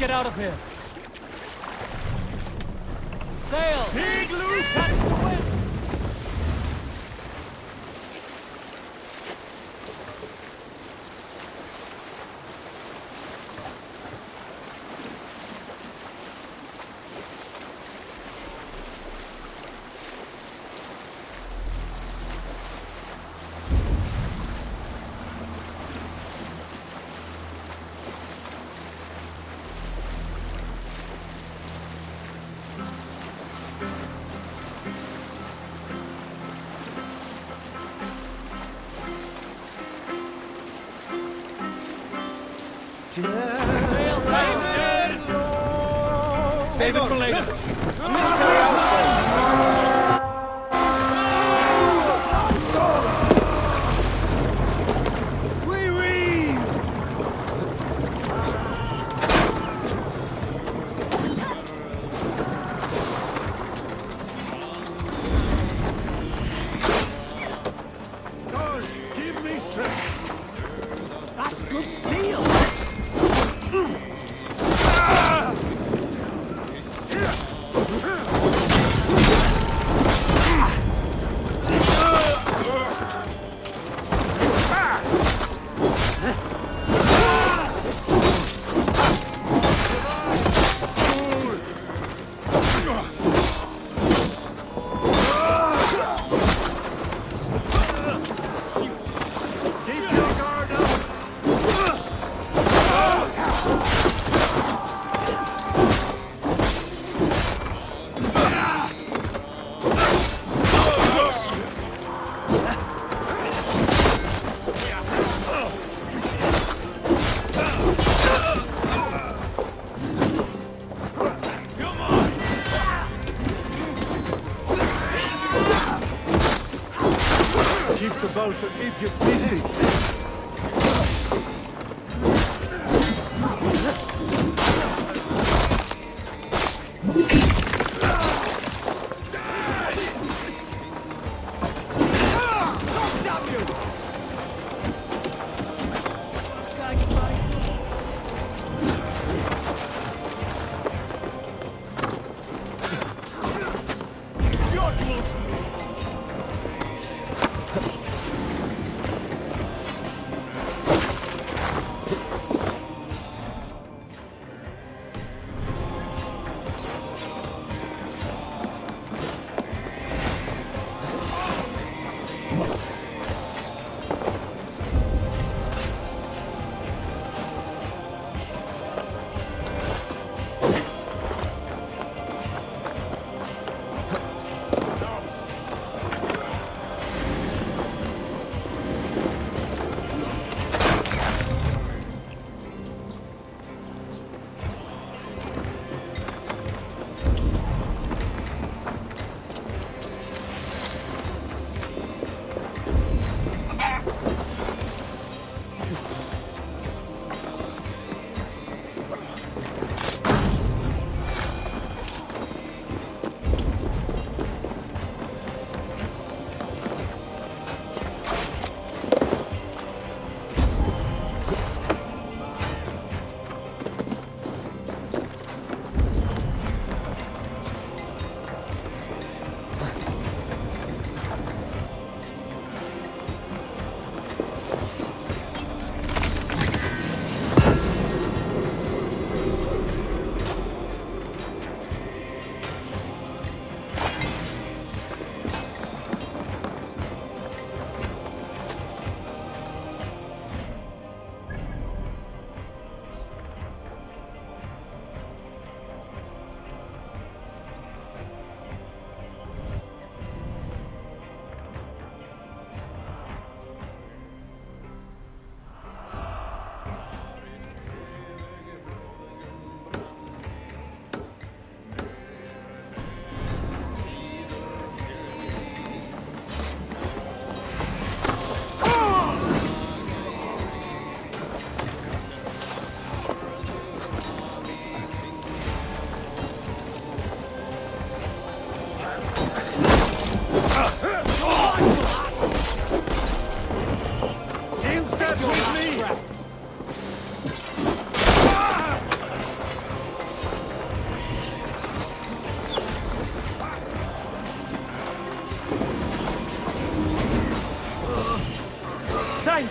get out of here. Sail! Big loop! Catch the wind! Save it for later. Give me strength. That's good steel. Keep the boat idiot busy.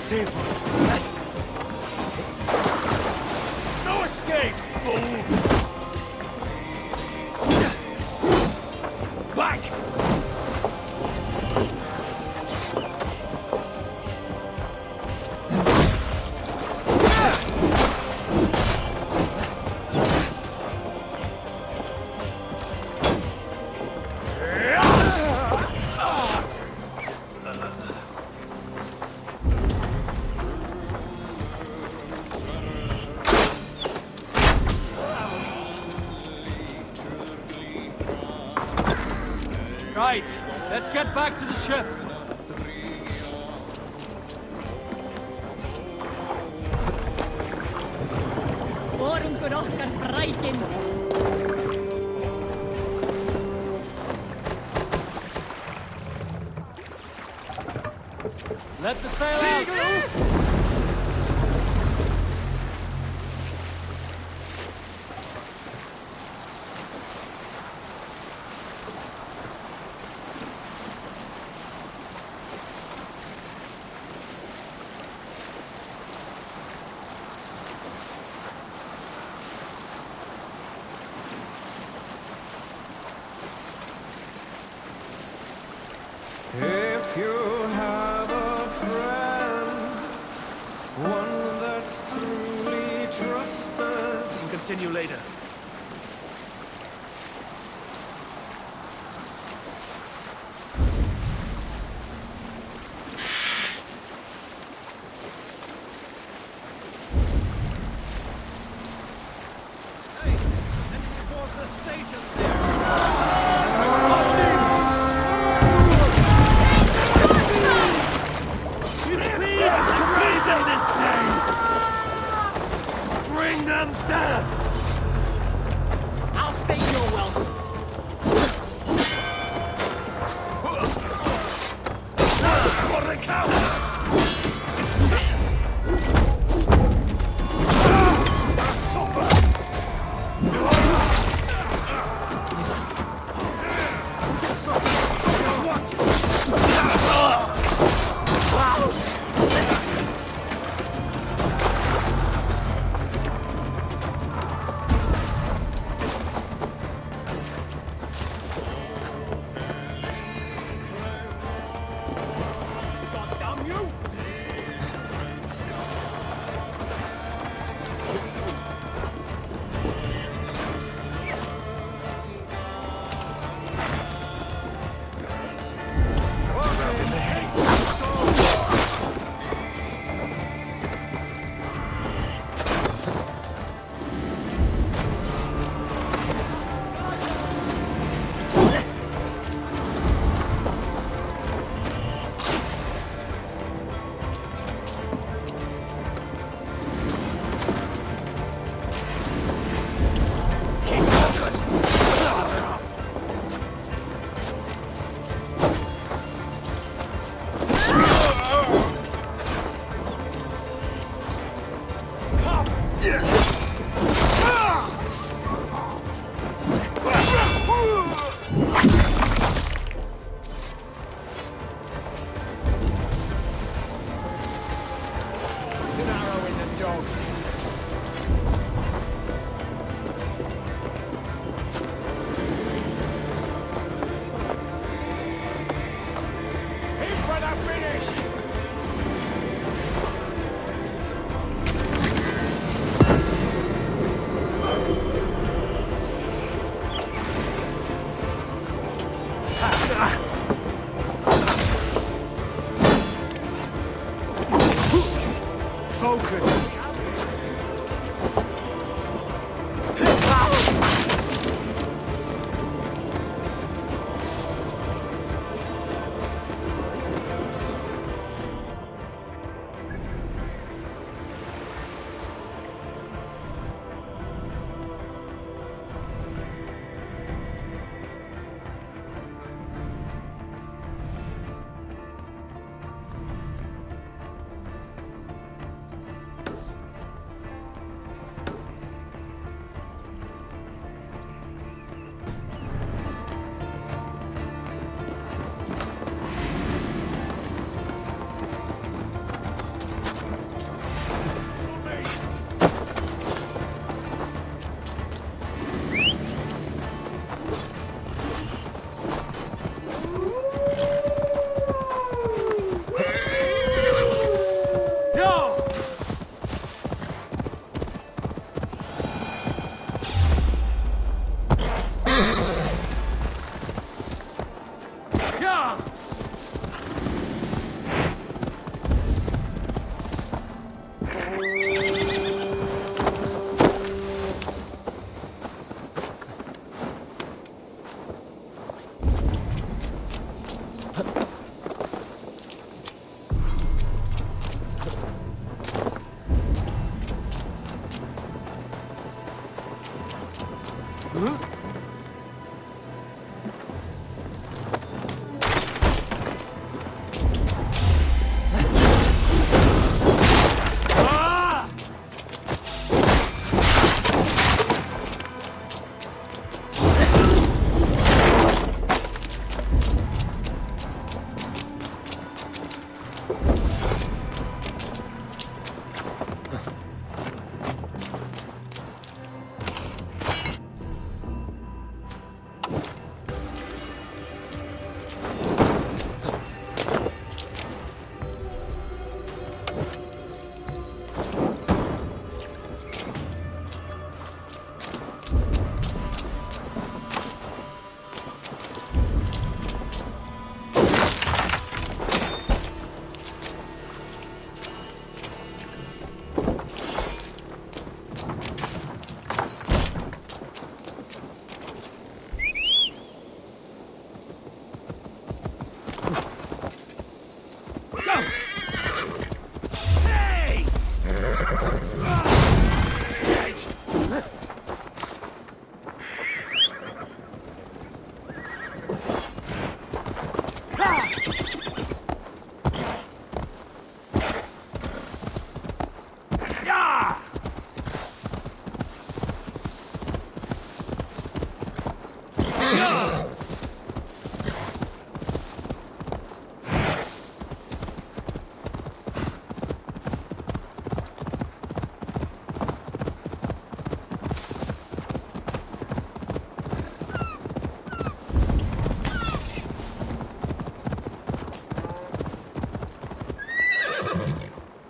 safer. No escape, fool! Back! Right, let's get back to the ship. Vorungur okkar frækin. Let the sail out. If you have a friend, one that's truly trusted. We'll continue later. Hey, enemy aboard the station there! This thing! Bring them down!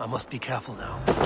I must be careful now.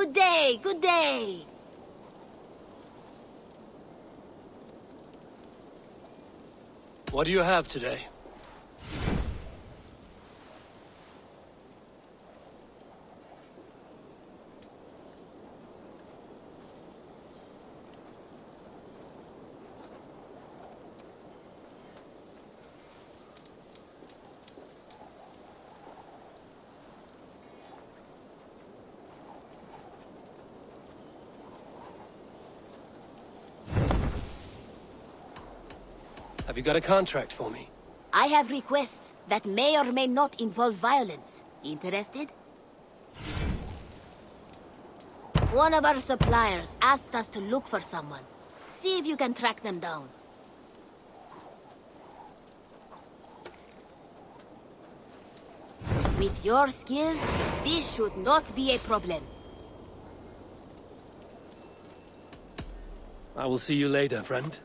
Good day, good day. What do you have today? Have you got a contract for me? I have requests that may or may not involve violence. Interested? One of our suppliers asked us to look for someone. See if you can track them down. With your skills, this should not be a problem. I will see you later, friend.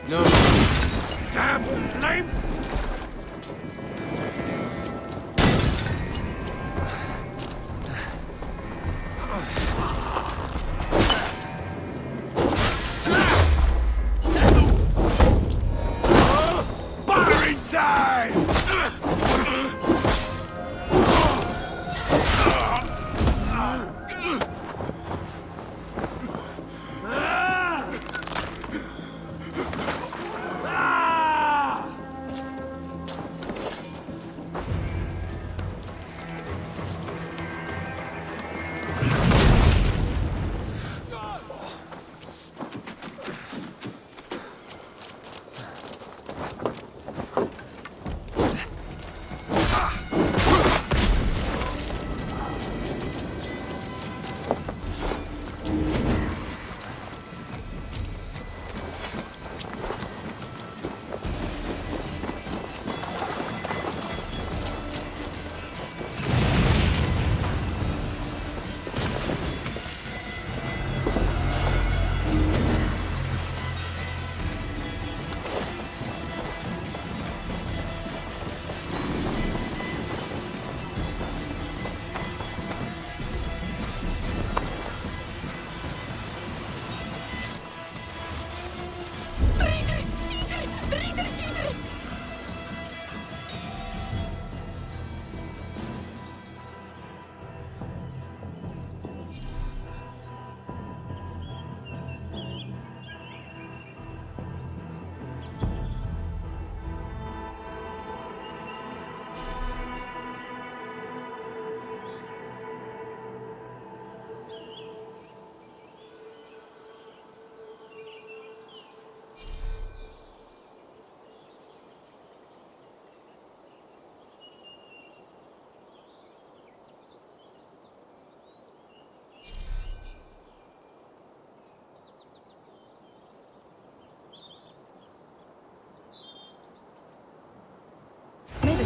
No. Damn flames! Firing time!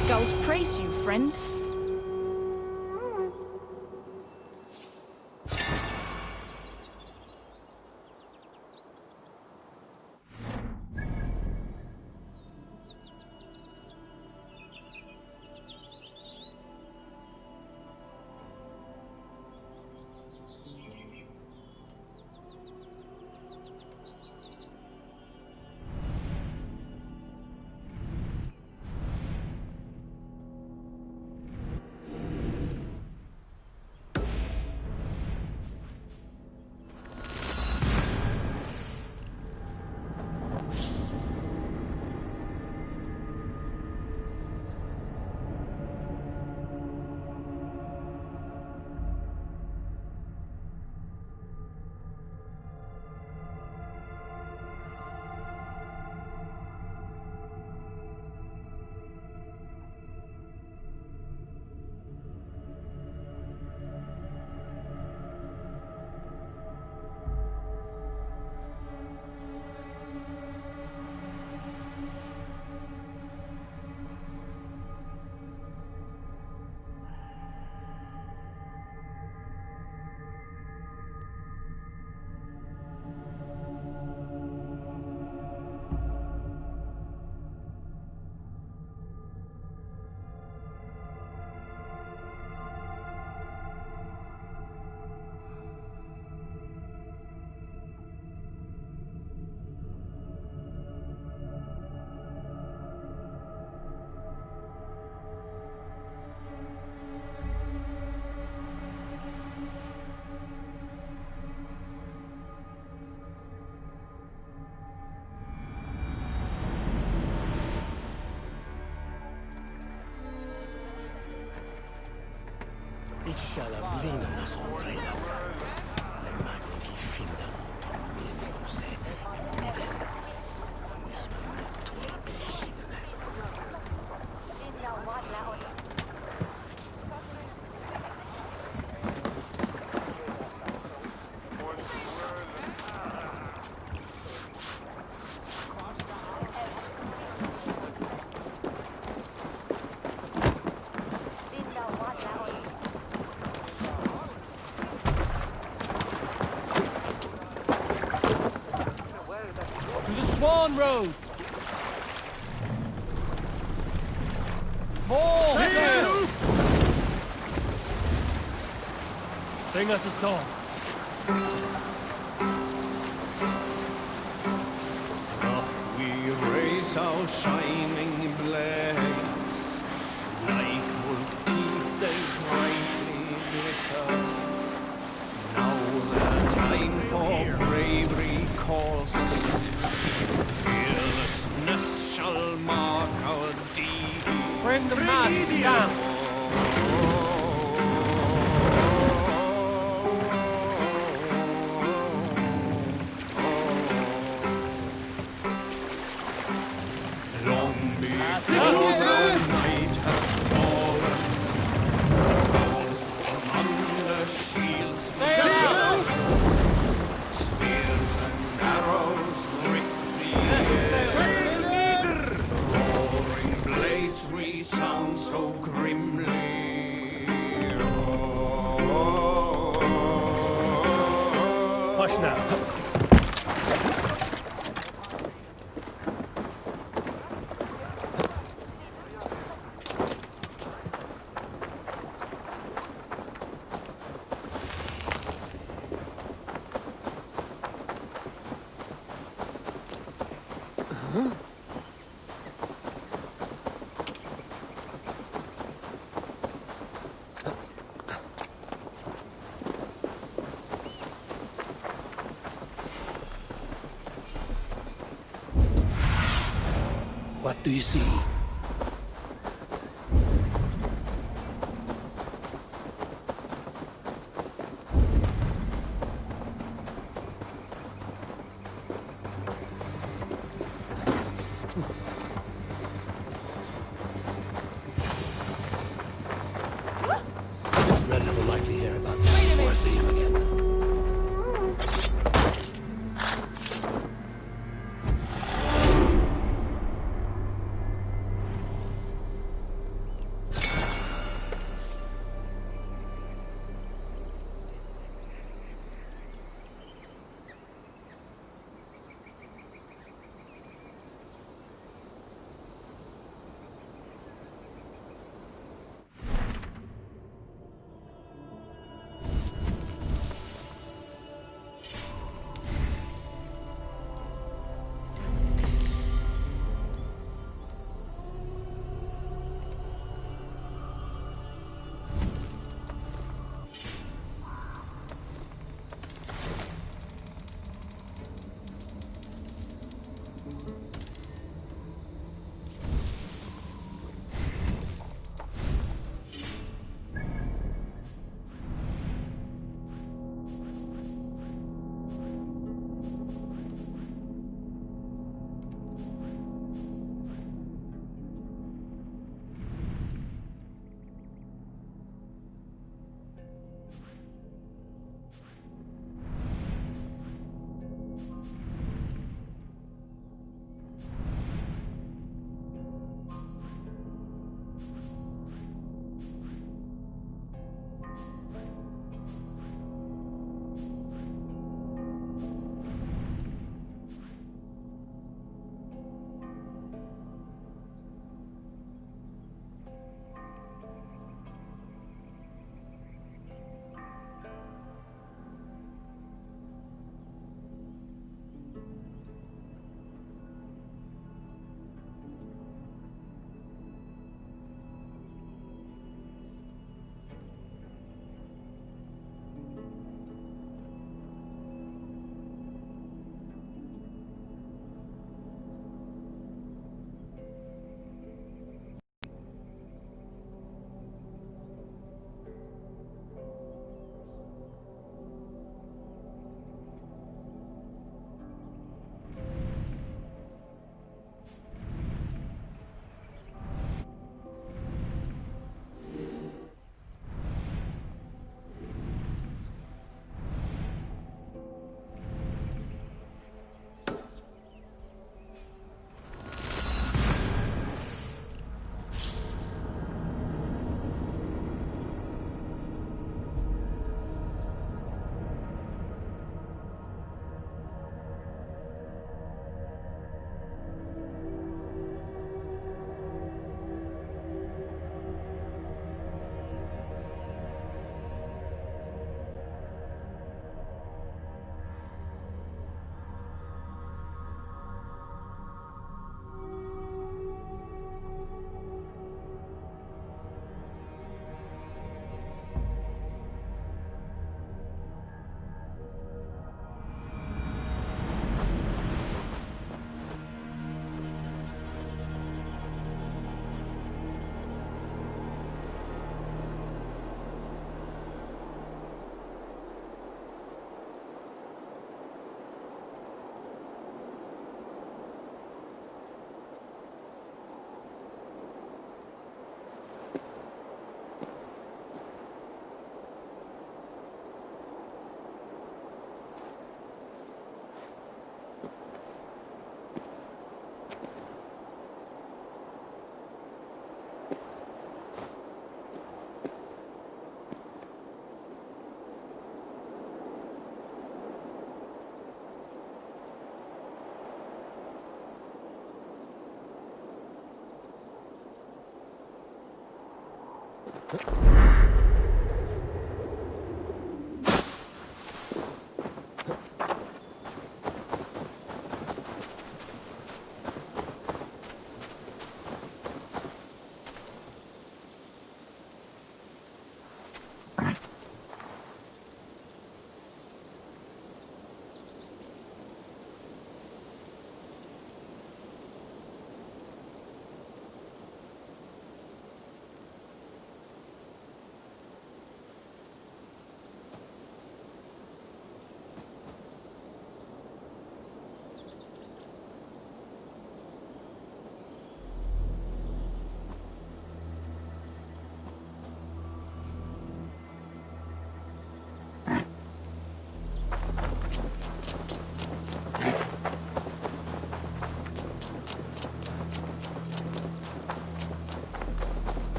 skulls praise you, friend. Ikshalablina som tränar. En magni findan mot en meningose. En miden. Nisman nottua behidene. Swan Road! More sail! Sing us a song. Up we raise our shining blades, like wolf teeth they brightly glitter. Now the time for bravery calls us. Fearlessness shall mark our deed. Bring the mast down! Long before the night has fallen, balls from under shields together. Spears and arrows rip the air. Roaring blades resound so grimly. Hush now. What do you see? Red will likely hear about this before I see him again.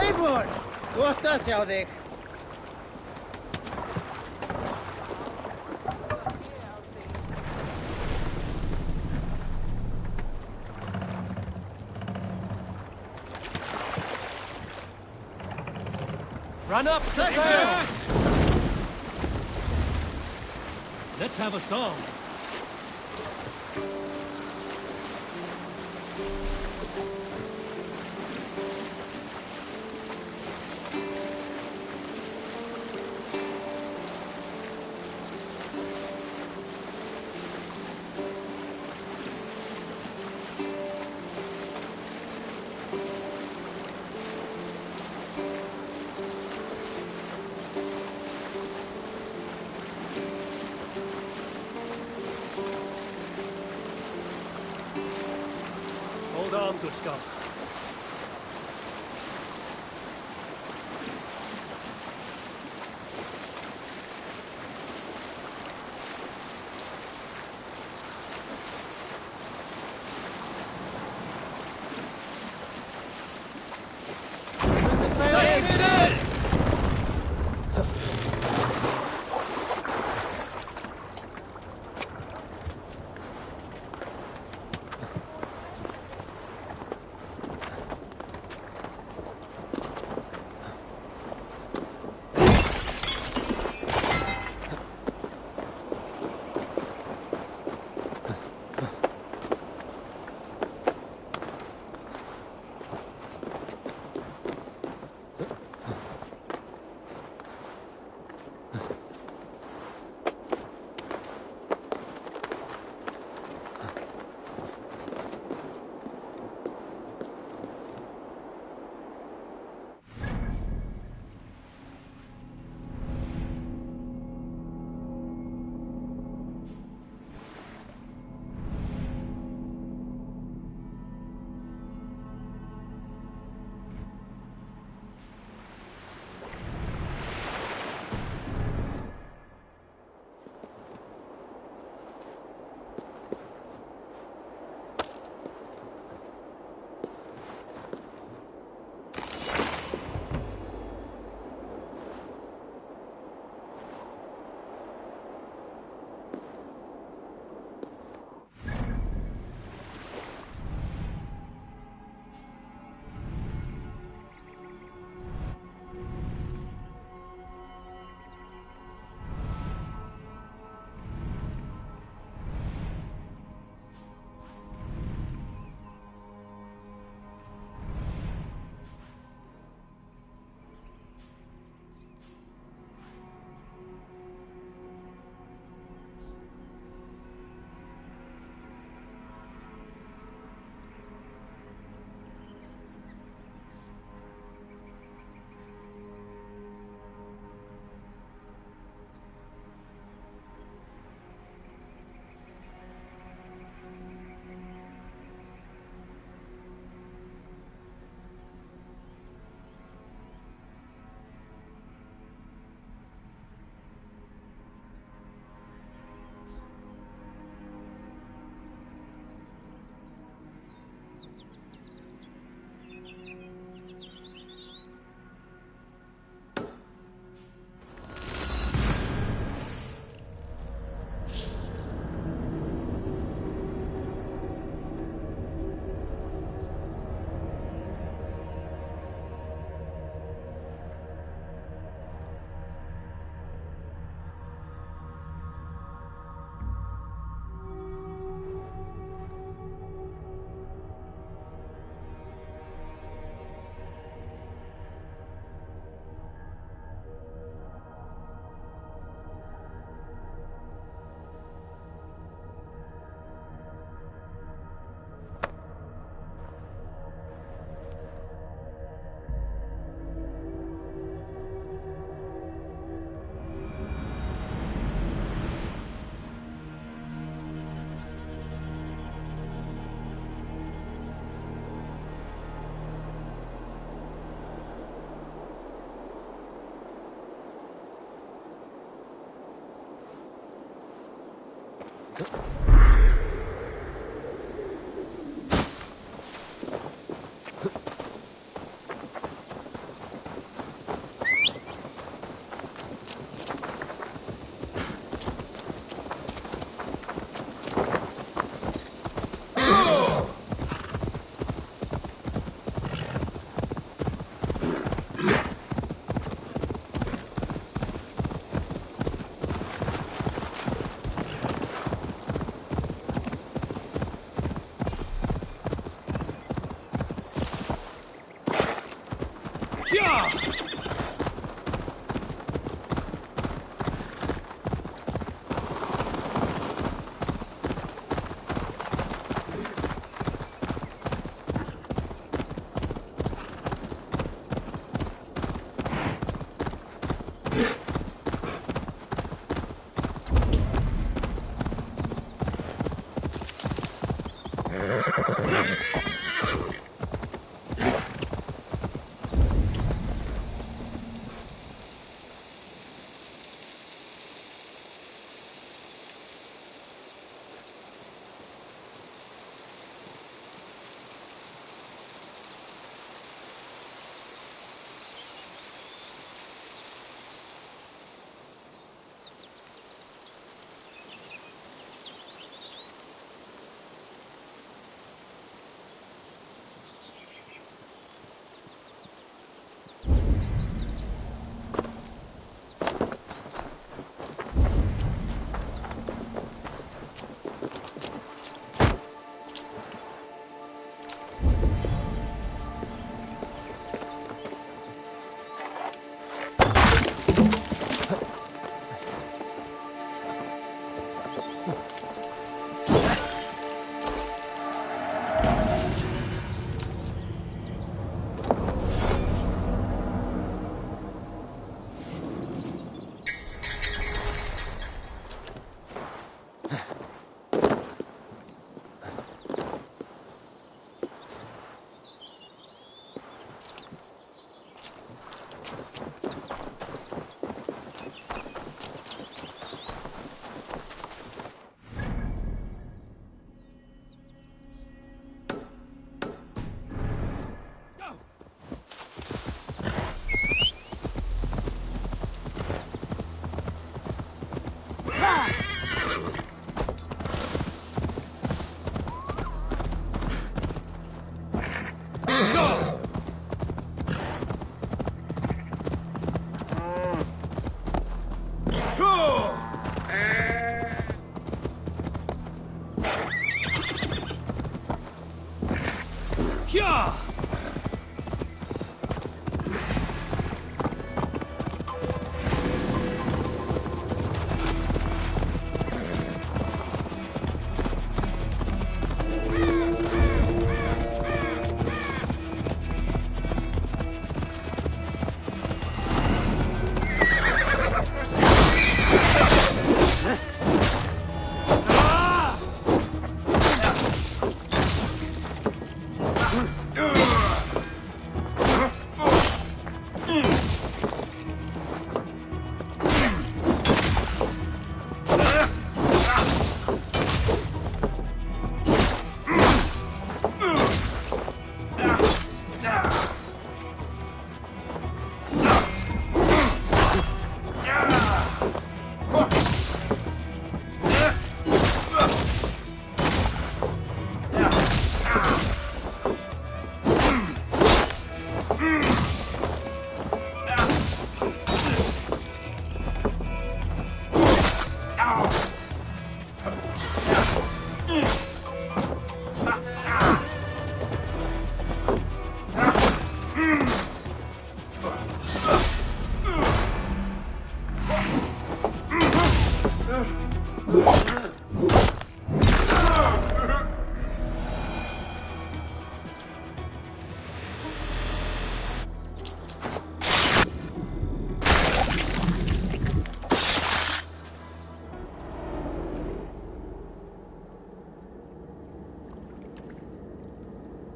Eivor, kohtaas hjá þig. Run up the stairs! Let's have a song. Hold on, Fxkka.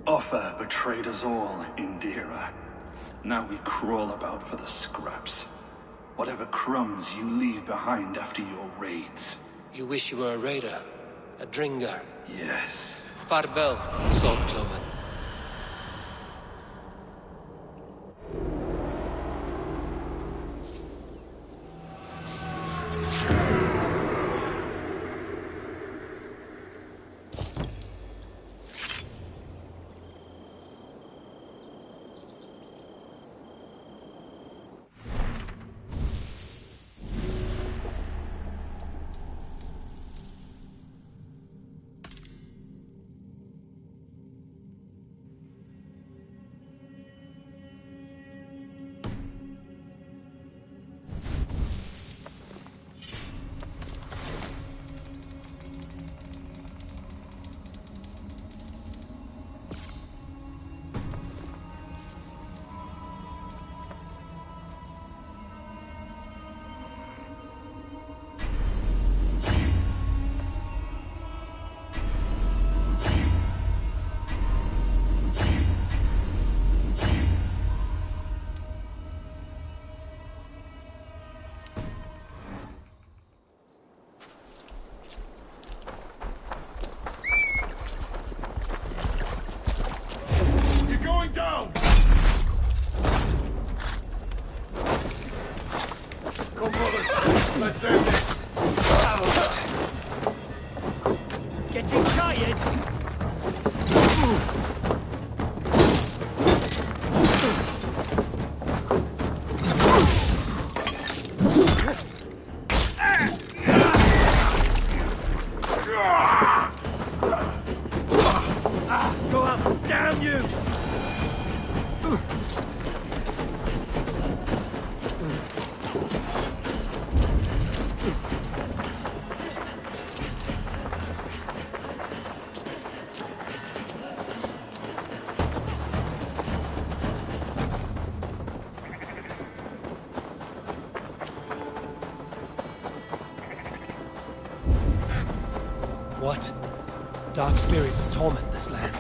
Offer betrayed us all, Indira. Now we crawl about for the scraps. Whatever crumbs you leave behind after your raids. You wish you were a raider, a dringer. Yes. Farvel, Saltcloven. Down! Come on, let's end this! Getting tired? Go up! Damn you! What? Dark spirits torment this land.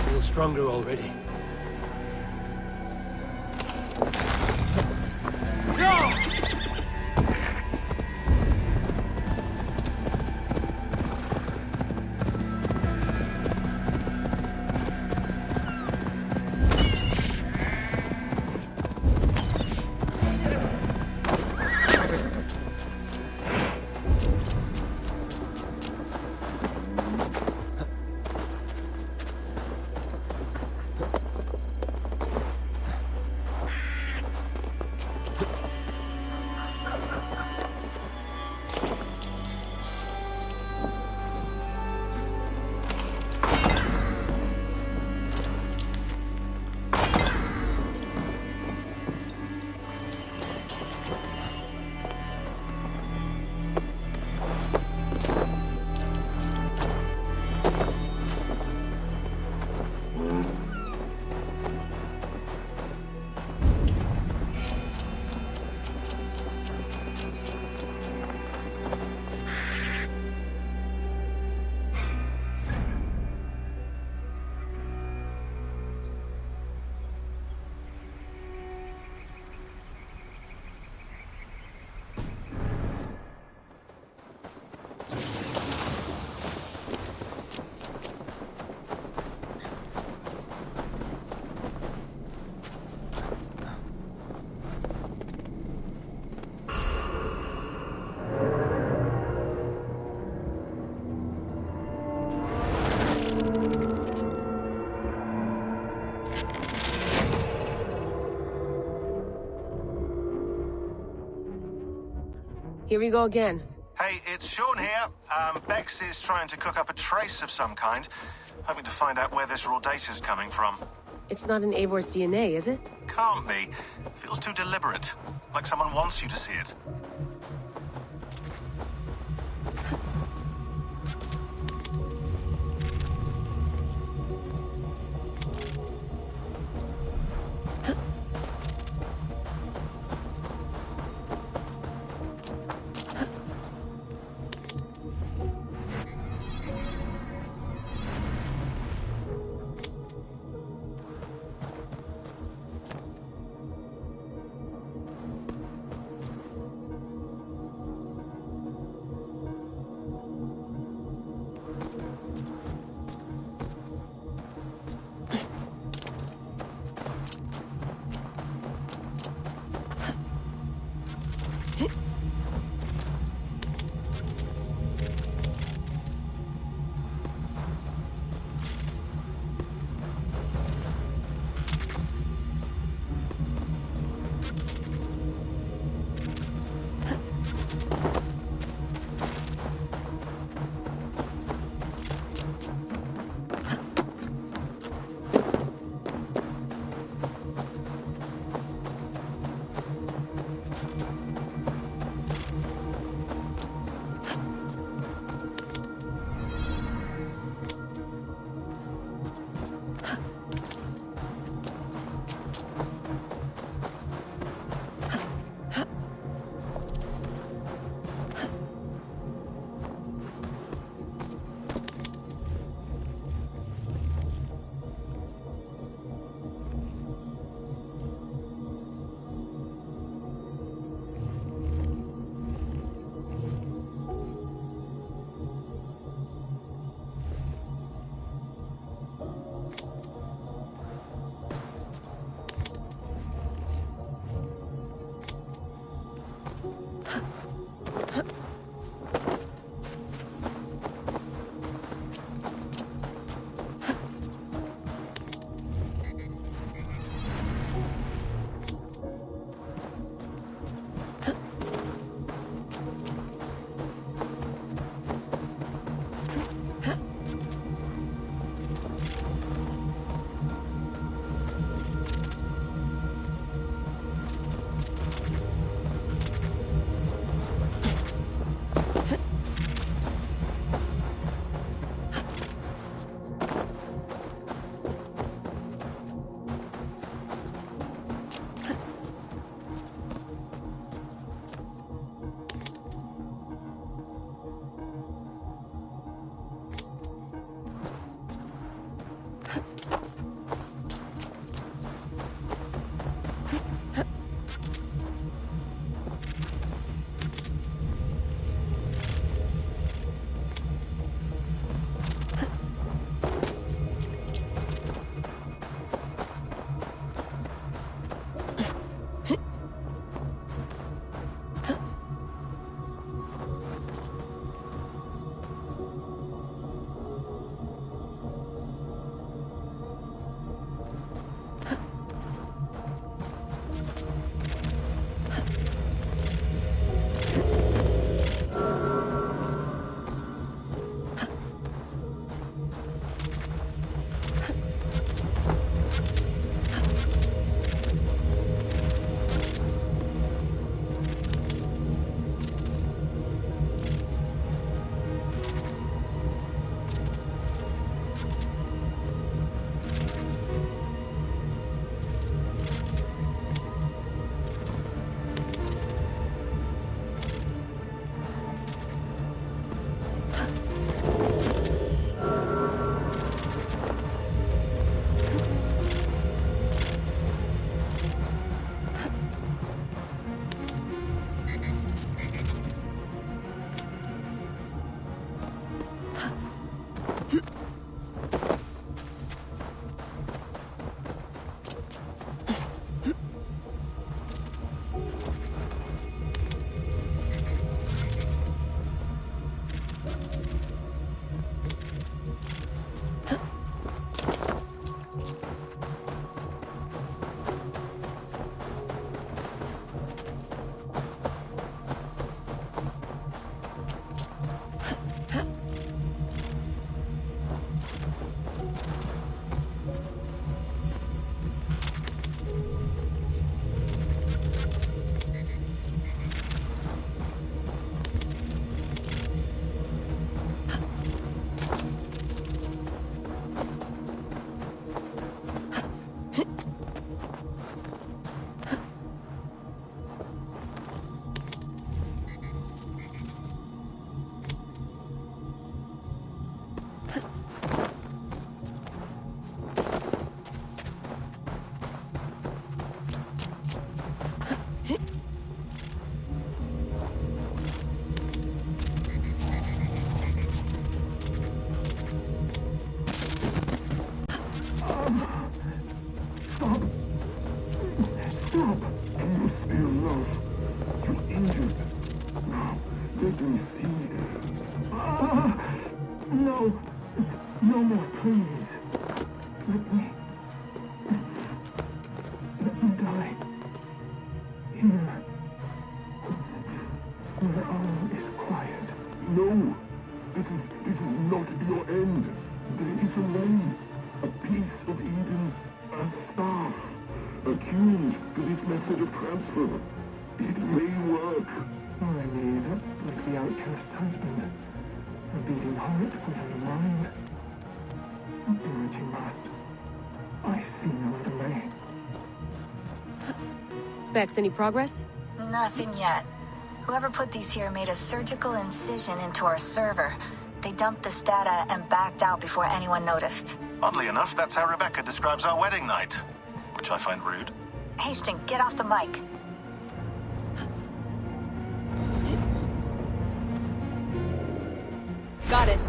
Feel stronger already. Here we go again. Hey, it's Sean here. Bex is trying to cook up a trace of some kind, hoping to find out where this raw data's coming from. It's not in Eivor's DNA, is it? Can't be. Feels too deliberate, like someone wants you to see it. Stop! Stop! Do you still love? You're injured. Now, let me see. No! No more, please. Let me die. Here. My arm is quiet. No! This is not your end. There is a way. A piece of Eden. A staff. Attuned to this method of transfer. It may work. All I need, like the outcast's husband. A beating heart without a mind. Do what you must. I see no other way. Bex, any progress? Nothing yet. Whoever put these here made a surgical incision into our server. They dumped this data and backed out before anyone noticed. Oddly enough, that's how Rebecca describes our wedding night, which I find rude. Hastings, get off the mic. Got it.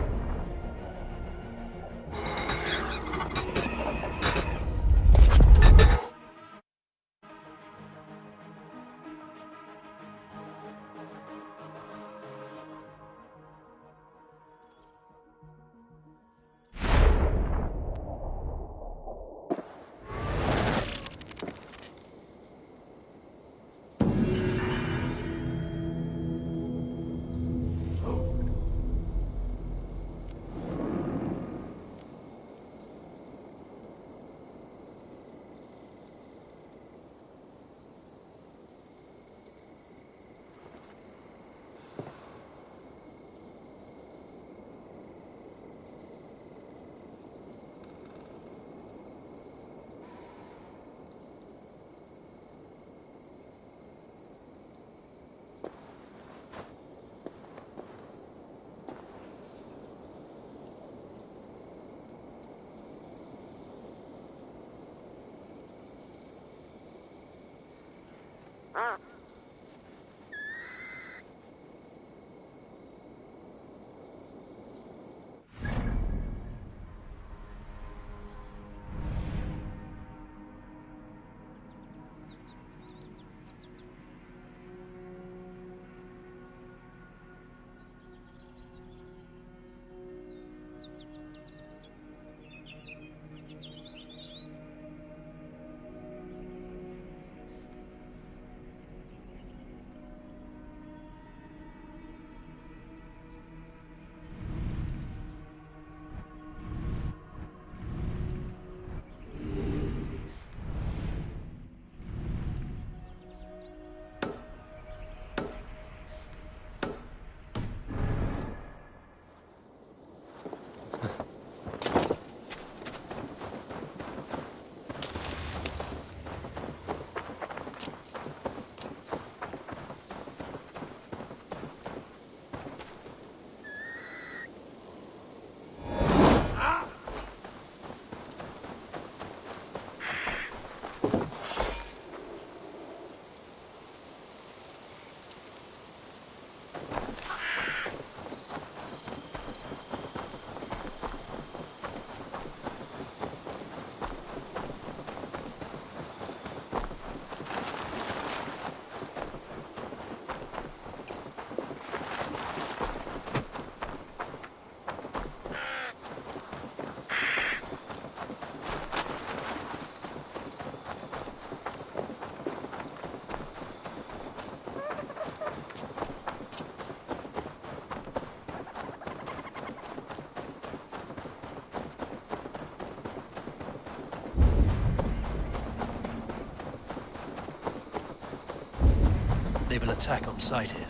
They will attack on sight here.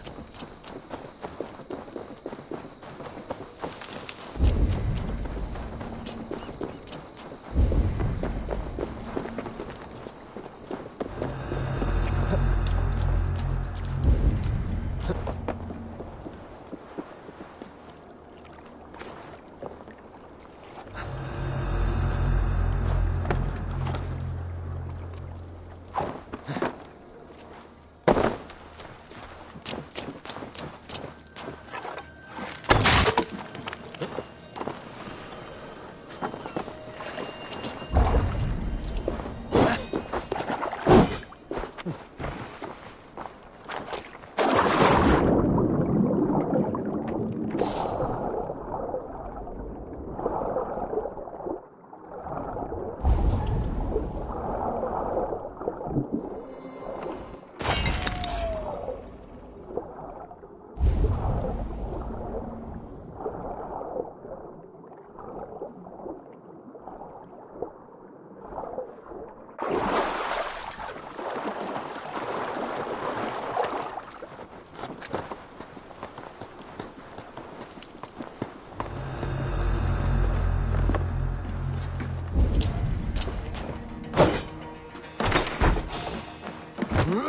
Hey,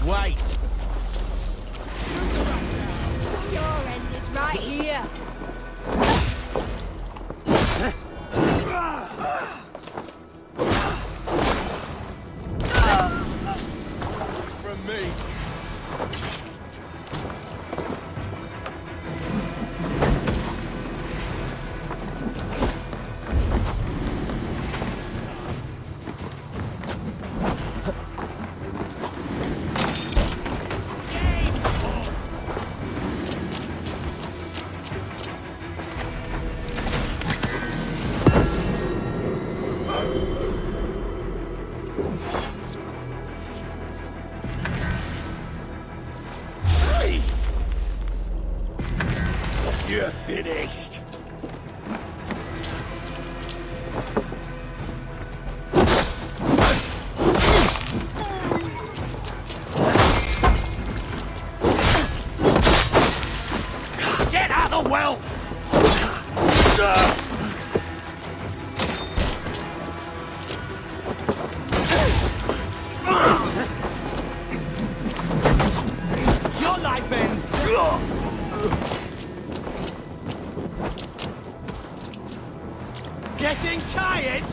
wait! Your end is right here. From me! You're finished. Get out of the well! Your life ends! Getting tired?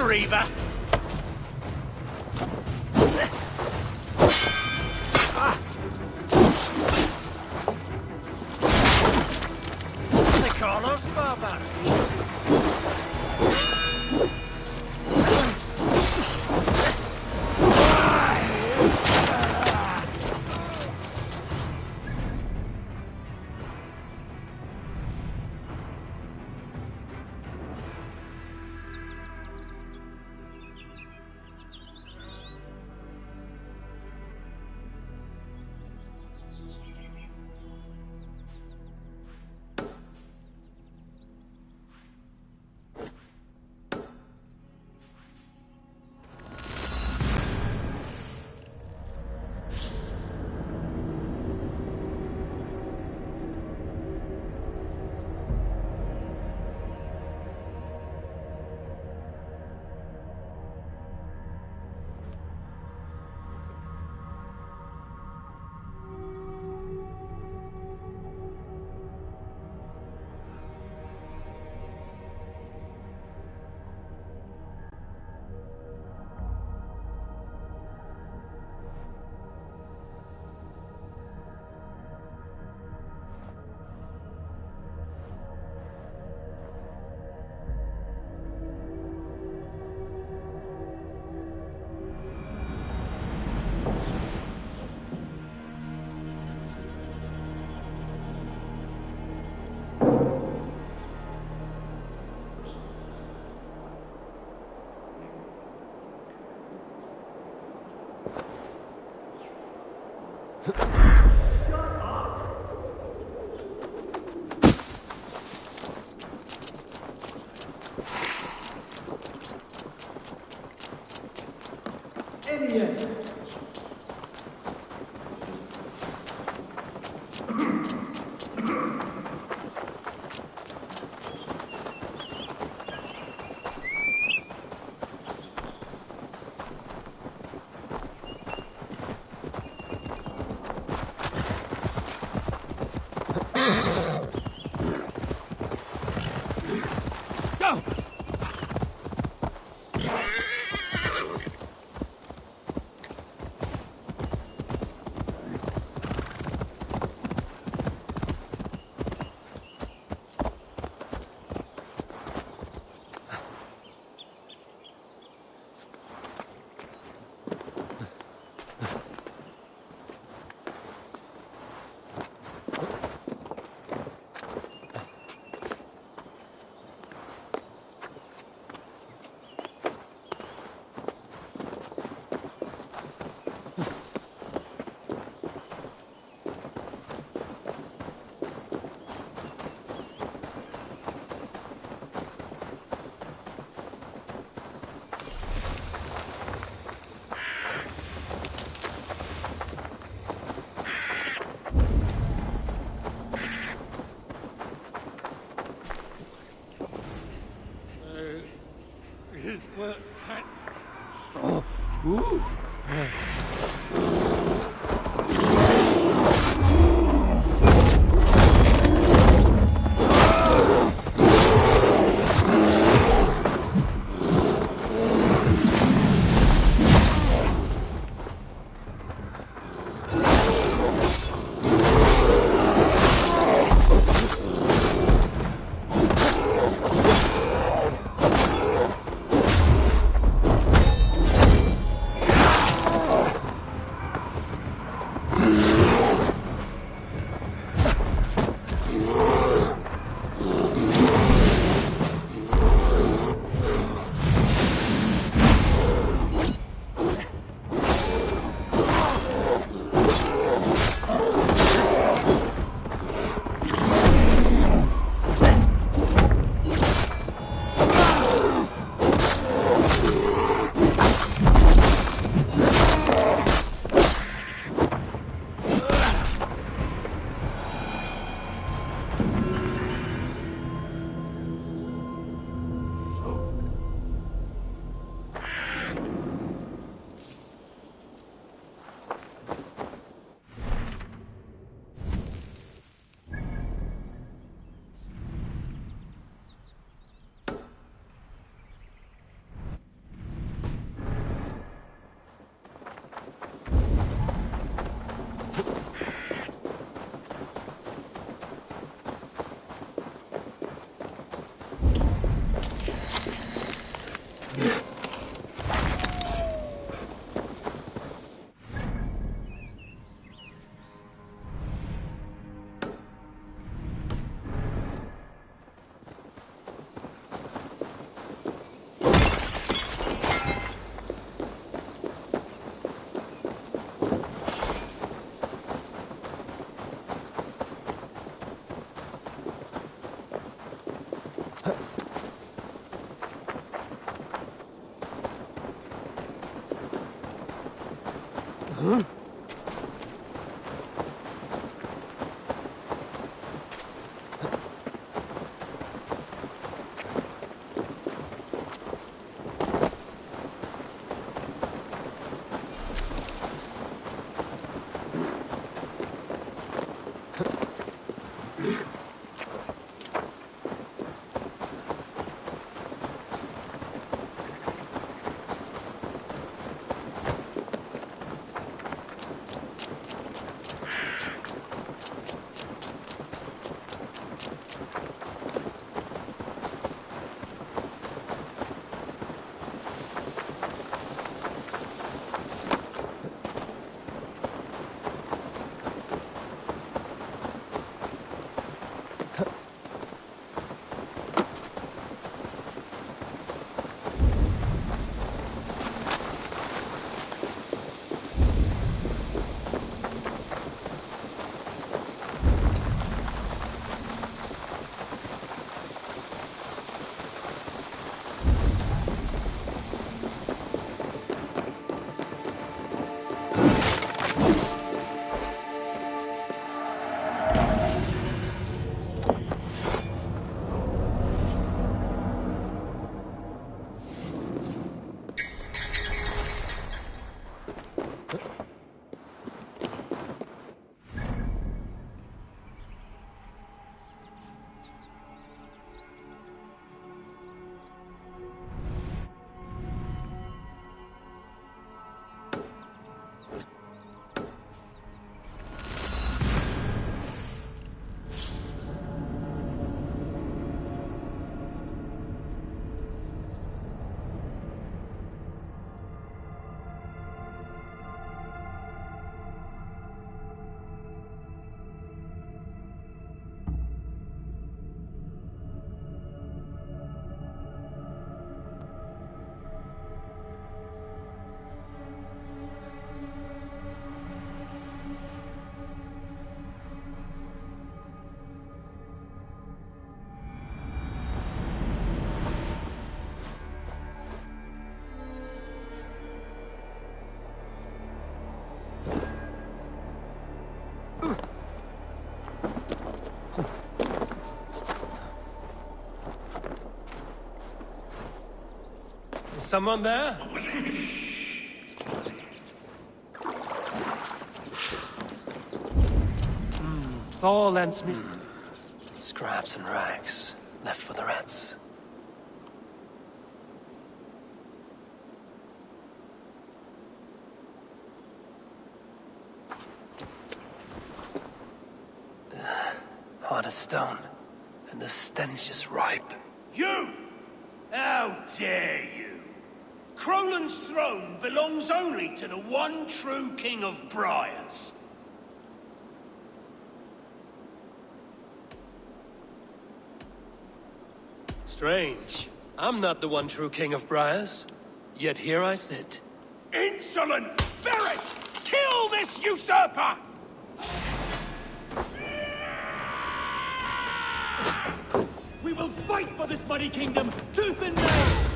Reaver! They call us barbarians. Is someone there? All lends me. Scraps and rags, left for the rats. Hard as stone, and the stench is ripe. You! How dare you! Crolan's throne belongs only to the one true King of Briars. Strange. I'm not the one true King of Briars, yet here I sit. Insolent ferret! Kill this usurper! We will fight for this mighty kingdom, tooth and nail!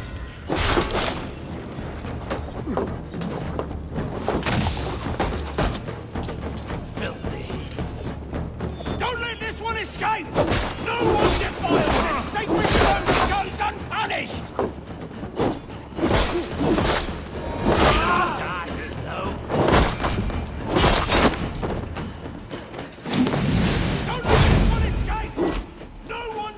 Don't let this one escape! No one defiles this sacred throne and goes unpunished! Don't let this one escape! No one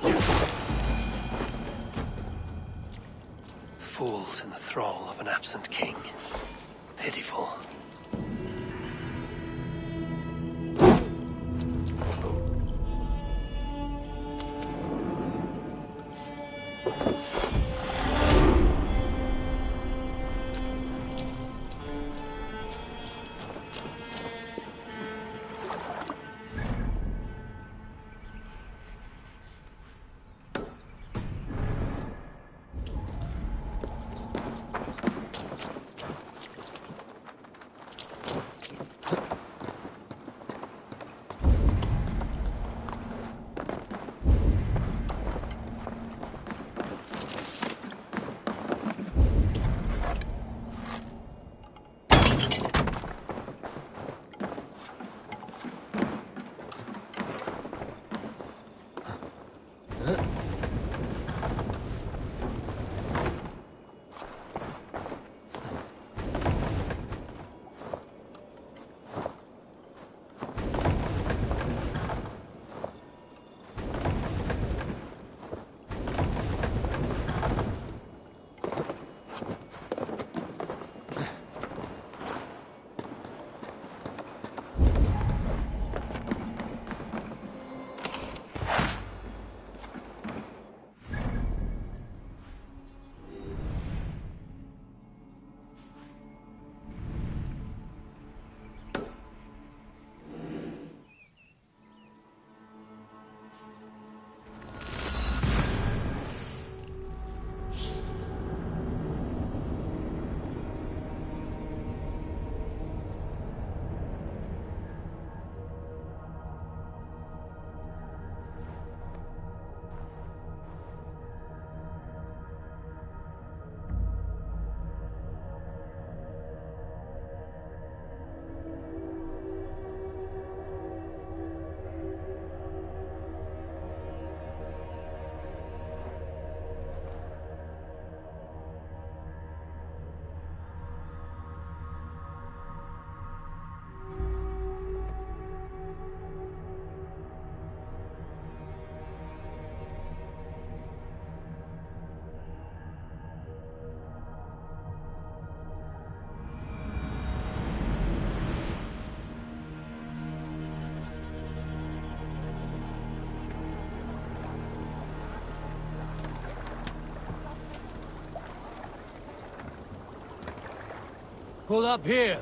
Pull up here.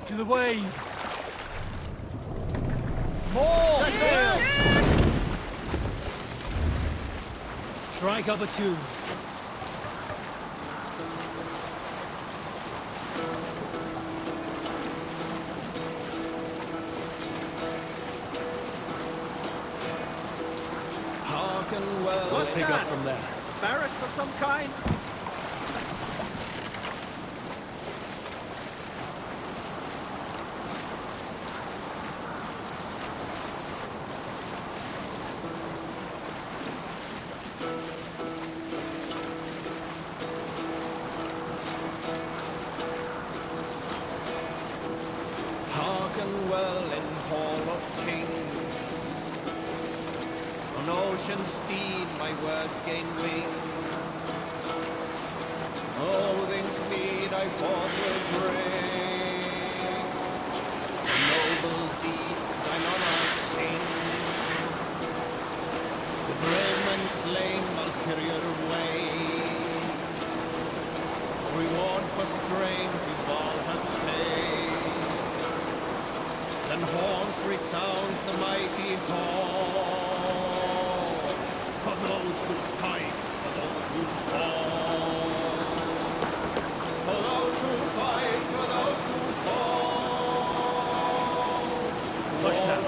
To the waves. More sail! Strike up a tune. We'll pick up from there. Barracks of some kind? Hearken well in Hall of Kings. On ocean steed my words gain wings. Things meet I fought will bring. Noble deeds thine honor sing. The brave men slain Valkyrie way. Reward for strength we all have paid. Then horns resound the mighty call. For those who fight, for those who fall. For those who fight, for those who fall. Push now.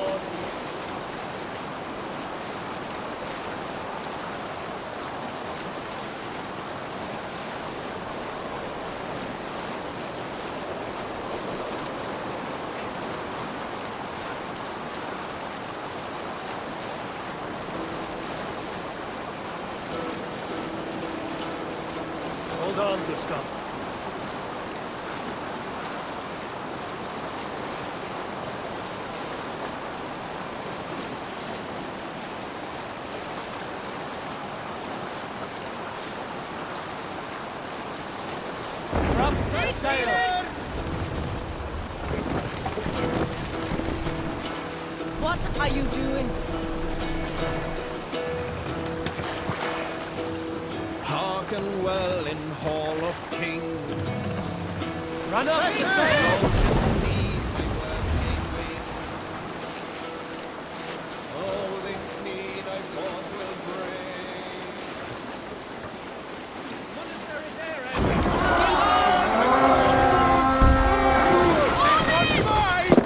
Hold on, Gustav. Drop that sail! What are you doing? Hearken well in Hall of Kings. Run up the sail! Ocean's need my word gain wing. Things need I fought will bring. Monastery there,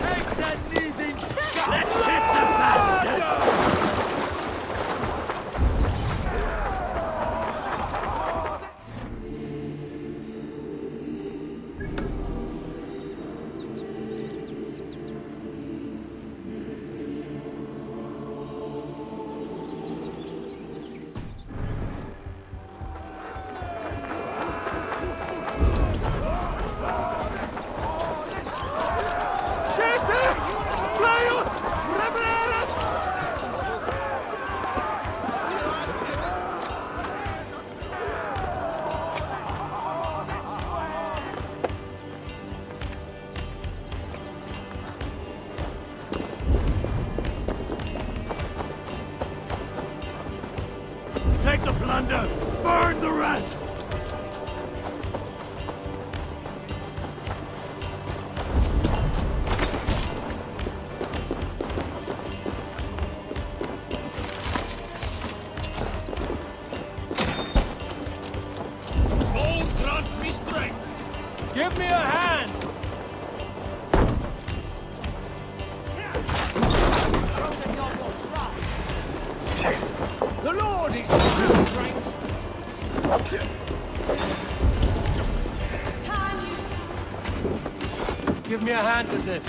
Take that leading shot! Let's hit the bastards! Take the plunder! Burn the rest! Walktrought restraint! Give me a hand! The Lord is strength! Give me a hand with this.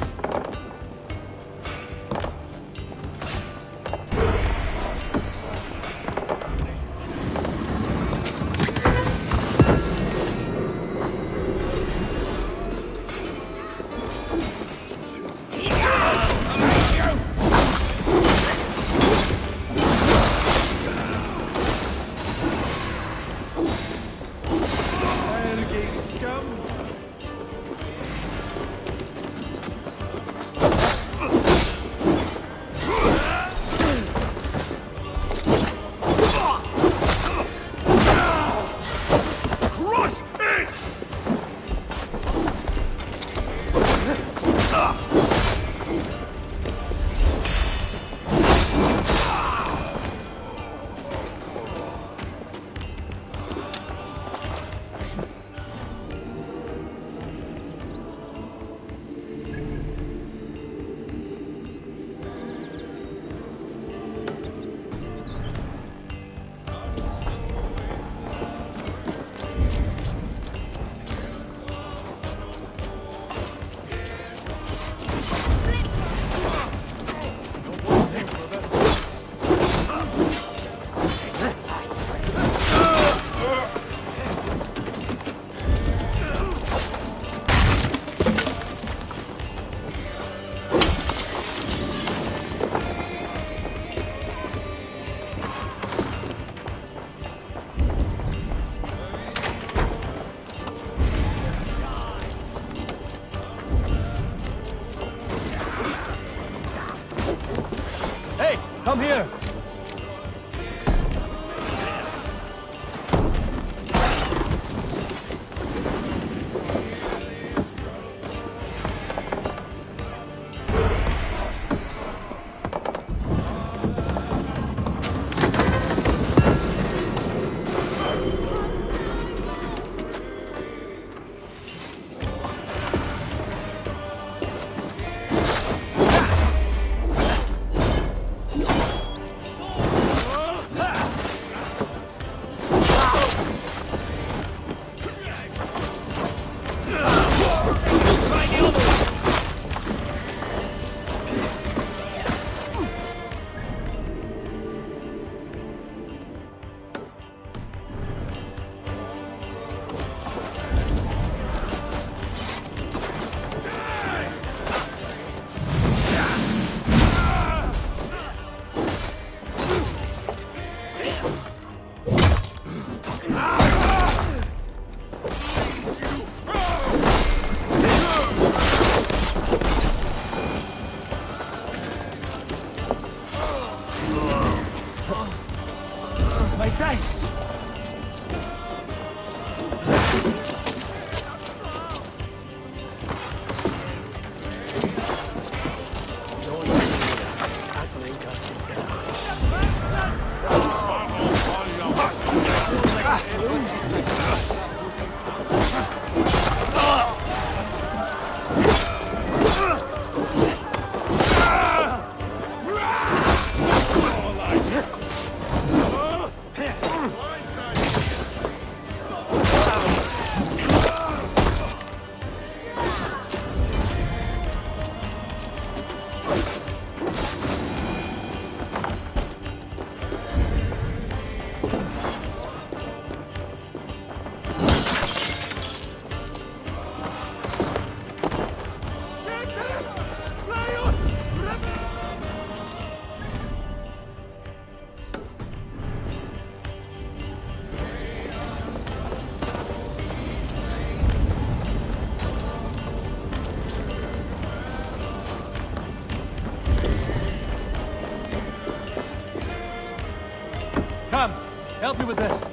Come, help me with this.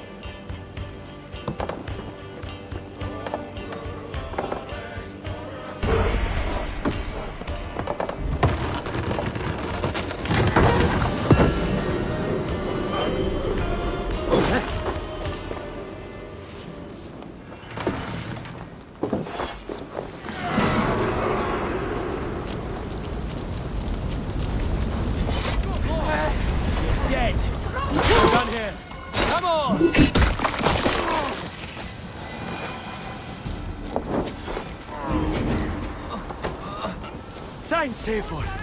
Dead. We're done here. Come on! Thanks, Eivor.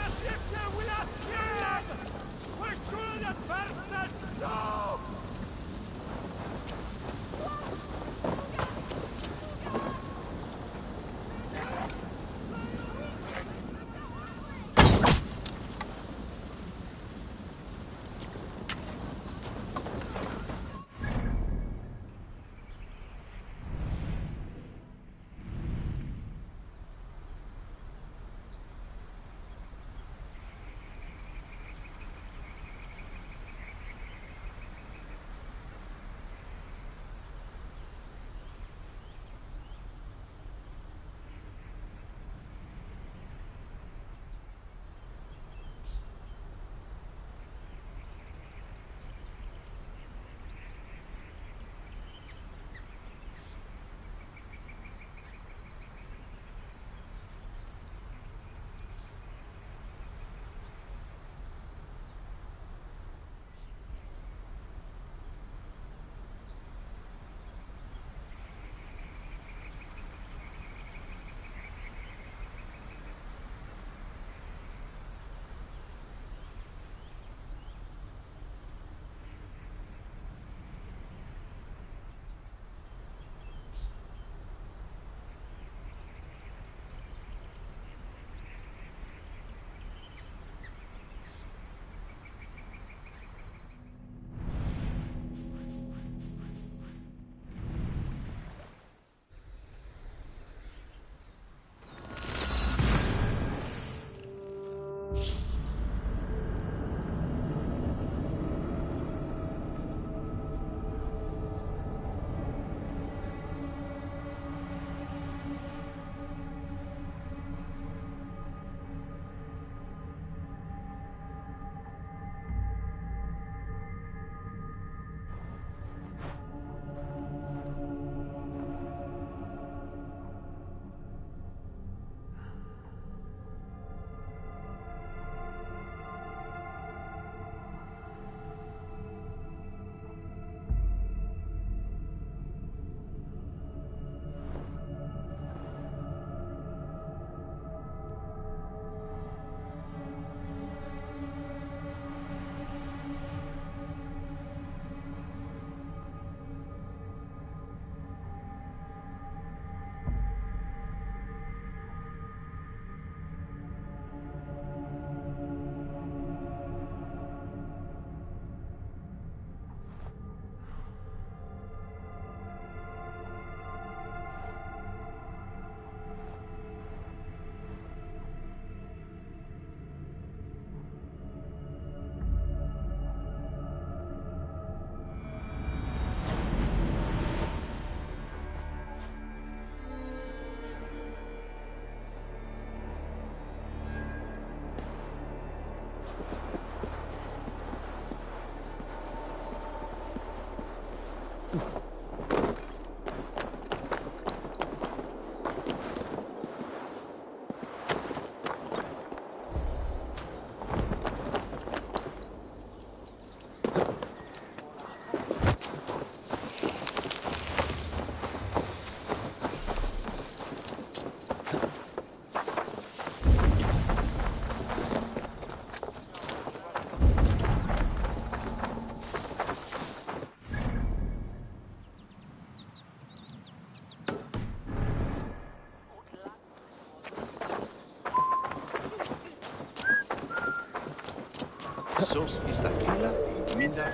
Sus ist der Fehler minder.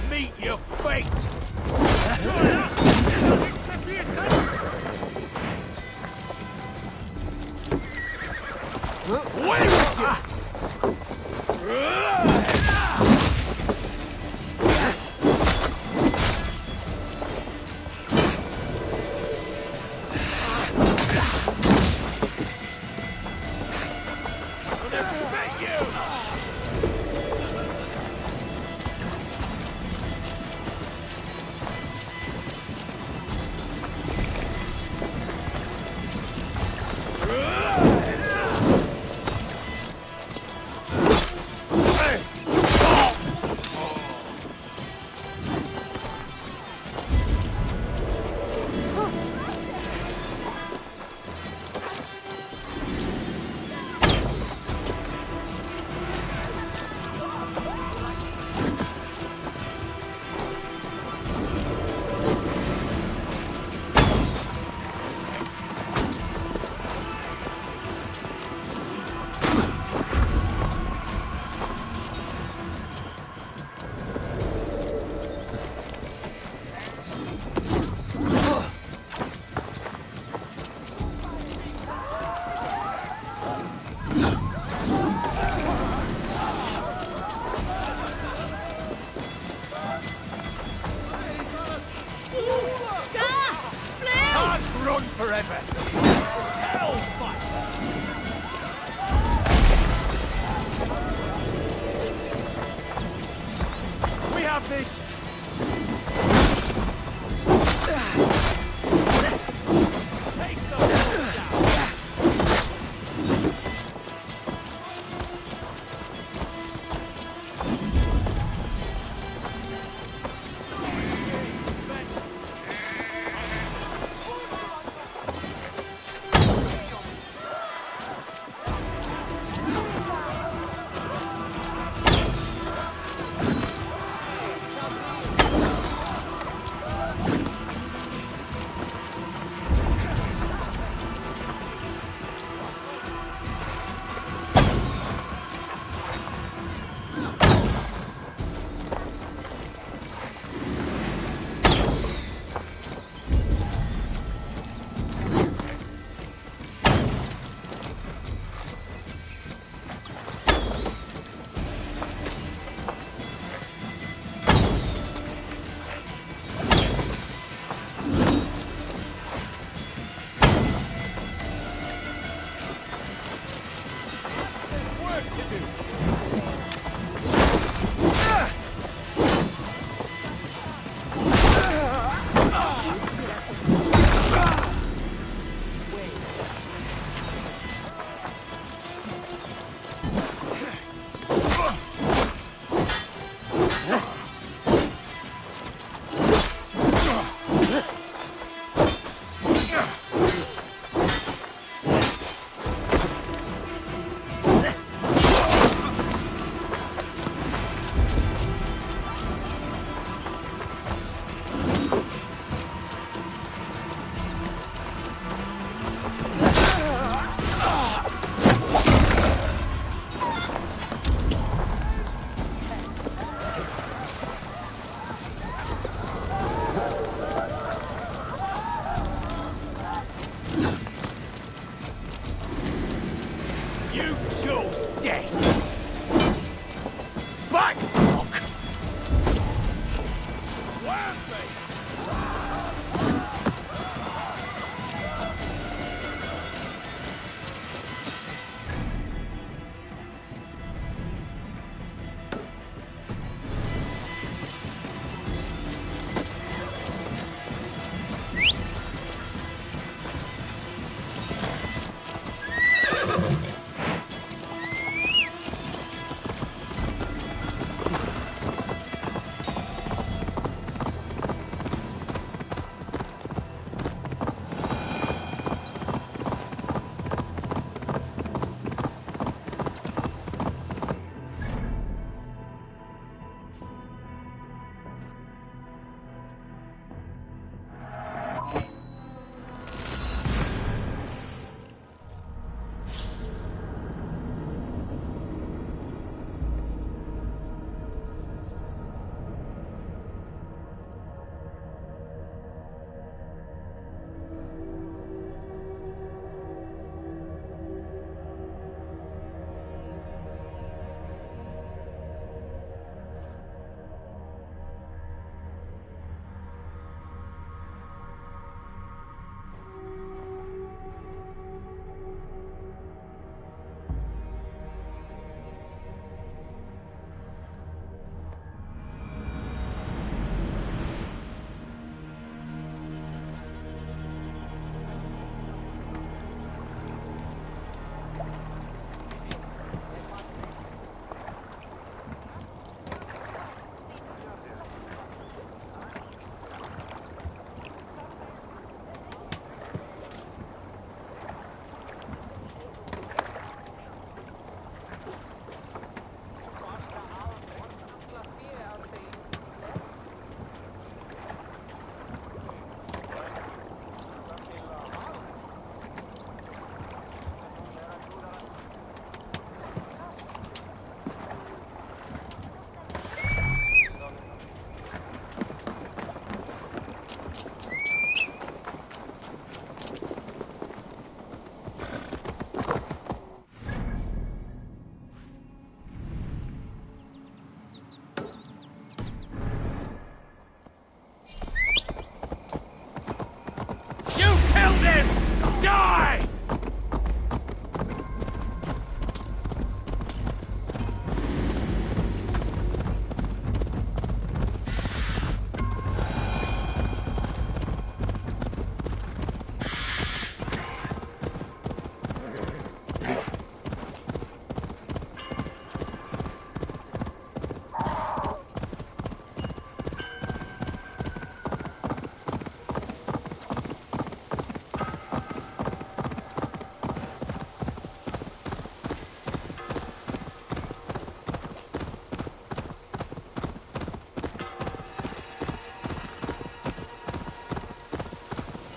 Meet your fate! Where is you? Run forever! Hellfire! We have this! Take them down! Die!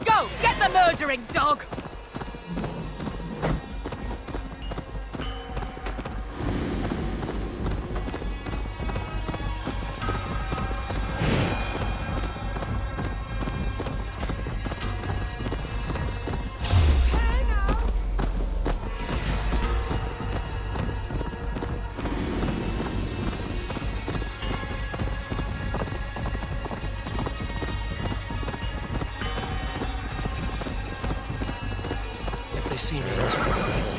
Go! Get the murdering dog! If they see me, that's what they see.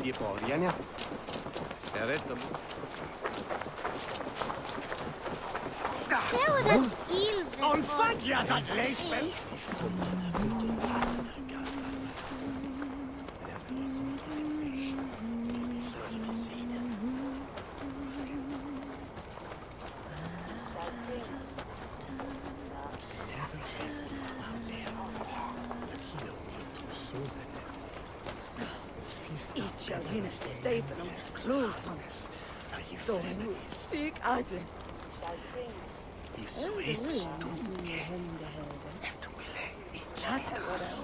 je porjanja. Ja retom. Show that evil. On fagja dat leespel. Each shall in a staple on his clothes on us. Though he would speak idly.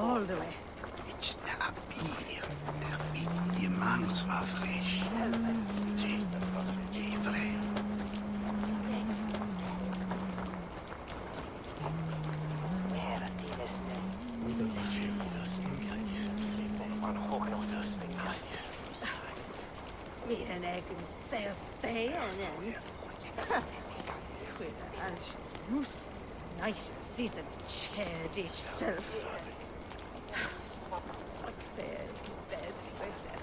All the way. It's not beer. Der mit die Mangs war frisch. Meet an egg and sail bay and then. Quit a roost. Nice to see them chaired each self. There's beds with them.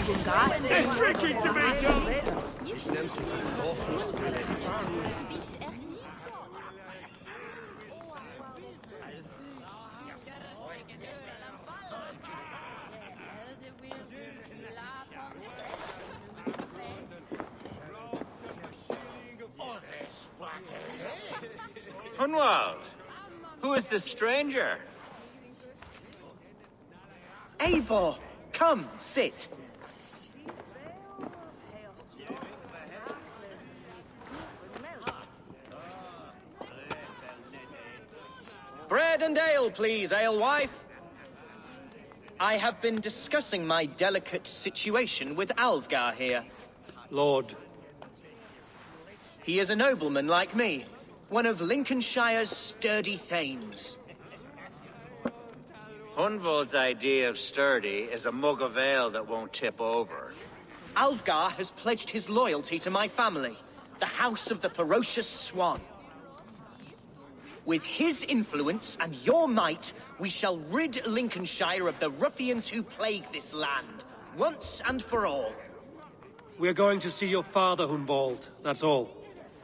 It's tricky to me, John! Hunwald, who is this stranger? Eivor, come, sit. Bread and ale, please, alewife. I have been discussing my delicate situation with Alfgar here. Lord. He is a nobleman like me, one of Lincolnshire's sturdy thanes. Hunwald's idea of sturdy is a mug of ale that won't tip over. Alfgar has pledged his loyalty to my family, the House of the Ferocious Swan. With his influence and your might, we shall rid Lincolnshire of the ruffians who plague this land, once and for all. We're going to see your father, Hunwald. That's all.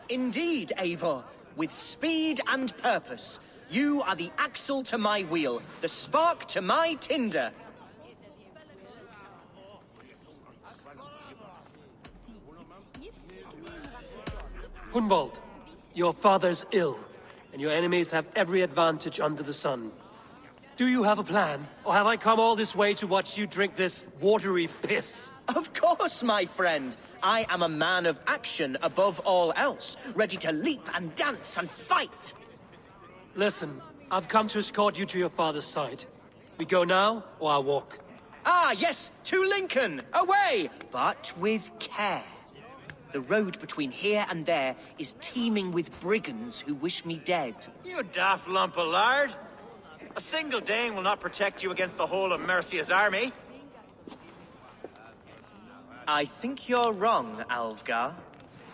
Indeed, Eivor. With speed and purpose. You are the axle to my wheel, the spark to my tinder. Hunwald, your father's ill, and your enemies have every advantage under the sun. Do you have a plan, or have I come all this way to watch you drink this watery piss? Of course, my friend. I am a man of action above all else, ready to leap and dance and fight. Listen, I've come to escort you to your father's side. We go now, or I walk? Ah, yes, to Lincoln! Away! But with care. The road between here and there is teeming with brigands who wish me dead. You daft lump of lard! A single Dane will not protect you against the whole of Mercia's army. I think you're wrong, Alfgar.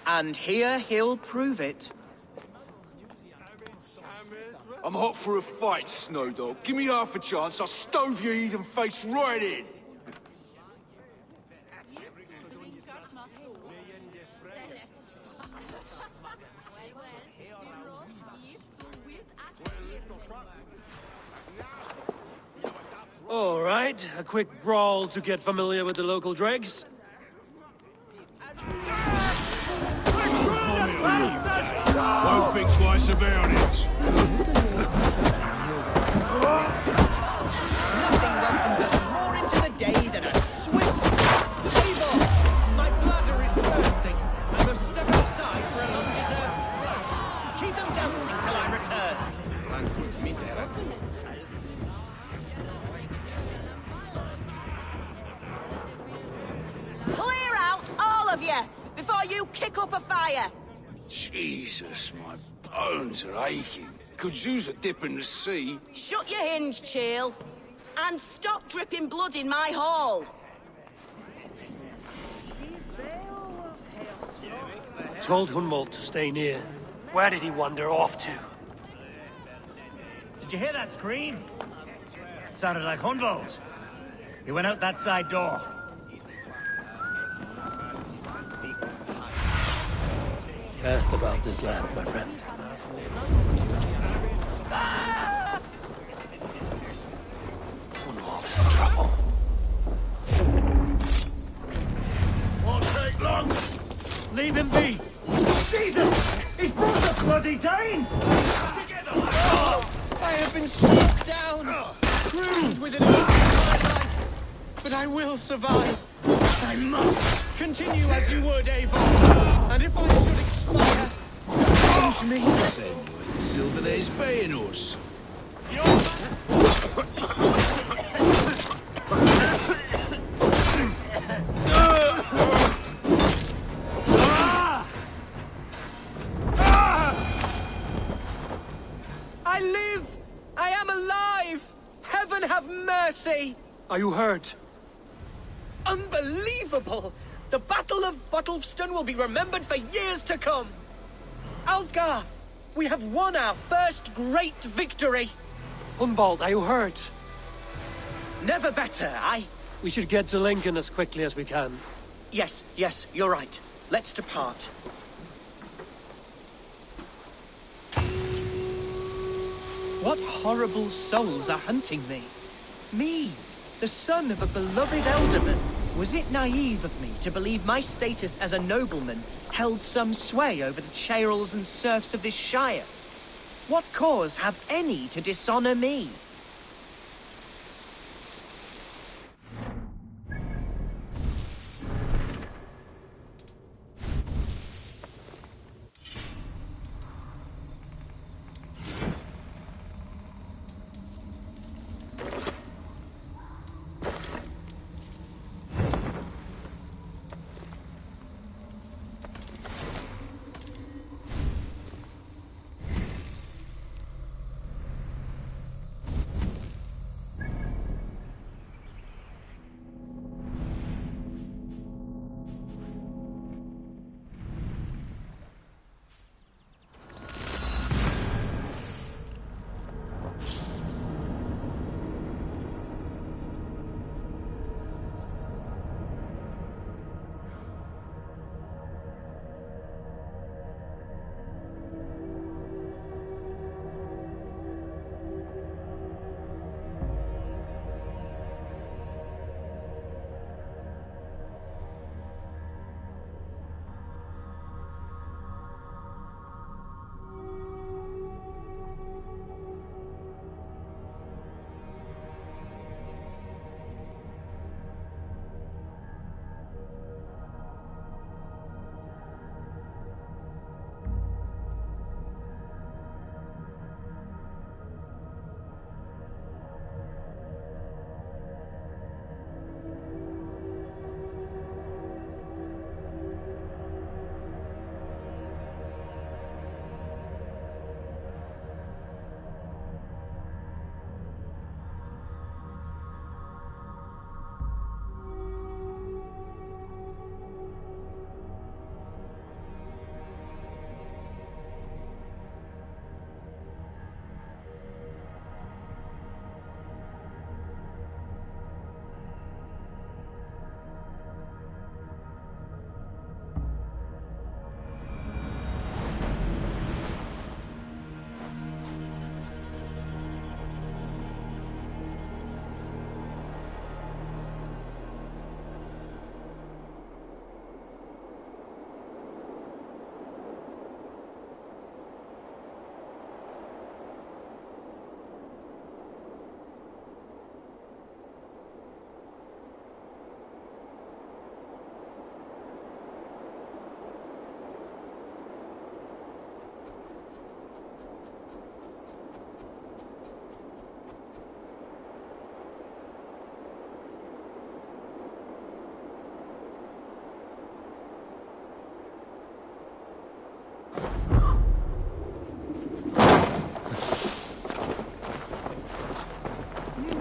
And here he'll prove it. I'm hot for a fight, Snowdog. Give me half a chance, I'll stove your heathen face right in. All right, a quick brawl to get familiar with the local dregs. Don't think twice about it. Nothing welcomes us more into the day than a swift... Eivor! My bladder is bursting. I must step outside for a long-deserved slush. Keep them dancing till I return. Clear out, all of you, before you kick up a fire. Jesus, my bones are aching. Could use a dip in the sea. Shut your hinge, Chill, and stop dripping blood in my hall. Told Hunwald to stay near. Where did he wander off to? Did you hear that scream? Sounded like Hunwald. He went out that side door. Asked about this land, my friend. Hunwald's in trouble. Won't take long. Leave him be! Jesus! He's brought the bloody Dane! I have been struck down, bruised with an inch of my life, but I will survive. I must continue as you would, Eivor. And if I should expire, avenge me. Silvernair's paying us. I live! I am alive! Heaven have mercy! Are you hurt? Unbelievable! The Battle of Bottlefston will be remembered for years to come! Alfgar, we have won our first great victory! Hunwald, are you hurt? Never better. We should get to Lincoln as quickly as we can. Yes, you're right. Let's depart. What horrible souls are hunting me? Me, the son of a beloved elderman. Was it naive of me to believe my status as a nobleman held some sway over the churls and serfs of this shire? What cause have any to dishonor me?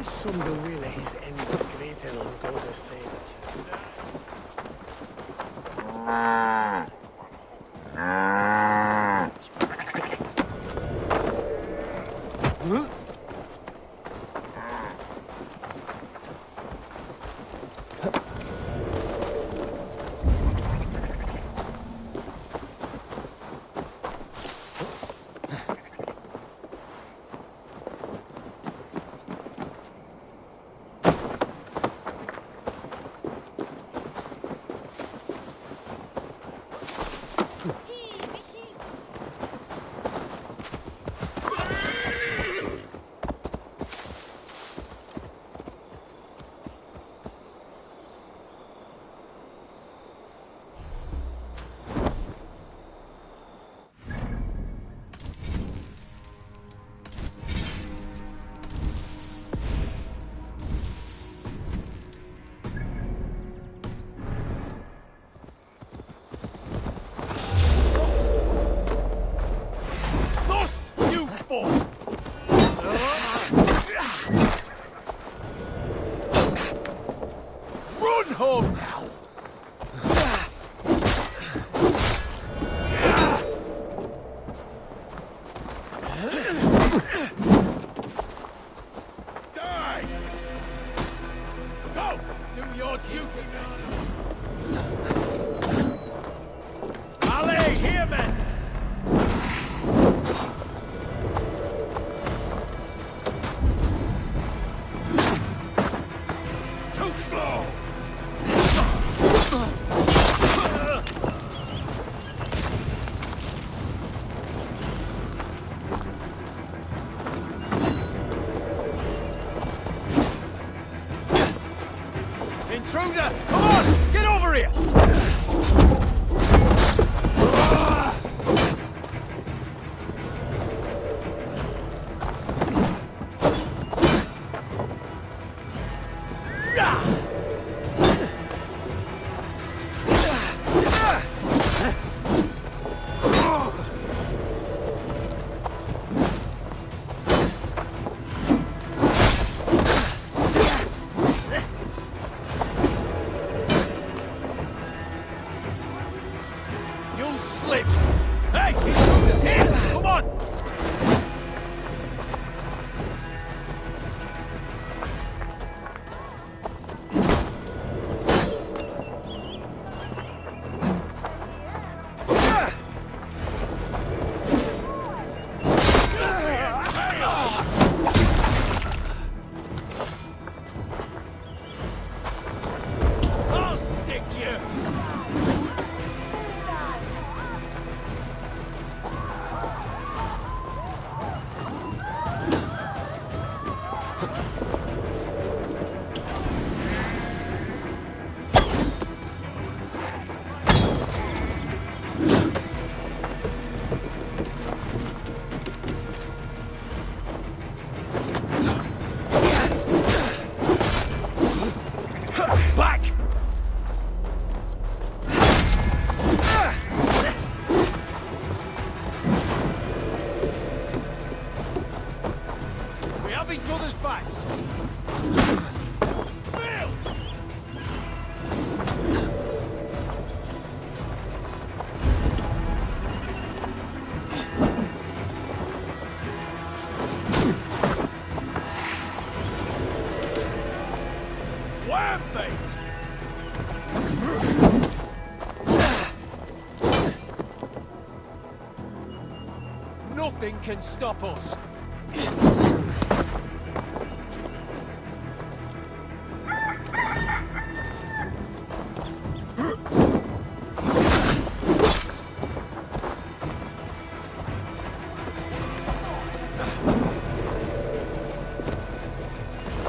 Som de willen is en greater on Golden State. Do your duty, Ali, here, men! Too slow! Intruder! Come on! Get over here! You'll slip! Hey, intruder! Here! Come on! I'll stick you! Back! We have each other's backs. Bill! Wham, mate! Nothing can stop us.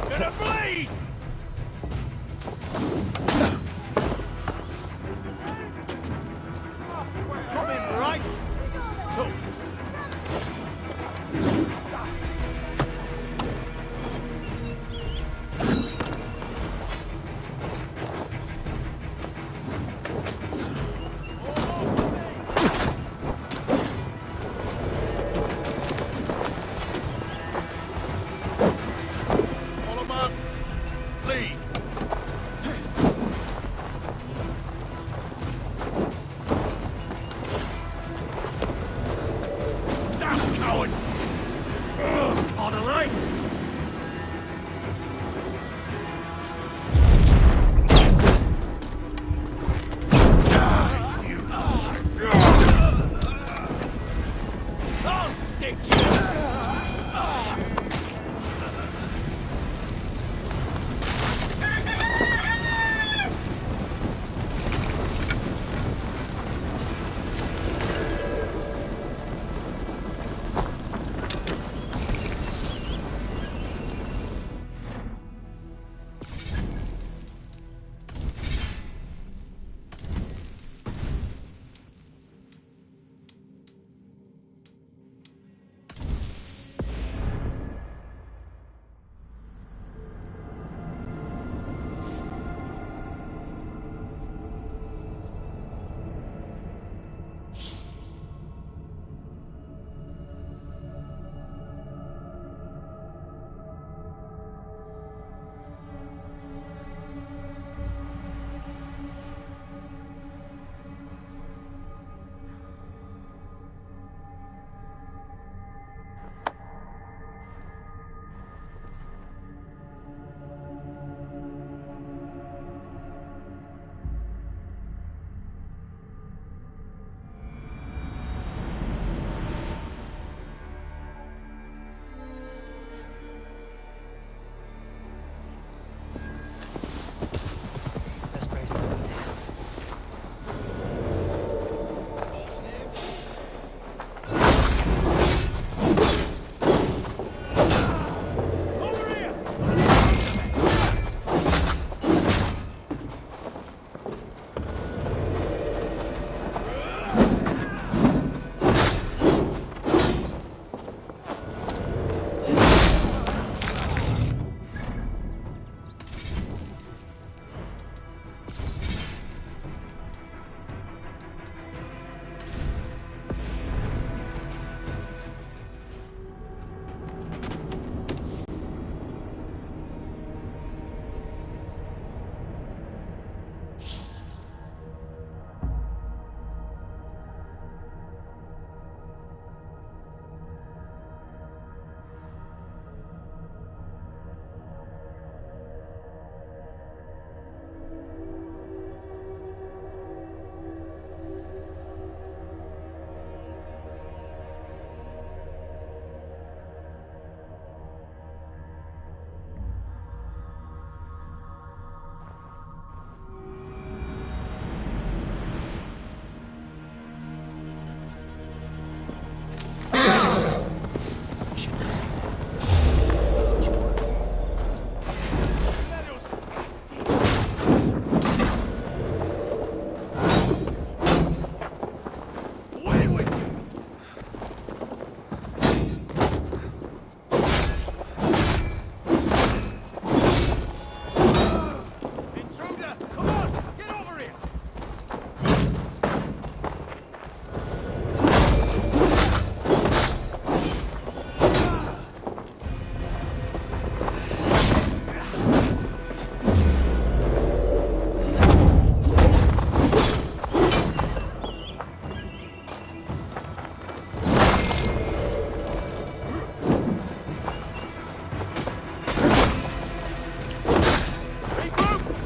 Gonna bleed! Coming right. Tough.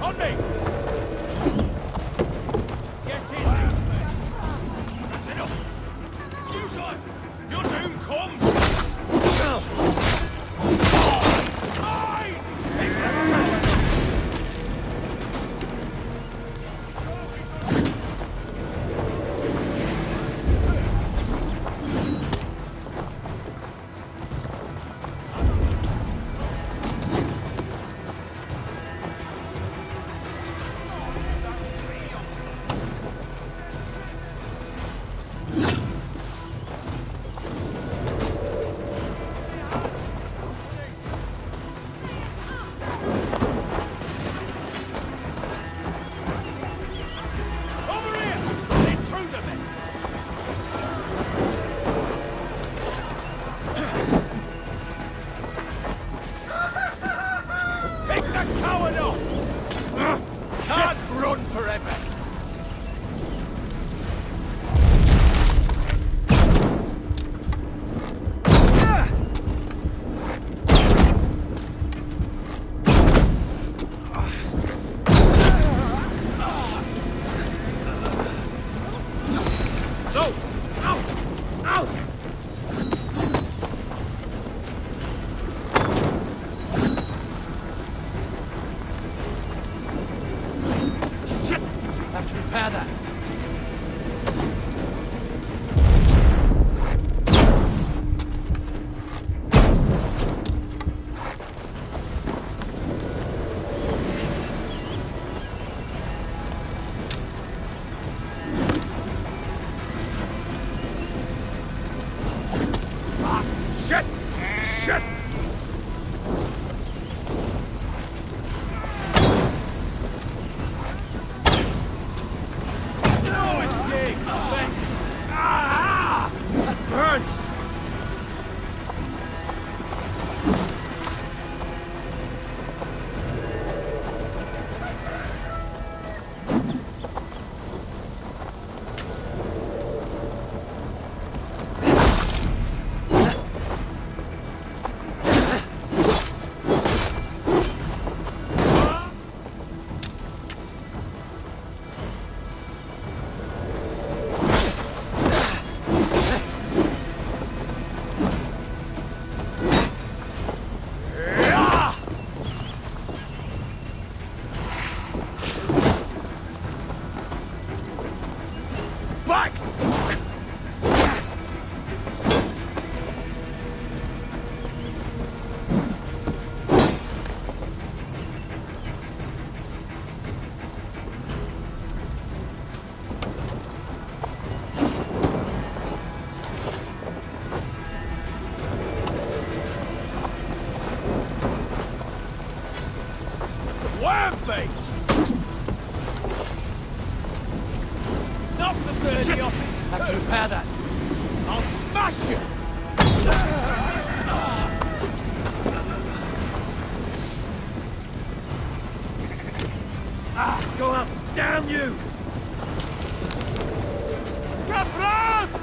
On me! Get in! That's enough! Fuse on! Your doom comes! Have to repair that. I'll smash you! Go up! Damn you! Capron!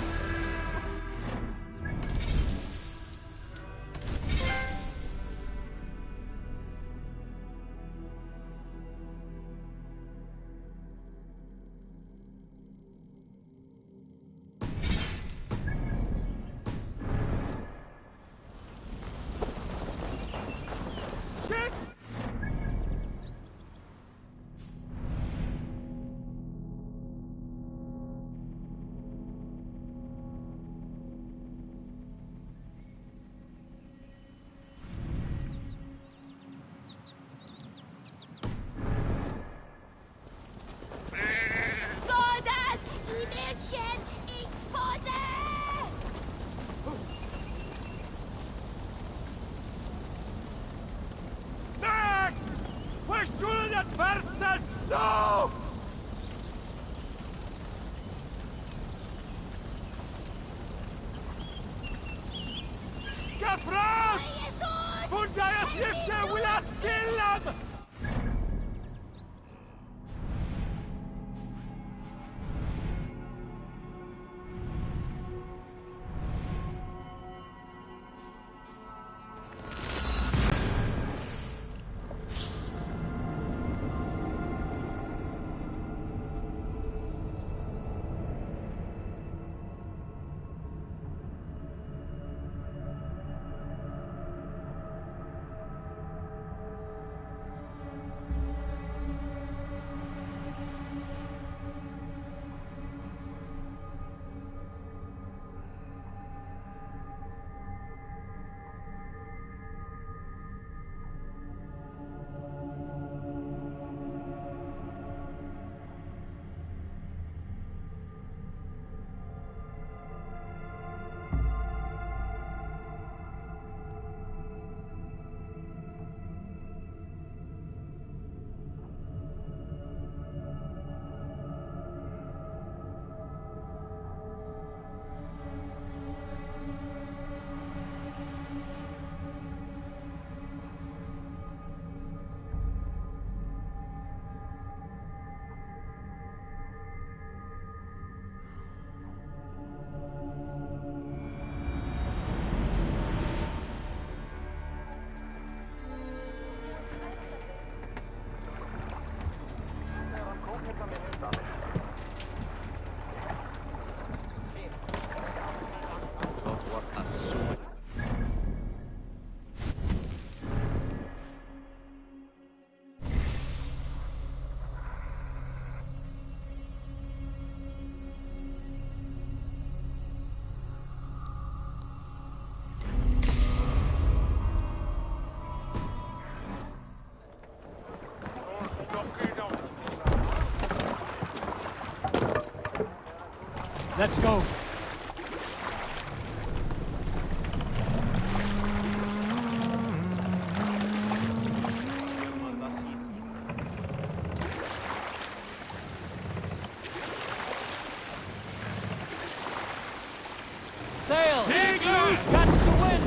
No! Capron! Fundaya Sifte will not kill them! Let's go. Sail! Catch the wind!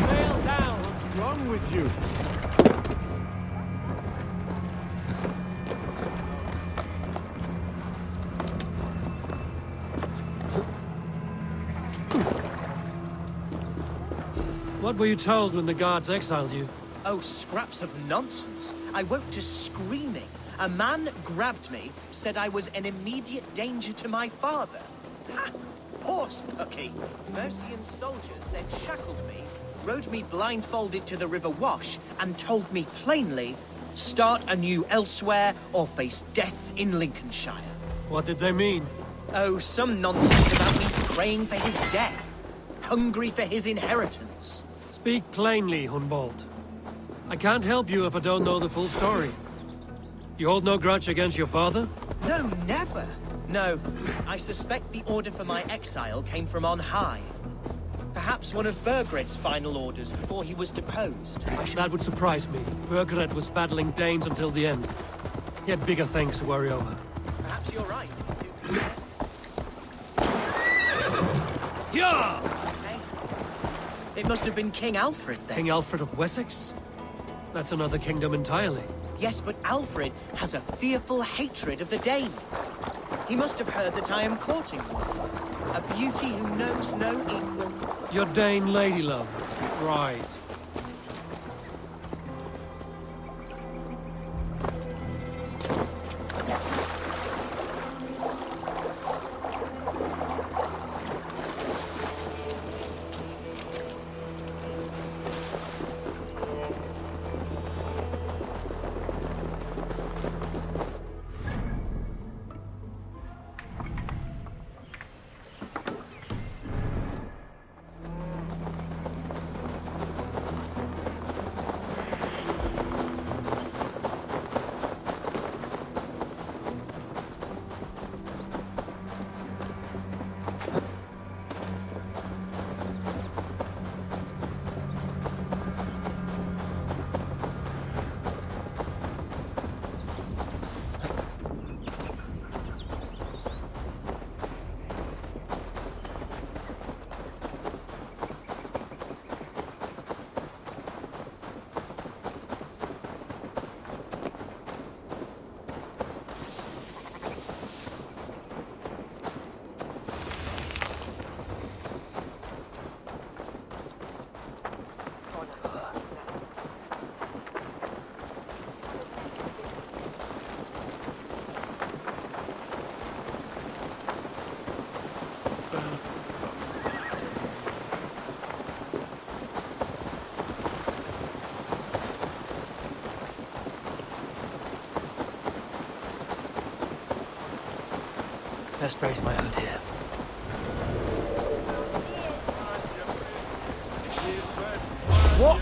Sail down! What's wrong with you? What were you told when the guards exiled you? Oh, scraps of nonsense. I woke to screaming. A man grabbed me, said I was an immediate danger to my father. Ha! Horse pucky! Mercian soldiers then shackled me, rode me blindfolded to the River Wash, and told me plainly, start anew elsewhere or face death in Lincolnshire. What did they mean? Oh, some nonsense about me praying for his death, hungry for his inheritance. Speak plainly, Hunbold. I can't help you if I don't know the full story. You hold no grudge against your father? No, never. No, I suspect the order for my exile came from on high. Perhaps one of Burgred's final orders before he was deposed. That would surprise me. Burgred was battling Danes until the end. He had bigger things to worry over. Perhaps you're right. Yeah! It must have been King Alfred then. King Alfred of Wessex? That's another kingdom entirely. Yes, but Alfred has a fearful hatred of the Danes. He must have heard that I am courting one. A beauty who knows no equal. Your Dane lady love. Right. Best brace my hood here. What?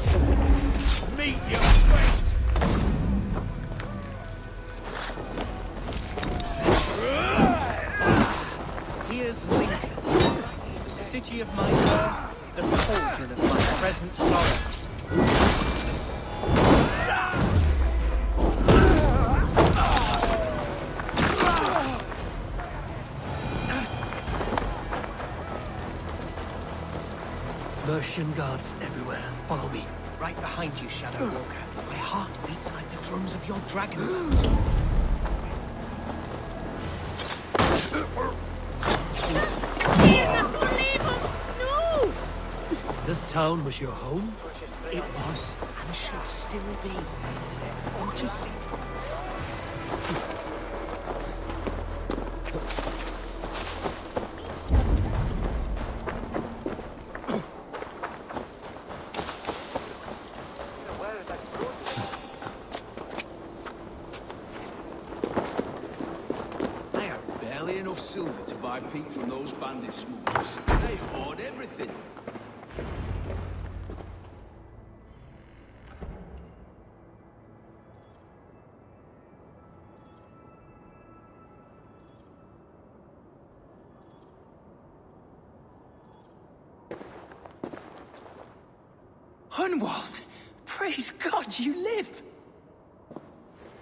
Meet your fate! Here's Lincoln, the city of my birth, the cauldron of my present sorrows. Mercian guards everywhere. Follow me. Right behind you, Shadow Walker. My heart beats like the drums of your dragon. No! This town was your home? It was, and should still be. Want to see? Silver to buy peat from those bandit smugglers. They hoard everything. Hunwald! Praise God you live!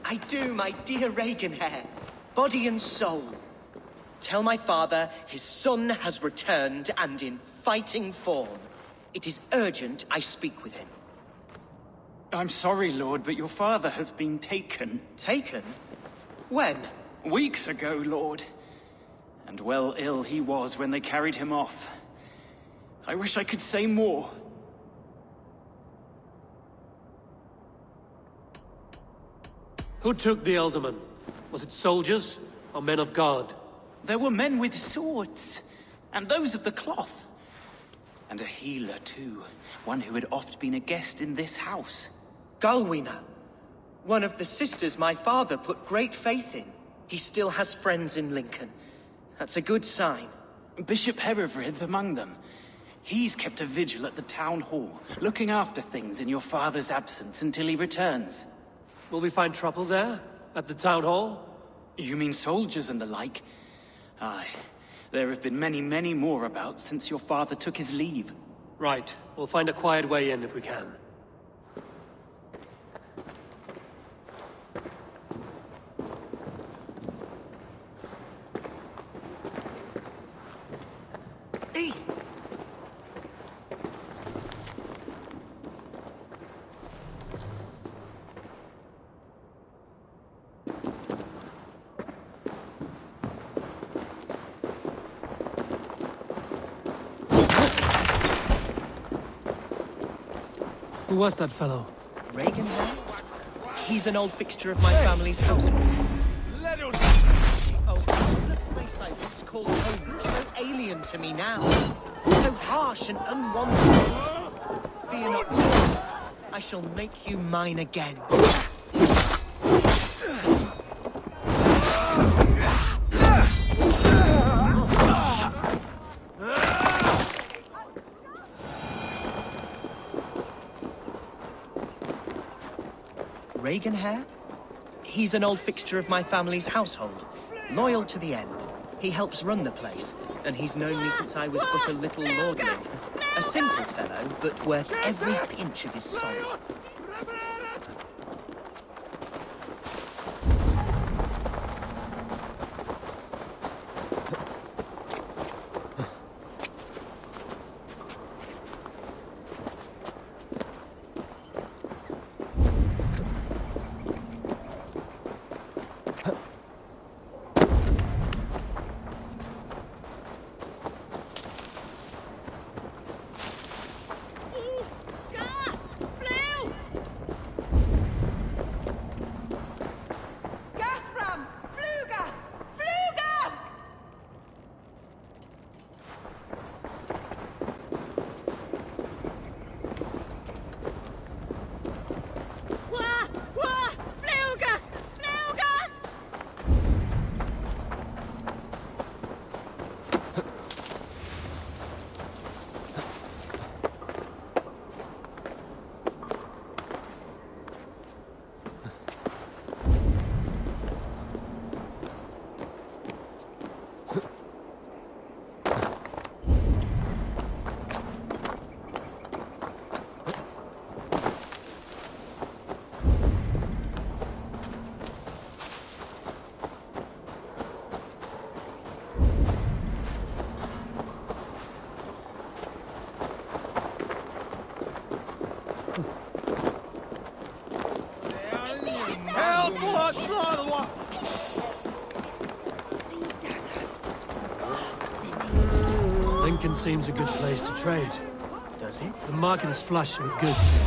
I do, my dear Reaganhair. Body and soul. Tell my father his son has returned and in fighting form. It is urgent I speak with him. I'm sorry, Lord, but your father has been taken. Taken? When? Weeks ago, Lord. And well ill he was when they carried him off. I wish I could say more. Who took the Elderman? Was it soldiers or men of God? There were men with swords, and those of the cloth. And a healer, too. One who had oft been a guest in this house. Galwina. One of the sisters my father put great faith in. He still has friends in Lincoln. That's a good sign. Bishop Herefrith among them. He's kept a vigil at the town hall, looking after things in your father's absence until he returns. Will we find trouble there? At the town hall? You mean soldiers and the like? Aye. There have been many, many more about since your father took his leave. Right. We'll find a quiet way in if we can. Hey! Who was that fellow? Reagan, he's an old fixture of my family's household. Oh, the place I once called home, so alien to me now. So harsh and unwanted. Fear not, Lord. I shall make you mine again. Reaganhair? He's an old fixture of my family's household. Loyal to the end. He helps run the place, and he's known me since I was but a little lordling. A simple fellow, but worth every pinch of his salt. Lincoln seems a good place to trade. Does it? The market is flush with goods.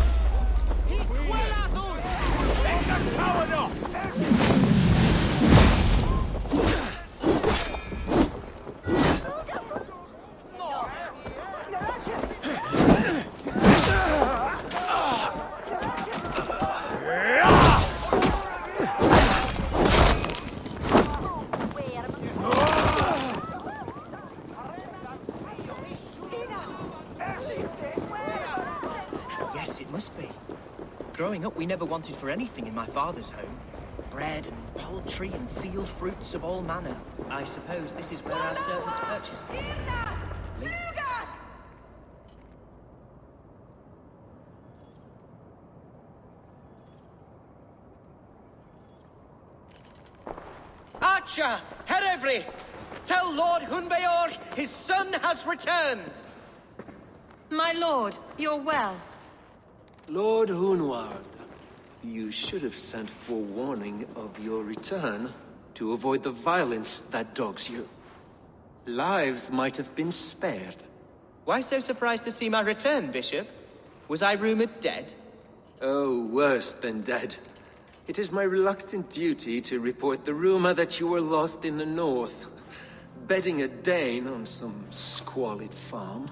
Growing up, we never wanted for anything in my father's home. Bread and poultry and field fruits of all manner. I suppose this is where our servants purchased them. Archer, Herefrith, tell Lord Hunbeor his son has returned. My lord, you're well. Lord Hunward, you should have sent forewarning of your return to avoid the violence that dogs you. Lives might have been spared. Why so surprised to see my return, Bishop? Was I rumored dead? Oh, worse than dead. It is my reluctant duty to report the rumor that you were lost in the north, bedding a Dane on some squalid farm.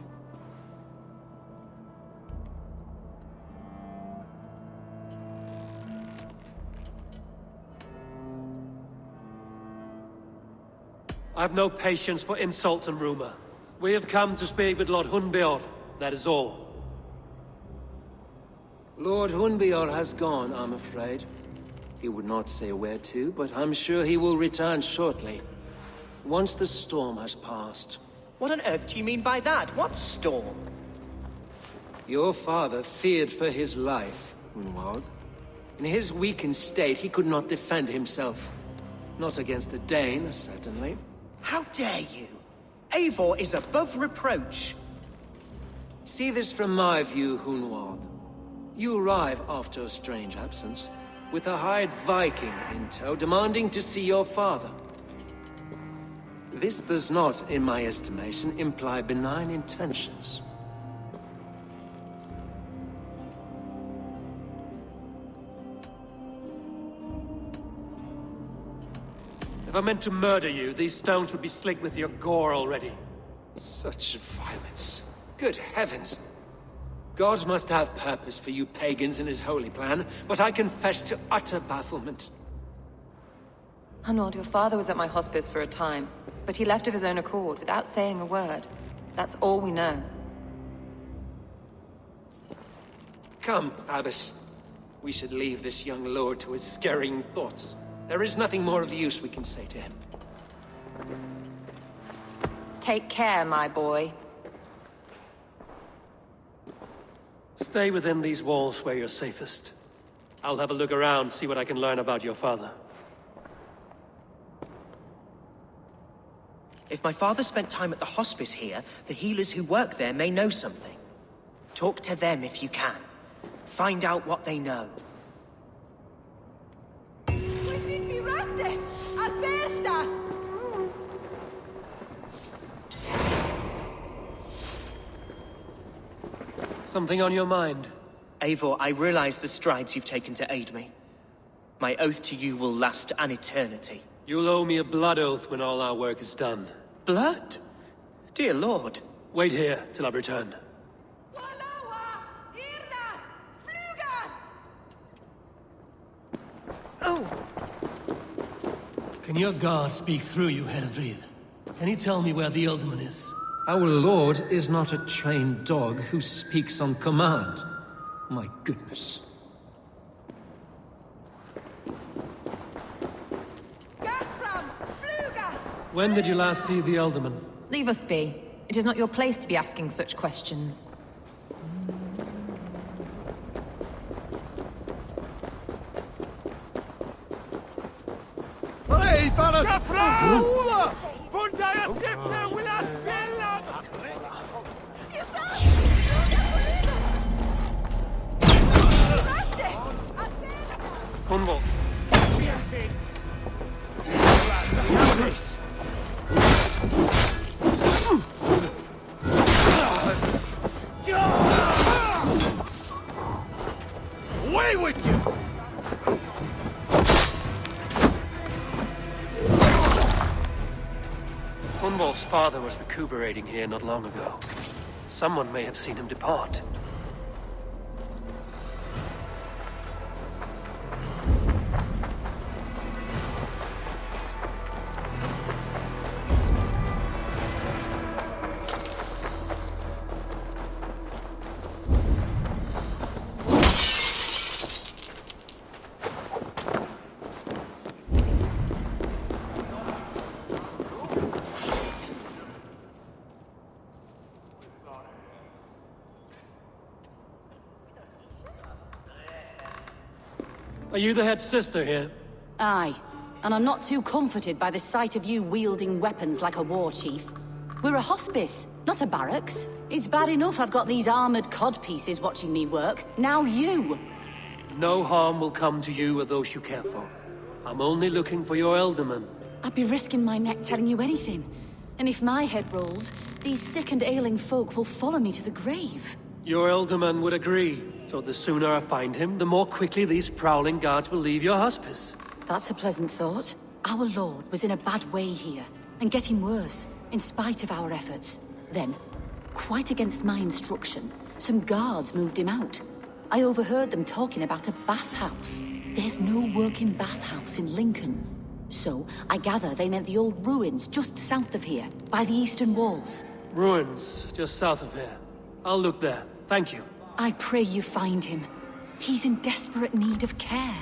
I've no patience for insult and rumor. We have come to speak with Lord Hunbeor, that is all. Lord Hunbeor has gone, I'm afraid. He would not say where to, but I'm sure he will return shortly. Once the storm has passed. What on earth do you mean by that? What storm? Your father feared for his life, Hunwald. In his weakened state, he could not defend himself. Not against a Dane, certainly. How dare you? Eivor is above reproach. See this from my view, Hunwald. You arrive after a strange absence, with a hired Viking in tow, demanding to see your father. This does not, in my estimation, imply benign intentions. If I meant to murder you, these stones would be slicked with your gore already. Such violence. Good heavens! God must have purpose for you pagans in his holy plan, but I confess to utter bafflement. Hunwald, your father was at my hospice for a time, but he left of his own accord, without saying a word. That's all we know. Come, Abbess. We should leave this young lord to his scurrying thoughts. There is nothing more of use we can say to him. Take care, my boy. Stay within these walls where you're safest. I'll have a look around, see what I can learn about your father. If my father spent time at the hospice here, the healers who work there may know something. Talk to them if you can. Find out what they know. Something on your mind? Eivor, I realize the strides you've taken to aid me. My oath to you will last an eternity. You'll owe me a blood oath when all our work is done. Blood? Dear Lord. Wait here till I return. Oh! Can your guard speak through you, Herefrith? Can he tell me where the Ealdorman is? Our lord is not a trained dog who speaks on command. My goodness. When did you last see the Ealdorman? Leave us be. It is not your place to be asking such questions. Hey, fellas! Hunwald. Away with you! Hunwald's father was recuperating here not long ago. Someone may have seen him depart. Are you the head sister here? Aye. And I'm not too comforted by the sight of you wielding weapons like a war chief. We're a hospice, not a barracks. It's bad enough I've got these armored codpieces watching me work. Now you! No harm will come to you or those you care for. I'm only looking for your elderman. I'd be risking my neck telling you anything. And if my head rolls, these sick and ailing folk will follow me to the grave. Your elderman would agree. So the sooner I find him, the more quickly these prowling guards will leave your hospice. That's a pleasant thought. Our lord was in a bad way here, and getting worse, in spite of our efforts. Then, quite against my instruction, some guards moved him out. I overheard them talking about a bathhouse. There's no working bathhouse in Lincoln. So, I gather they meant the old ruins just south of here, by the eastern walls. Ruins, just south of here. I'll look there. Thank you. I pray you find him. He's in desperate need of care.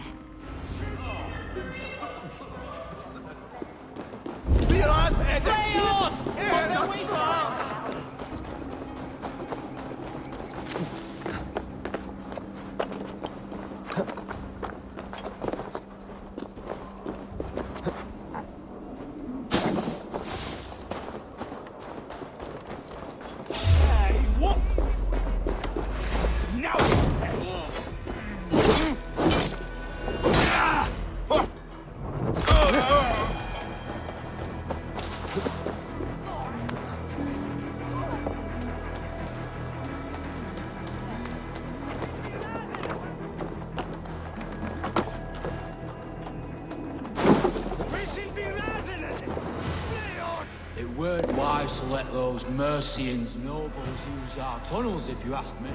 It weren't wise to let those Mercians nobles use our tunnels, if you ask me.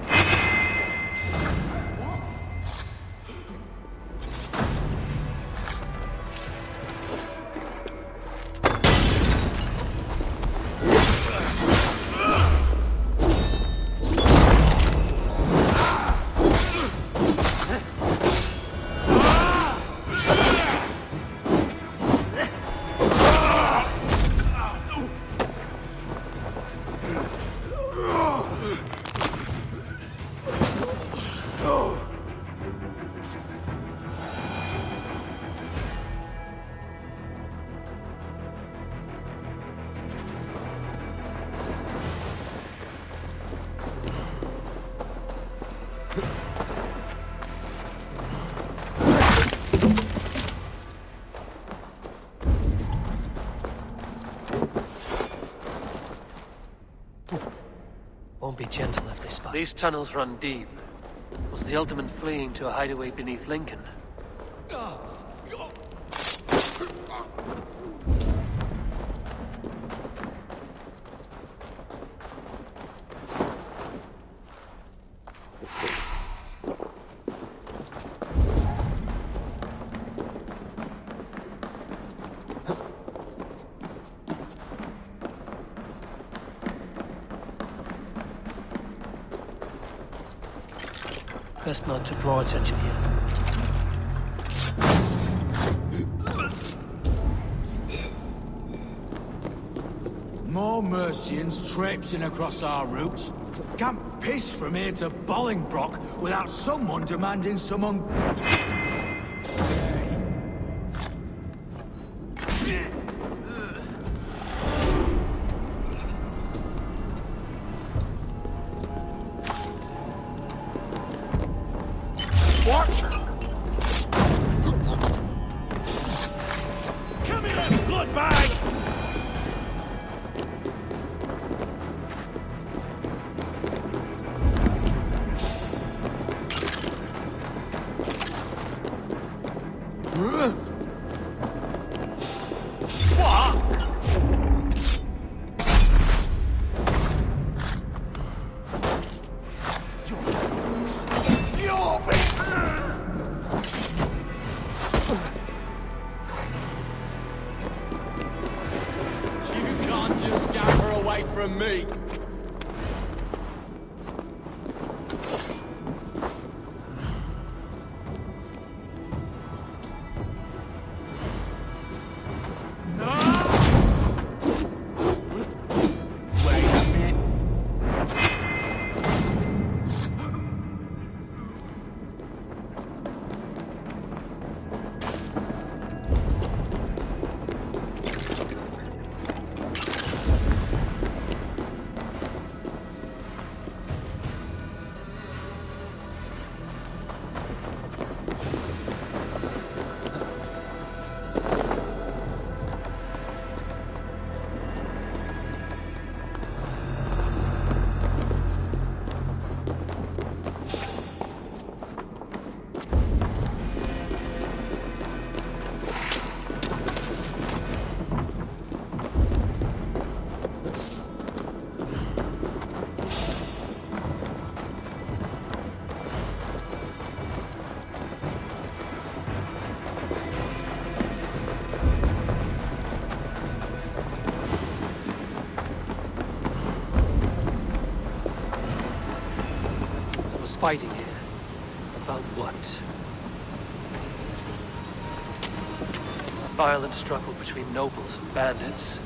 Won't be gentle if they spy. These tunnels run deep. Was the Ultimate fleeing to a hideaway beneath Lincoln? Best not to draw attention here. More Mercians traipsing across our routes. Can't piss from here to Bolingbroke without someone demanding someone... What? Come here, bloodbag! From me. nobles fighting here. About what? A violent struggle between nobles and bandits.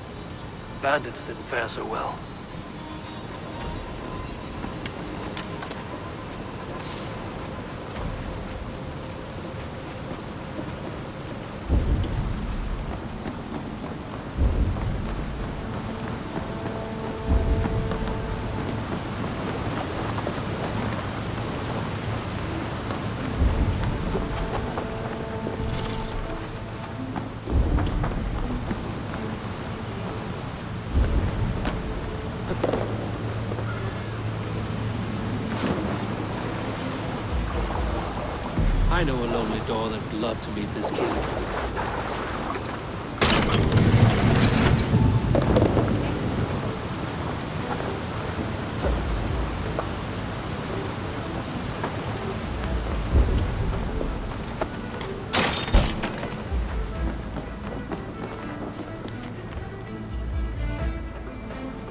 Bandits didn't fare so well. I know a lonely door that would love to meet this kid.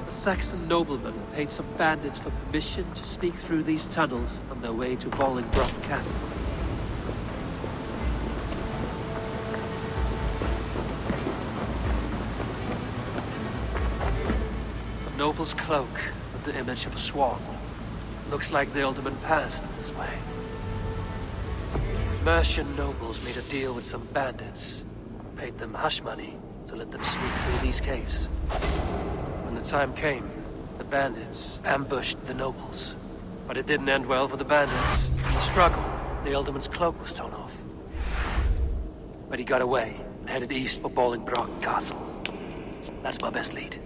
A Saxon nobleman paid some bandits for permission to sneak through these tunnels on their way to Bolingbroke Castle. Noble's cloak with the image of a swan. Looks like the alderman passed this way. Mercian nobles made a deal with some bandits. Paid them hush money to let them sneak through these caves. When the time came, the bandits ambushed the nobles. But it didn't end well for the bandits. In the struggle, the alderman's cloak was torn off. But he got away and headed east for Bolingbroke Castle. That's my best lead.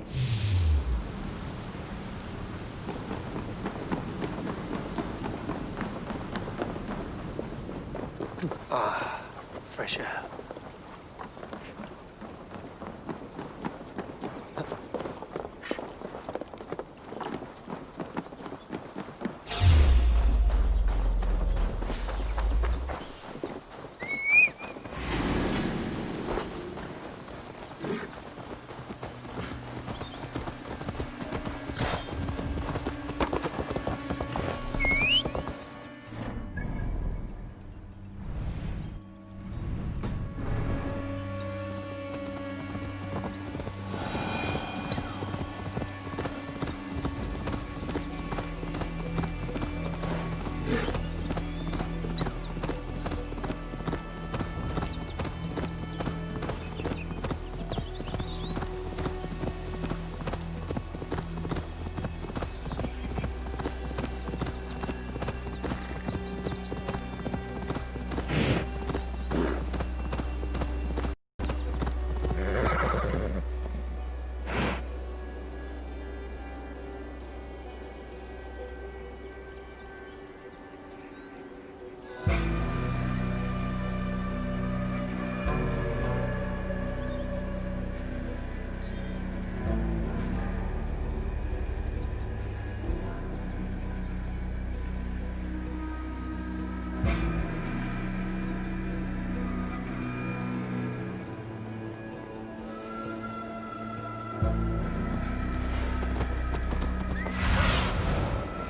Ah, fresh air.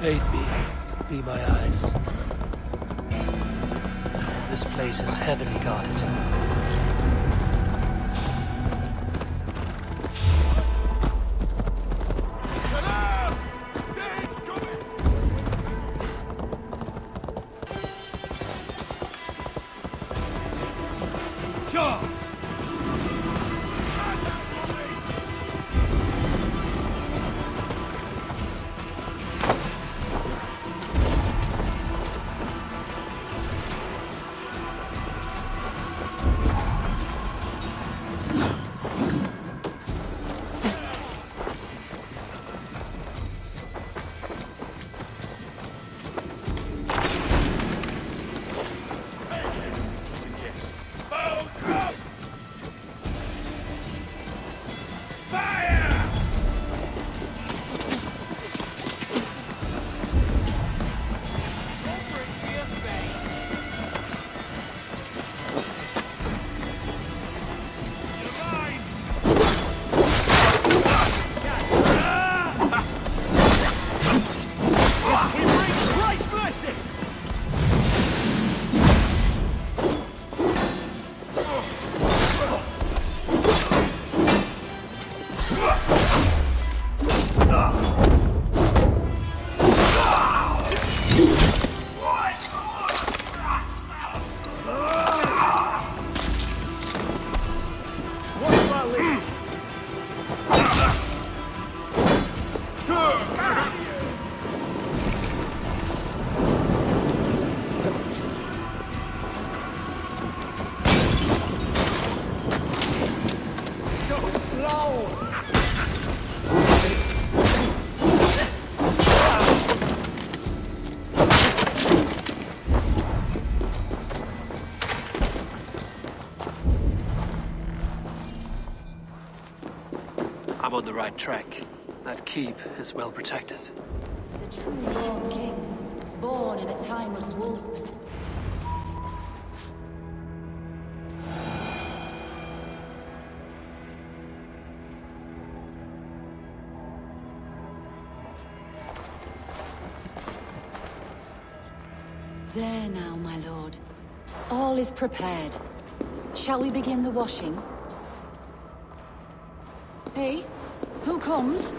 Aid me, be my eyes. This place is heavily guarded. I'm on the right track. That keep is well protected. The true Lord King, born in a time of wolves. There now, my lord. All is prepared. Shall we begin the washing? Hey, who comes?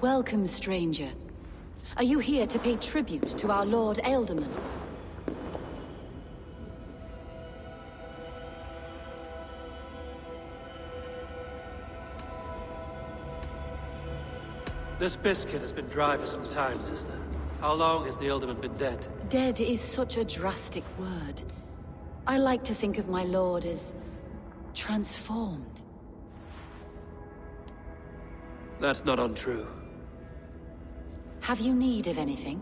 Welcome, stranger. Are you here to pay tribute to our Lord Alderman? This biscuit has been dry for some time, sister. How long has the Alderman been dead? Dead is such a drastic word. I like to think of my lord as transformed. That's not untrue. Have you need of anything?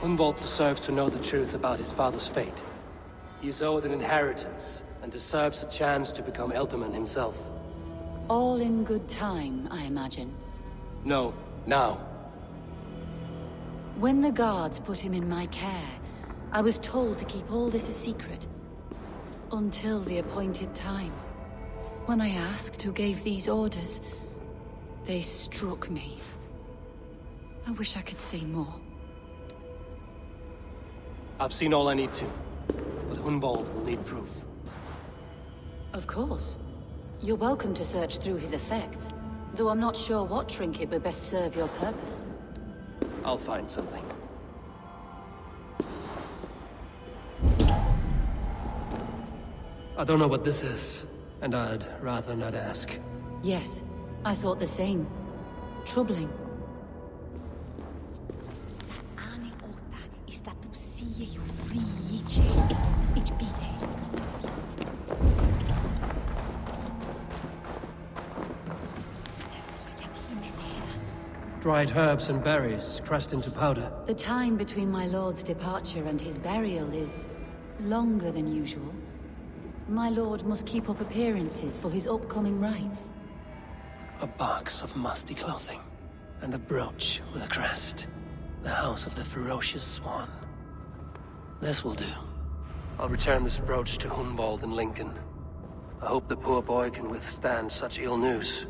Hunwald deserves to know the truth about his father's fate. He is owed an inheritance, and deserves a chance to become Alderman himself. All in good time, I imagine. No, now. When the guards put him in my care, I was told to keep all this a secret. Until the appointed time. When I asked who gave these orders, they struck me. I wish I could say more. I've seen all I need to, but Hunwald will need proof. Of course. You're welcome to search through his effects, though I'm not sure what trinket would best serve your purpose. I'll find something. I don't know what this is, and I'd rather not ask. Yes, I thought the same. Troubling. Dried herbs and berries, pressed into powder. The time between my lord's departure and his burial is longer than usual. My lord must keep up appearances for his upcoming rites. A box of musty clothing, and a brooch with a crest. The House of the Ferocious Swan. This will do. I'll return this brooch to Hunwald in Lincoln. I hope the poor boy can withstand such ill news.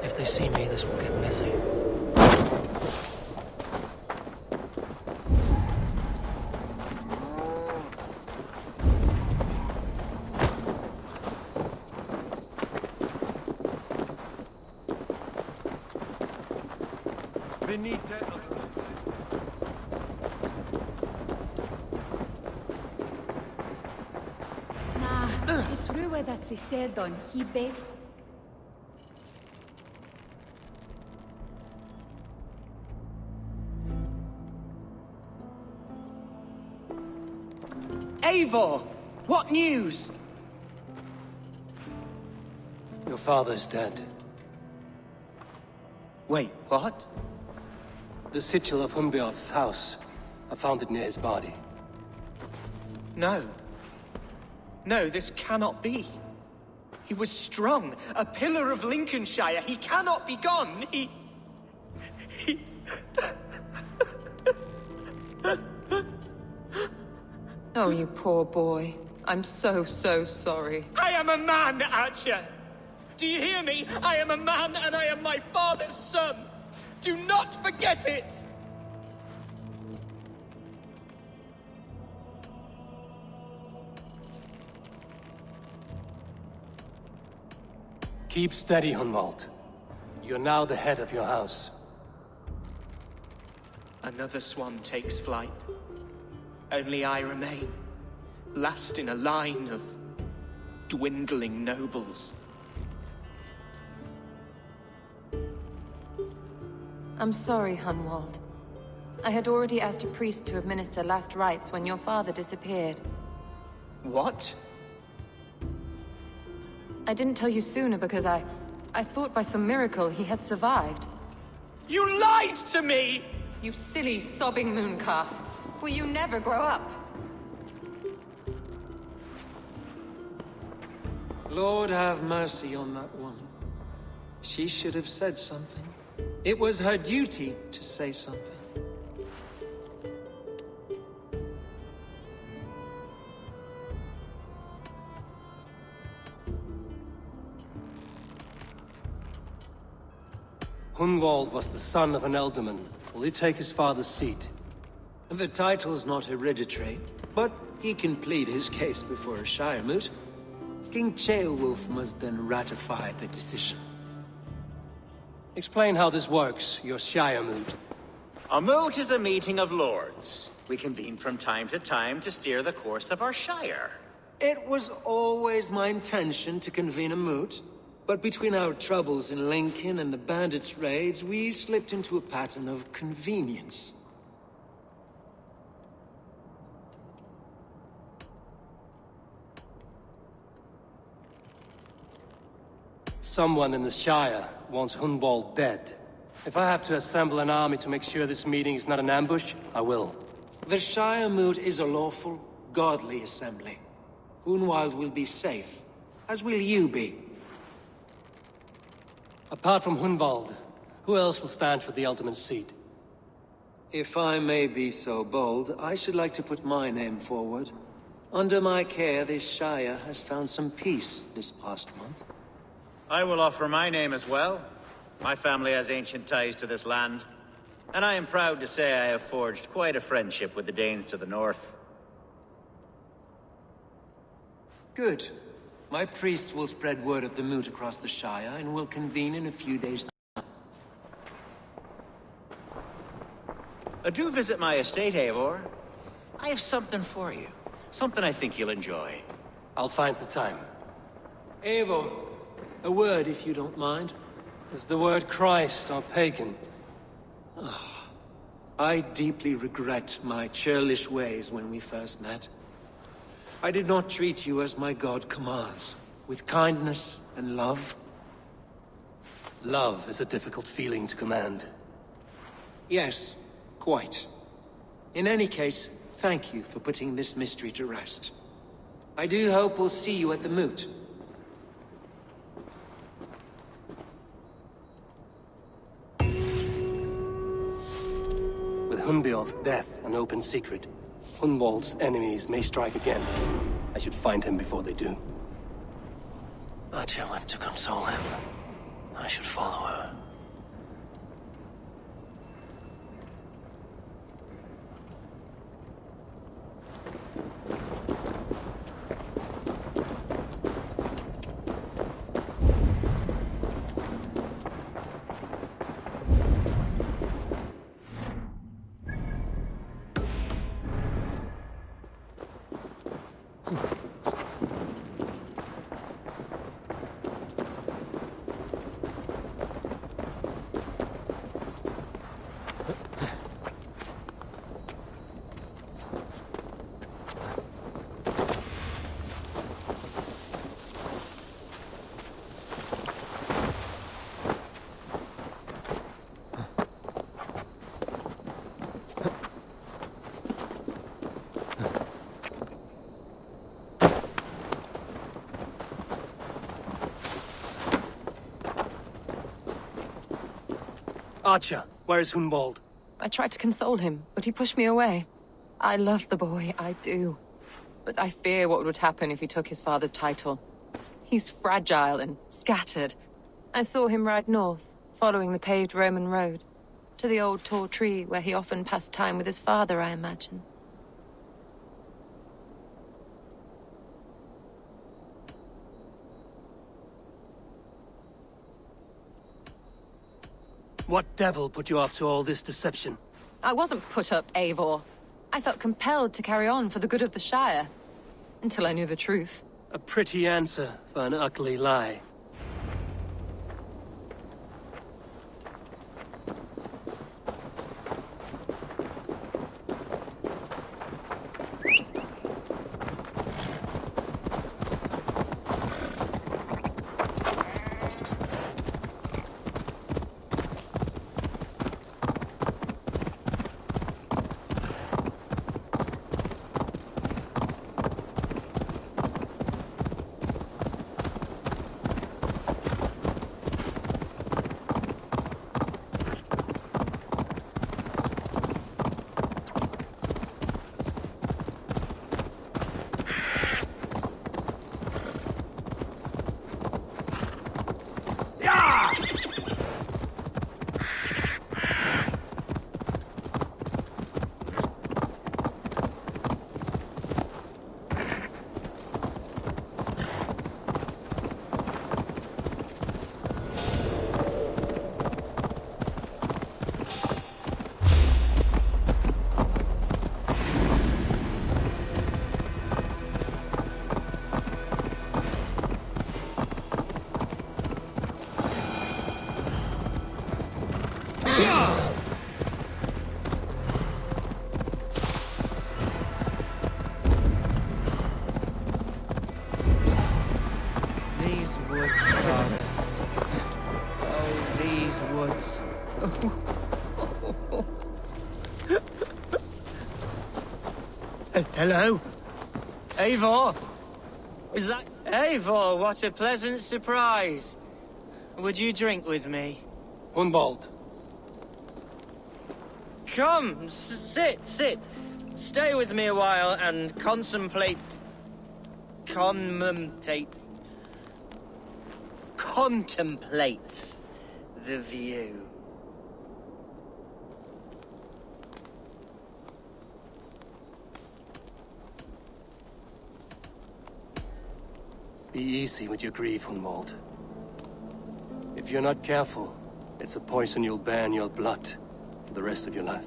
If they see me, this will get messy. Nah, it's true what that she said on he beg. Eivor! What news? Your father's dead. Wait, what? The sigil of Hunbjorn's house. I found it near his body. No. No, this cannot be. He was strong, a pillar of Lincolnshire. He cannot be gone. He... Oh, you poor boy. I'm so sorry. I am a man, Archer! Do you hear me? I am a man and I am my father's son! Do not forget it! Keep steady, Hunwald. You're now the head of your house. Another swan takes flight. Only I remain, last in a line of dwindling nobles. I'm sorry, Hunwald. I had already asked a priest to administer last rites when your father disappeared. What? I didn't tell you sooner because I thought by some miracle he had survived. You lied to me! You silly, sobbing mooncalf. Will you never grow up? Lord have mercy on that woman. She should have said something. It was her duty to say something. Hunwald was the son of an ealdorman. Will he take his father's seat? The title's not hereditary, but he can plead his case before a Shire moot. King Ceolwulf must then ratify the decision. Explain how this works, your Shire moot. A moot is a meeting of lords. We convene from time to steer the course of our Shire. It was always my intention to convene a moot, but between our troubles in Lincoln and the bandits' raids, we slipped into a pattern of convenience. Someone in the Shire wants Hunwald dead. If I have to assemble an army to make sure this meeting is not an ambush, I will. The Shire moot is a lawful, godly assembly. Hunwald will be safe, as will you be. Apart from Hunwald, who else will stand for the ealdorman's seat? If I may be so bold, I should like to put my name forward. Under my care, this Shire has found some peace this past month. I will offer my name as well. My family has ancient ties to this land, and I am proud to say I have forged quite a friendship with the Danes to the north. Good. My priest will spread word of the moot across the Shire, and will convene in a few days' time. Do visit my estate, Eivor. I have something for you. Something I think you'll enjoy. I'll find the time. Eivor, a word if you don't mind. Is the word Christ or pagan? I deeply regret my churlish ways when we first met. I did not treat you as my god commands, with kindness and love. Love is a difficult feeling to command. Yes, quite. In any case, thank you for putting this mystery to rest. I do hope we'll see you at the moot. With Hunbjorn's death an open secret, Hunwald's enemies may strike again. I should find him before they do. Archer went to console him. I should follow her. Archer, where is Hunwald? I tried to console him, but he pushed me away. I love the boy, I do. But I fear what would happen if he took his father's title. He's fragile and scattered. I saw him ride north, following the paved Roman road. To the old tall tree where he often passed time with his father, I imagine. What devil put you up to all this deception? I wasn't put up, Eivor. I felt compelled to carry on for the good of the Shire. Until I knew the truth. A pretty answer for an ugly lie. Hello? Eivor? Is that... Eivor, what a pleasant surprise. Would you drink with me? Hunwald. Come, sit. Stay with me a while and contemplate the view. Be easy with your grief, Hunwald. If you're not careful, it's a poison you'll bear in your blood for the rest of your life.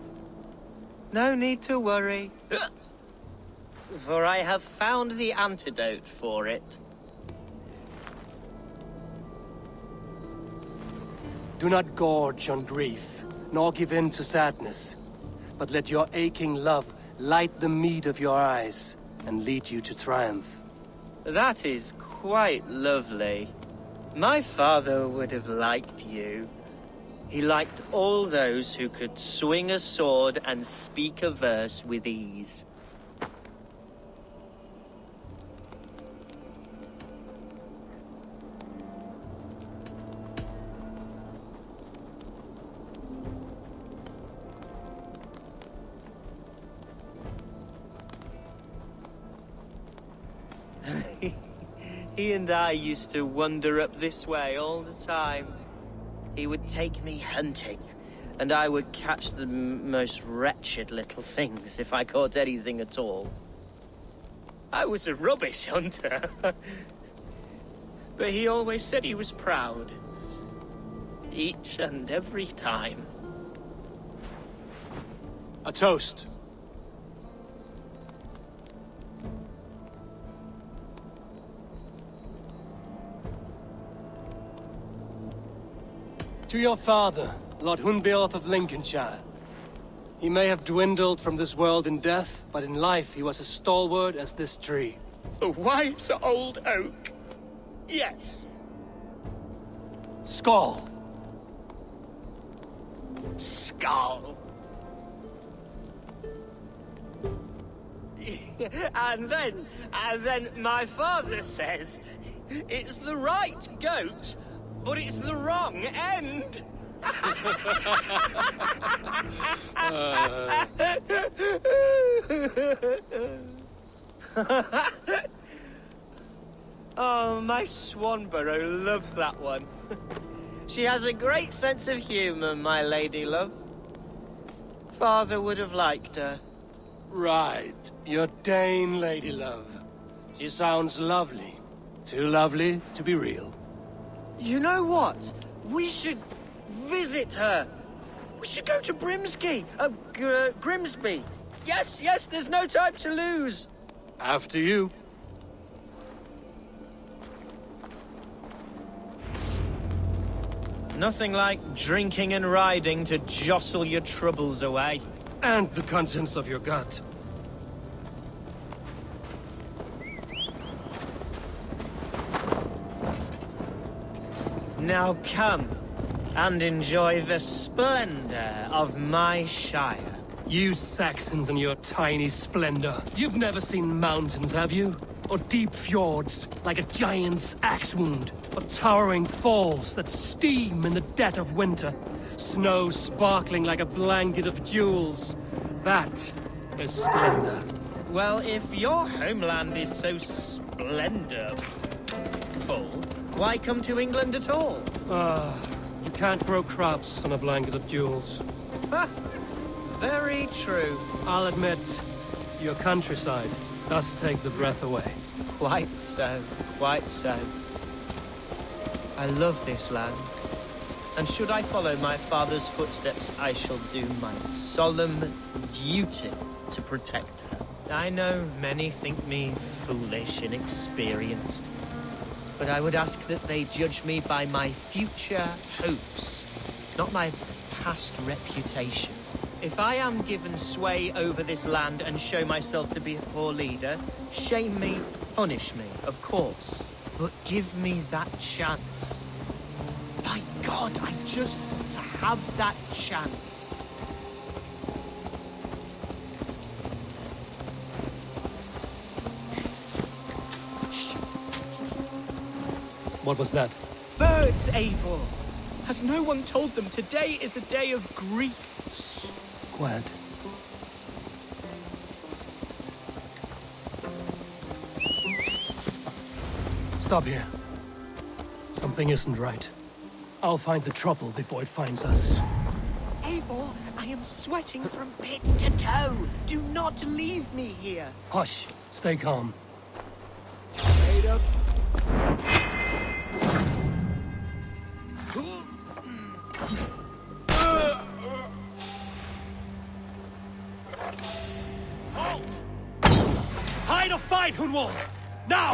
No need to worry. For I have found the antidote for it. Do not gorge on grief, nor give in to sadness, but let your aching love light the mead of your eyes and lead you to triumph. That is quite lovely. My father would have liked you. He liked all those who could swing a sword and speak a verse with ease. He and I used to wander up this way all the time. He would take me hunting, and I would catch the most wretched little things if I caught anything at all. I was a rubbish hunter. But he always said he was proud. Each and every time. A toast. To your father, Lord Hunbeorth of Lincolnshire. He may have dwindled from this world in death, but in life he was as stalwart as this tree. A wise old oak. Yes. Skull. Skull. And then my father says, it's the right goat, but it's the wrong end. Oh, my Swanborough loves that one. She has a great sense of humor, my lady love. Father would have liked her. Right. Your Dane lady love. She sounds lovely. Too lovely to be real. You know what? We should visit her. We should go to Grimsby. Grimsby. Yes, yes, there's no time to lose. After you. Nothing like drinking and riding to jostle your troubles away. And the contents of your gut. Now come and enjoy the splendor of my Shire. You Saxons and your tiny splendor. You've never seen mountains, have you? Or deep fjords, like a giant's axe wound. Or towering falls that steam in the dead of winter. Snow sparkling like a blanket of jewels. That is splendor. Well, if your homeland is so splendorful, why come to England at all? You can't grow crops on a blanket of jewels. Ha! Very true. I'll admit, your countryside does take the breath away. Quite so, quite so. I love this land. And should I follow my father's footsteps, I shall do my solemn duty to protect her. I know many think me foolish, inexperienced. But I would ask that they judge me by my future hopes, not my past reputation. If I am given sway over this land and show myself to be a poor leader, shame me, punish me, of course. But give me that chance. My God, I just want to have that chance. What was that? Birds, Eivor! Has no one told them today is a day of grief? Quiet. Stop here. Something isn't right. I'll find the trouble before it finds us. Eivor, I am sweating from pit to toe. Do not leave me here. Hush. Stay calm. Wait up. Hide or fight, Hunwald! Now!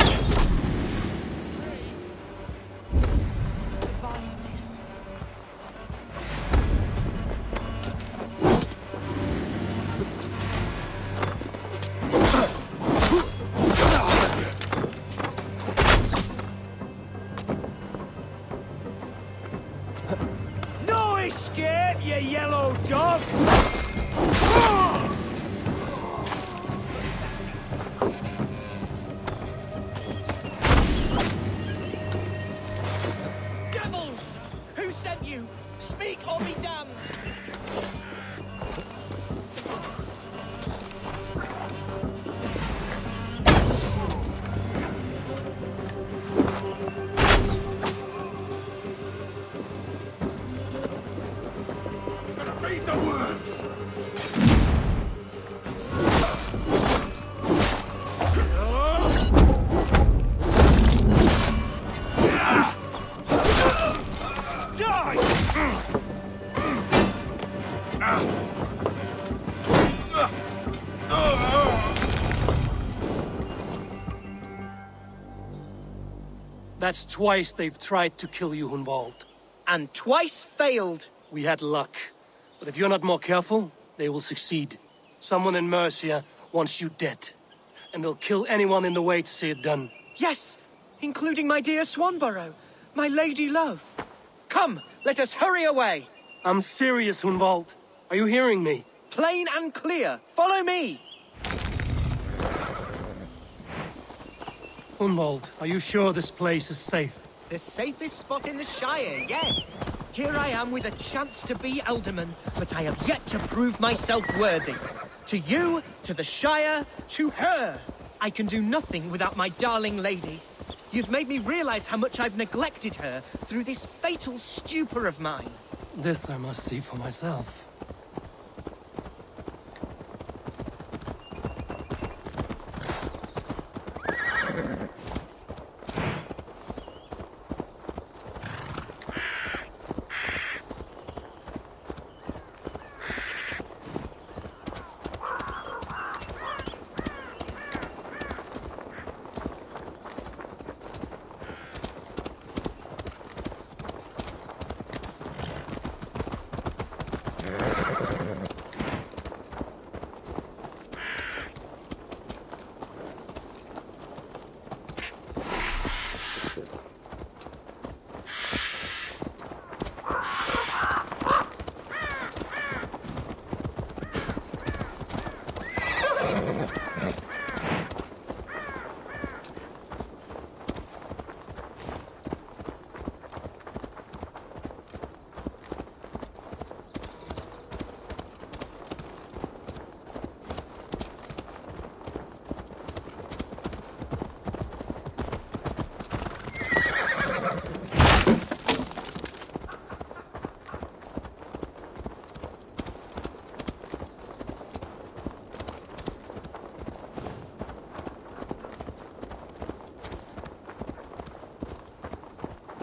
No escape, you yellow dog! Devils! Who sent you? Speak or be damned! Read the words! That's twice they've tried to kill you, Hunwald. And twice failed. We had luck. But if you're not more careful, they will succeed. Someone in Mercia wants you dead. And they'll kill anyone in the way to see it done. Yes, including my dear Swanborough, my lady love. Come, let us hurry away. I'm serious, Hunwald. Are you hearing me? Plain and clear. Follow me. Hunwald, are you sure this place is safe? The safest spot in the Shire, yes. Here I am with a chance to be Alderman, but I have yet to prove myself worthy. To you, to the Shire, to her. I can do nothing without my darling lady. You've made me realize how much I've neglected her through this fatal stupor of mine. This I must see for myself.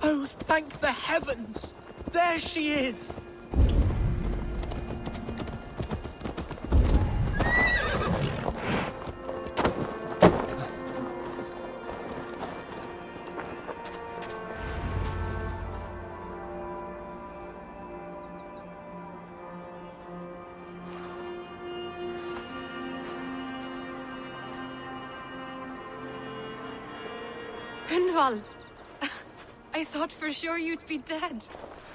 Oh, thank the heavens! There she is! Gunvald! I thought for sure you'd be dead.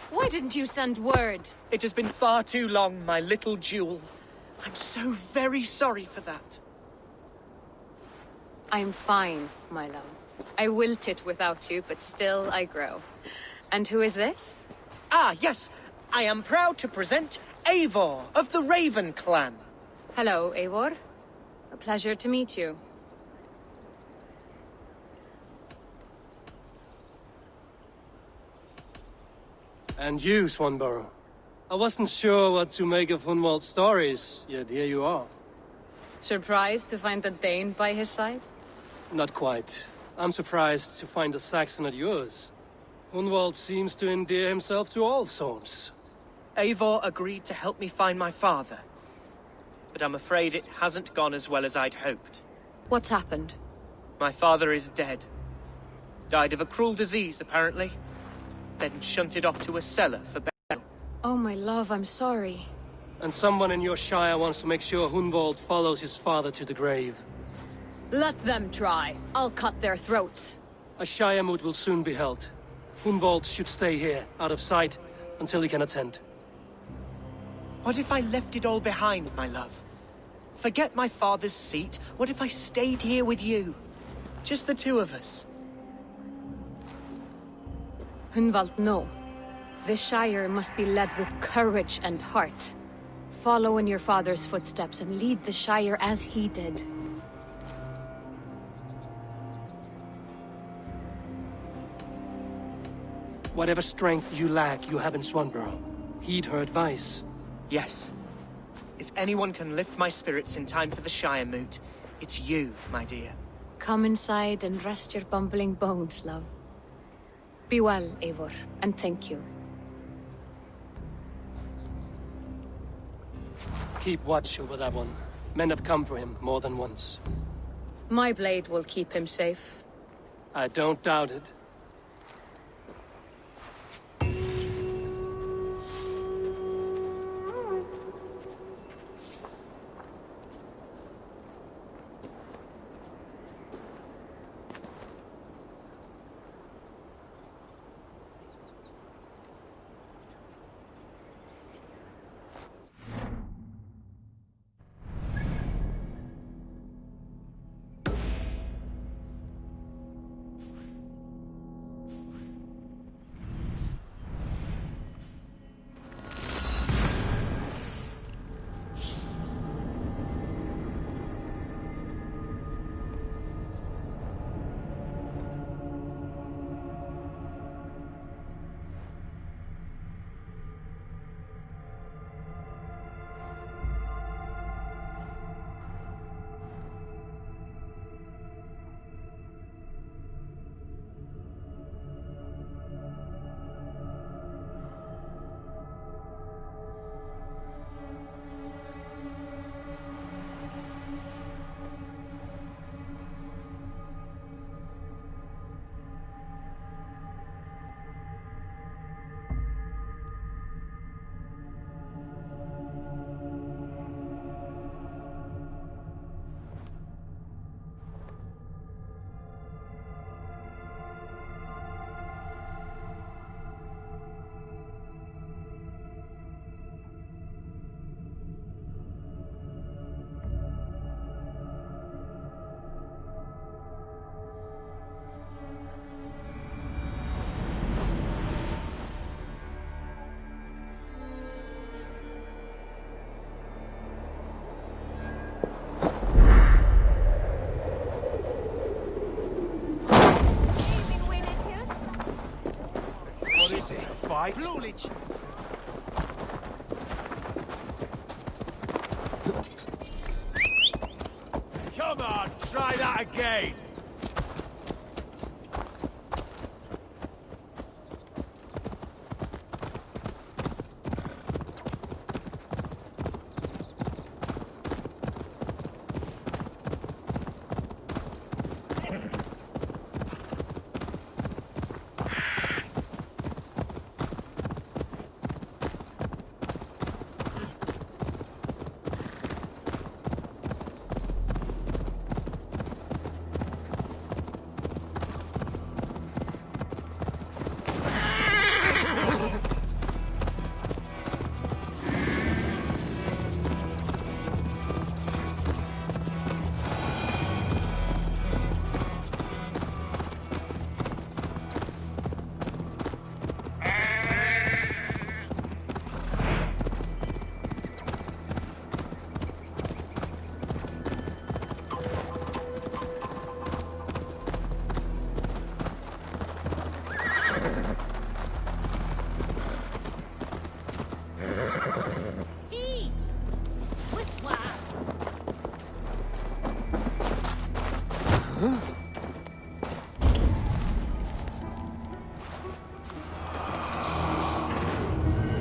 Why didn't you send word? It has been far too long, my little jewel. I'm so very sorry for that. I'm fine, my love. I wilted without you, but still I grow. And who is this? Ah, yes. I am proud to present Eivor of the Raven clan. Hello, Eivor. A pleasure to meet you. And you, Swanborough. I wasn't sure what to make of Hunwald's stories, yet here you are. Surprised to find a Dane by his side? Not quite. I'm surprised to find a Saxon at yours. Hunwald seems to endear himself to all souls. Eivor agreed to help me find my father. But I'm afraid it hasn't gone as well as I'd hoped. What's happened? My father is dead. Died of a cruel disease, apparently. Then shunted off to a cellar for burial. Oh, my love, I'm sorry. And someone in your shire wants to make sure Hunwald follows his father to the grave. Let them try. I'll cut their throats. A shire moot will soon be held. Hunwald should stay here, out of sight, until he can attend. What if I left it all behind, my love? Forget my father's seat. What if I stayed here with you? Just the two of us. Hunwald, no. This Shire must be led with courage and heart. Follow in your father's footsteps and lead the Shire as he did. Whatever strength you lack, you have in Swanborough. Heed her advice. Yes. If anyone can lift my spirits in time for the Shire moot, it's you, my dear. Come inside and rest your bumbling bones, love. Be well, Eivor, and thank you. Keep watch over that one. Men have come for him more than once. My blade will keep him safe. I don't doubt it. fight. Come on, try that again.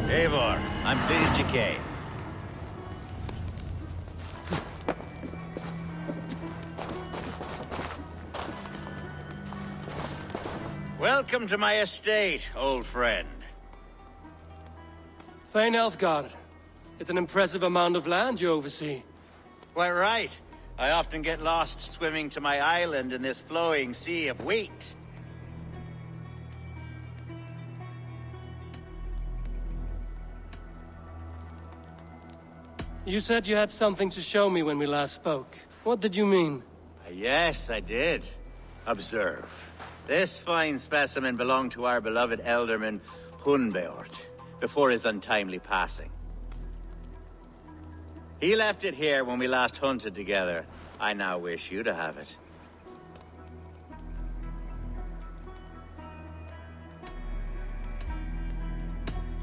Eivor, I'm pleased you came. Welcome to my estate, old friend. Thane Elfgard. It's an impressive amount of land you oversee. Quite right. I often get lost swimming to my island in this flowing sea of wheat. You said you had something to show me when we last spoke. What did you mean? Yes, I did. Observe. This fine specimen belonged to our beloved elderman, Hunbeort, before his untimely passing. He left it here when we last hunted together. I now wish you to have it.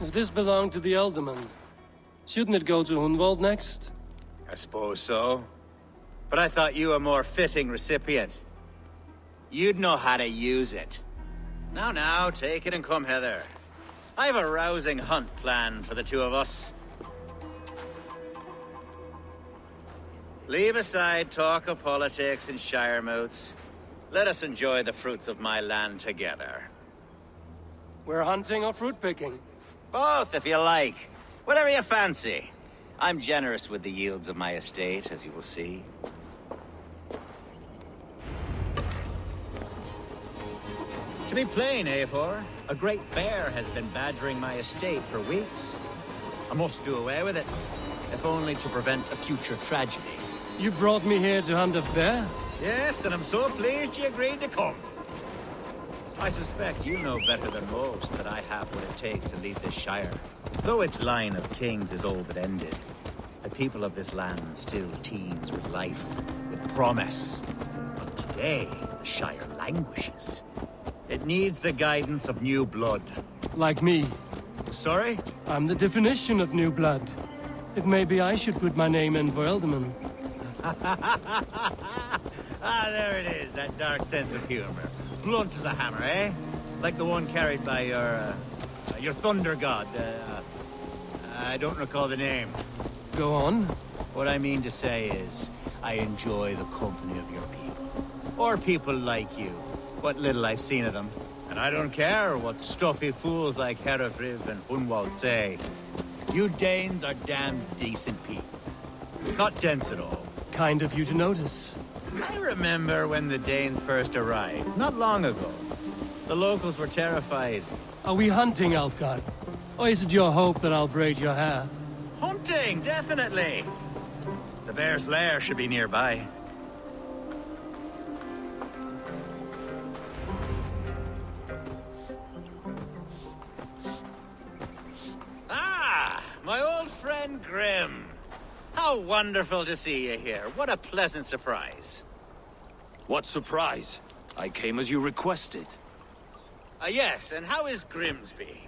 If this belonged to the Elderman, shouldn't it go to Hunwald next? I suppose so. But I thought you a more fitting recipient. You'd know how to use it. Now, take it and come hither. I have a rousing hunt planned for the two of us. Leave aside talk of politics and shire moots. Let us enjoy the fruits of my land together. We're hunting or fruit picking? Both, if you like. Whatever you fancy. I'm generous with the yields of my estate, as you will see. To be plain, Eivor, a great bear has been badgering my estate for weeks. I must do away with it, if only to prevent a future tragedy. You brought me here to hunt a bear? Yes, and I'm so pleased you agreed to come. I suspect you know better than most that I have what it takes to lead this shire. Though its line of kings is all but ended, the people of this land still teems with life, with promise. But today, the shire languishes. It needs the guidance of new blood. Like me. Sorry? I'm the definition of new blood. If maybe I should put my name in for Elderman. Ah, there it is, that dark sense of humor. Blunt as a hammer, eh? Like the one carried by your thunder god. I don't recall the name. Go on. What I mean to say is, I enjoy the company of your people. Or people like you. What little I've seen of them. And I don't care what stuffy fools like Herefriv and Hunwald say. You Danes are damn decent people. Not dense at all. Kind of you to notice. I remember when the Danes first arrived, not long ago. The locals were terrified. Are we hunting, Elfgard? Or is it your hope that I'll braid your hair? Hunting, definitely! The bear's lair should be nearby. Ah! My old friend Grim. How wonderful to see you here. What a pleasant surprise. What surprise? I came as you requested. Yes, and how is Grimsby?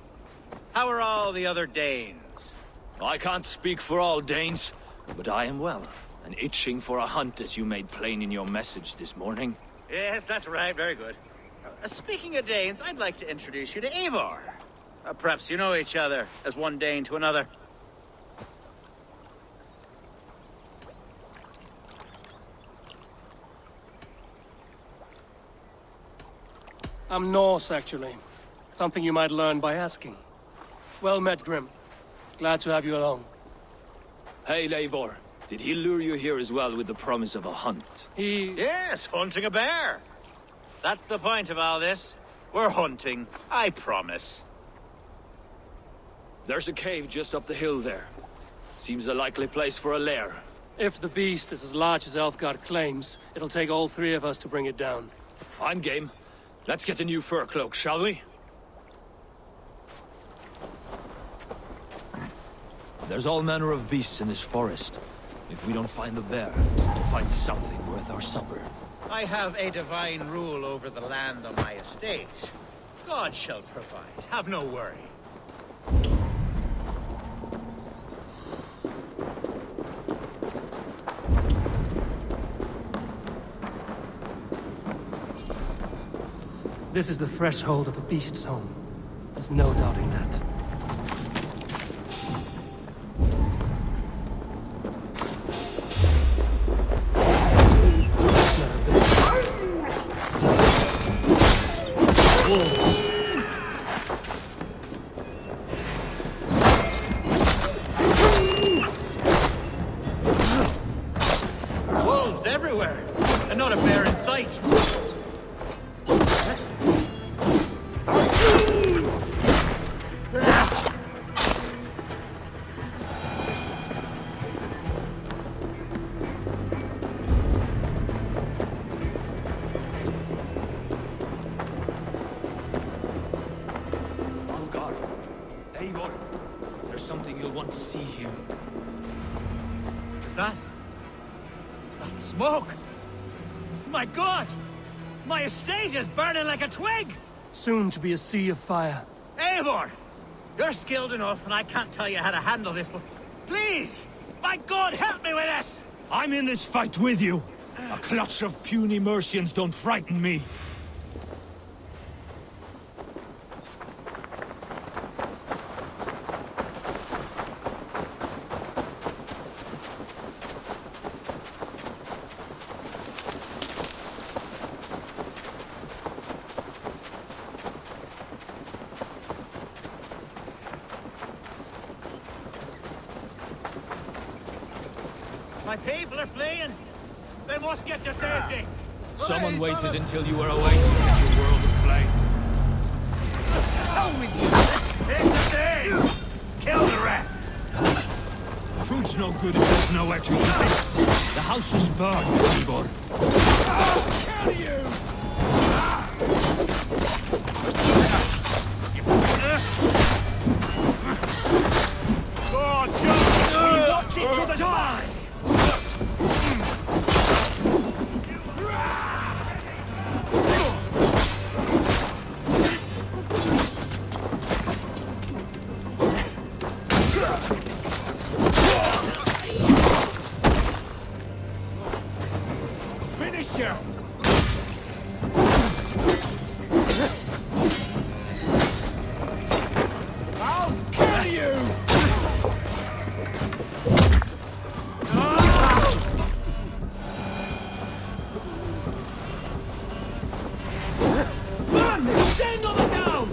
How are all the other Danes? I can't speak for all Danes, but I am well, and itching for a hunt as you made plain in your message this morning. Yes, that's right. Very good. Speaking of Danes, I'd like to introduce you to Eivor. Perhaps you know each other as one Dane to another. I'm Norse, actually. Something you might learn by asking. Well met, Grim. Glad to have you along. Hey, Eivor. Did he lure you here as well with the promise of a hunt? Yes, hunting a bear. That's the point of all this. We're hunting, I promise. There's a cave just up the hill there. Seems a likely place for a lair. If the beast is as large as Elfgard claims, it'll take all three of us to bring it down. I'm game. Let's get a new fur cloak, shall we? There's all manner of beasts in this forest. If we don't find the bear, we'll find something worth our supper. I have a divine rule over the land on my estate. God shall provide. Have no worry. This is the threshold of a beast's home. There's no doubting that. Wolves everywhere, and not a bear in sight. Smoke! My God! My estate is burning like a twig! Soon to be a sea of fire. Eivor! You're skilled enough, and I can't tell you how to handle this, but please! My God, help me with this! I'm in this fight with you! A clutch of puny Mercians don't frighten me! My people are fleeing! They must get to safety! Someone waited until you were awake to set your world aflame. Hell with you! Take the day! Kill the rest! Food's no good if there's nowhere to eat it. The house is burned, Eivor. I'll kill you! God, just watch it to the die! Finish him! I'll kill you! Stand on the down!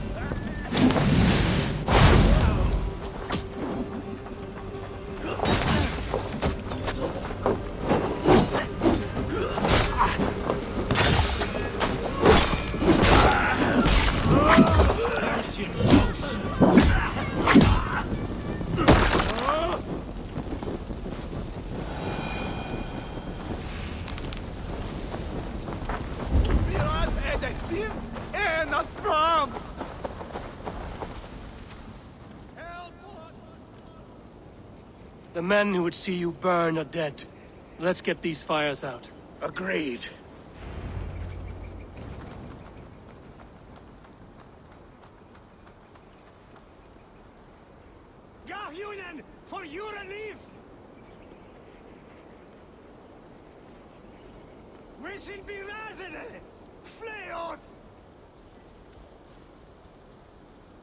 The men who would see you burn are dead. Let's get these fires out. Agreed. Hunan, for your relief! Wishing be razene! Flay on!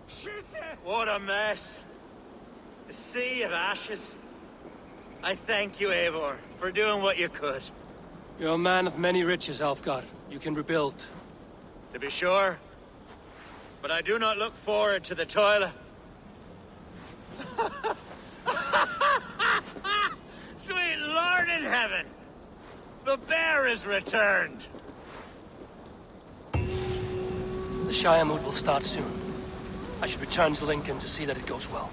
Shoot it! What a mess. A sea of ashes. I thank you, Eivor, for doing what you could. You're a man of many riches, Alfgar. You can rebuild. To be sure. But I do not look forward to the toil. Sweet Lord in heaven! The bear is returned! The Shire mood will start soon. I should return to Lincoln to see that it goes well.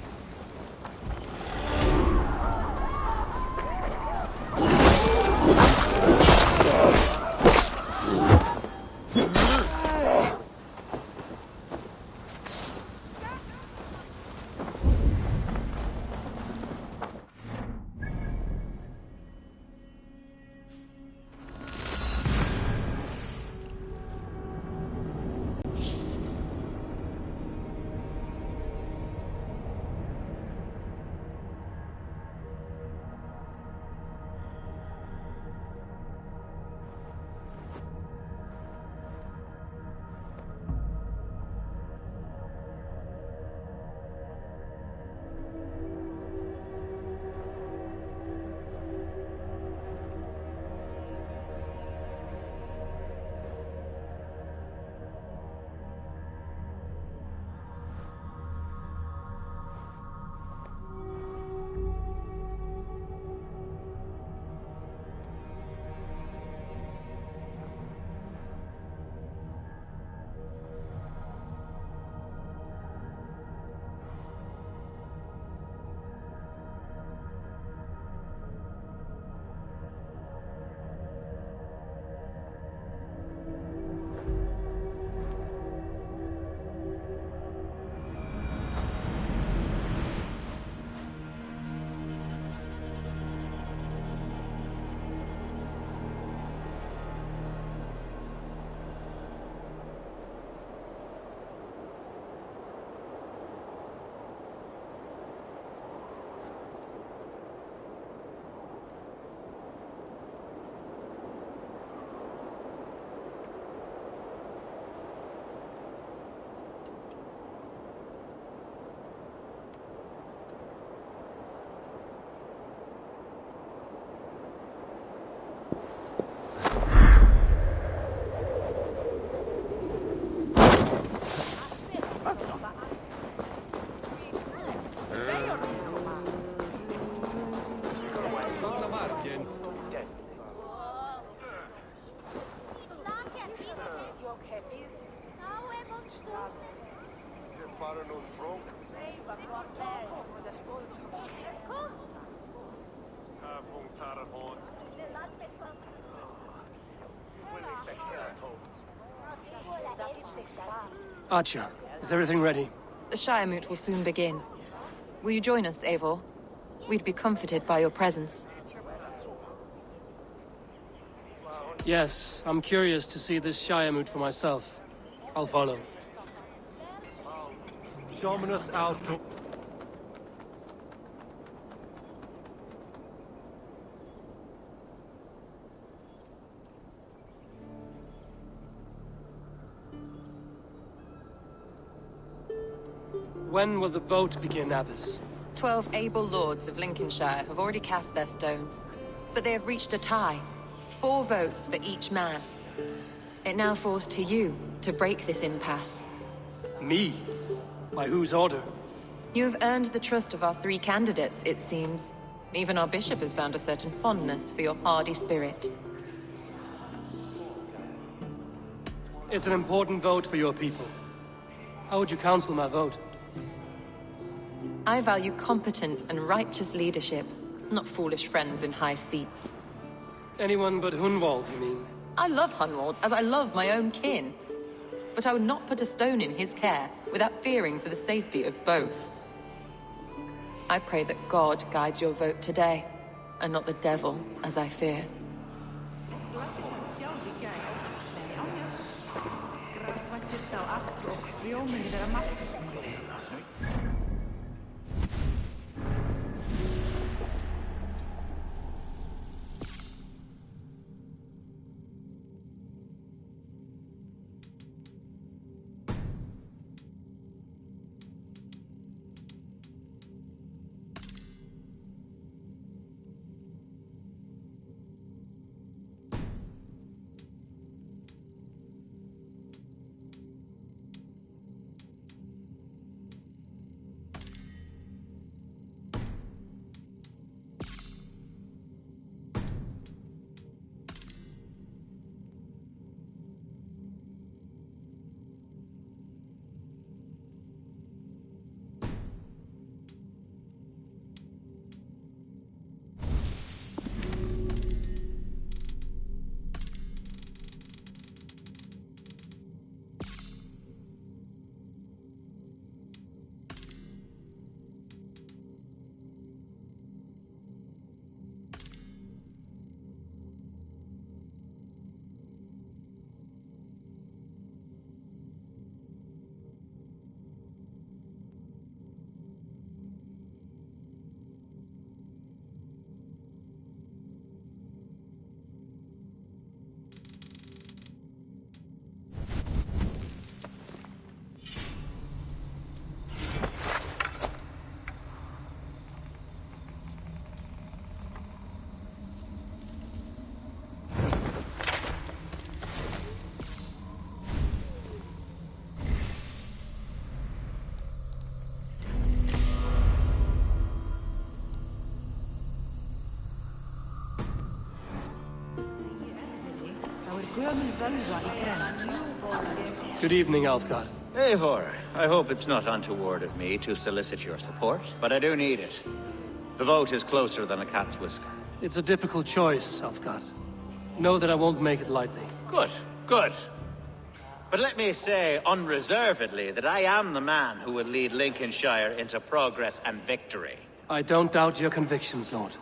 Archer, is everything ready? The Shire moot will soon begin. Will you join us, Eivor? We'd be comforted by your presence. Yes, I'm curious to see this Shire moot for myself. I'll follow. Dominus Alto. When will the vote begin, Abbess? 12 able lords of Lincolnshire have already cast their stones, but they have reached a tie. 4 votes for each man. It now falls to you to break this impasse. Me? By whose order? You have earned the trust of our 3 candidates, it seems. Even our bishop has found a certain fondness for your hardy spirit. It's an important vote for your people. How would you counsel my vote? I value competent and righteous leadership, not foolish friends in high seats. Anyone but Hunwald, you mean? I love Hunwald, as I love my own kin. But I would not put a stone in his care without fearing for the safety of both. I pray that God guides your vote today, and not the devil, as I fear. Good evening, Alfgard. Eivor, I hope it's not untoward of me to solicit your support, but I do need it. The vote is closer than a cat's whisker. It's a difficult choice, Alfgard. Know that I won't make it lightly. Good, good. But let me say unreservedly that I am the man who will lead Lincolnshire into progress and victory. I don't doubt your convictions, Lord.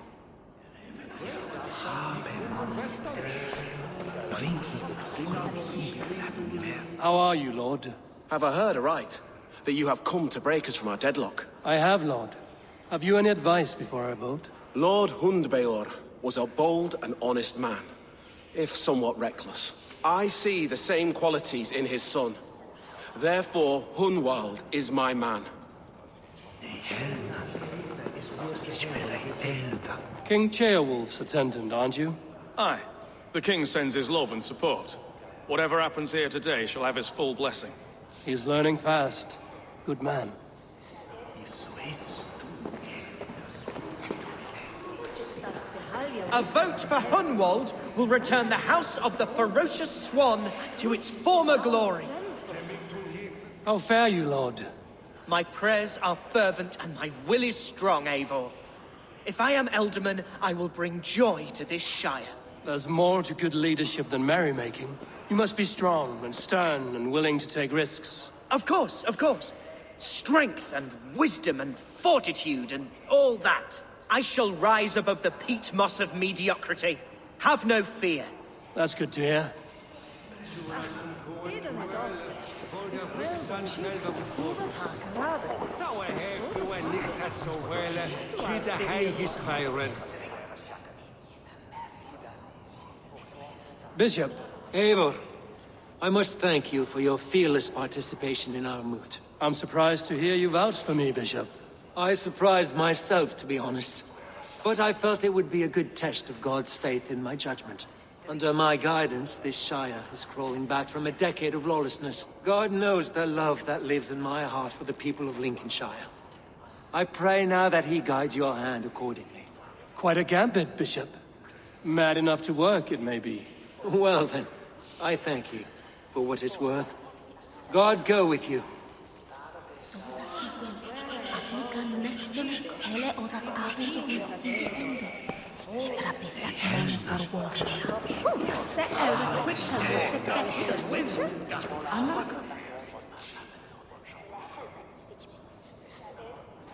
How are you, Lord? Have I heard aright? That you have come to break us from our deadlock? I have, Lord. Have you any advice before I vote? Lord Hundbeor was a bold and honest man, if somewhat reckless. I see the same qualities in his son. Therefore, Hunwald is my man. King Ceolwulf's attendant, aren't you? Aye. The king sends his love and support. Whatever happens here today shall have his full blessing. He's learning fast. Good man. A vote for Hunwald will return the House of the Ferocious Swan to its former glory. How fare you, Lord? My prayers are fervent and my will is strong, Eivor. If I am Elderman, I will bring joy to this Shire. There's more to good leadership than merrymaking. You must be strong and stern and willing to take risks. Of course, of course. Strength and wisdom and fortitude and all that. I shall rise above the peat moss of mediocrity. Have no fear. That's good to hear. Bishop. Eivor, I must thank you for your fearless participation in our moot. I'm surprised to hear you vouch for me, Bishop. I surprised myself, to be honest. But I felt it would be a good test of God's faith in my judgment. Under my guidance, this Shire is crawling back from a decade of lawlessness. God knows the love that lives in my heart for the people of Lincolnshire. I pray now that he guides your hand accordingly. Quite a gambit, Bishop. Mad enough to work, it may be. Well then, I thank you for what it's worth. God go with you.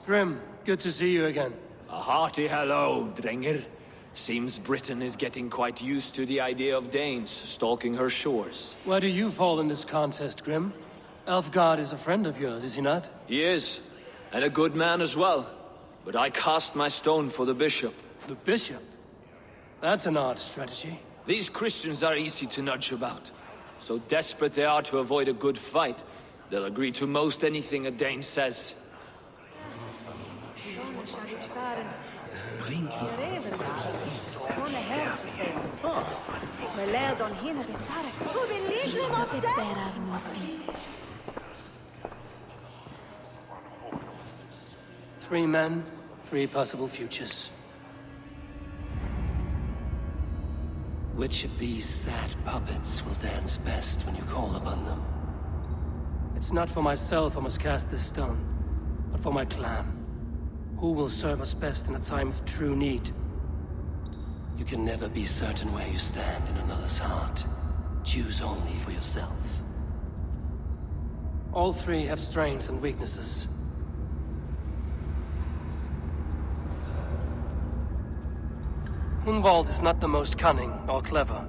Grim, good to see you again. A hearty hello, Drenger. Seems Britain is getting quite used to the idea of Danes stalking her shores. Where do you fall in this contest, Grim? Elfgard is a friend of yours, is he not? He is, and a good man as well. But I cast my stone for the bishop. The bishop? That's an odd strategy. These Christians are easy to nudge about. So desperate they are to avoid a good fight, they'll agree to most anything a Dane says. Three men, three possible futures. Which of these sad puppets will dance best when you call upon them? It's not for myself I must cast this stone, but for my clan. Who will serve us best in a time of true need? You can never be certain where you stand in another's heart. Choose only for yourself. All three have strengths and weaknesses. Hunwald is not the most cunning or clever,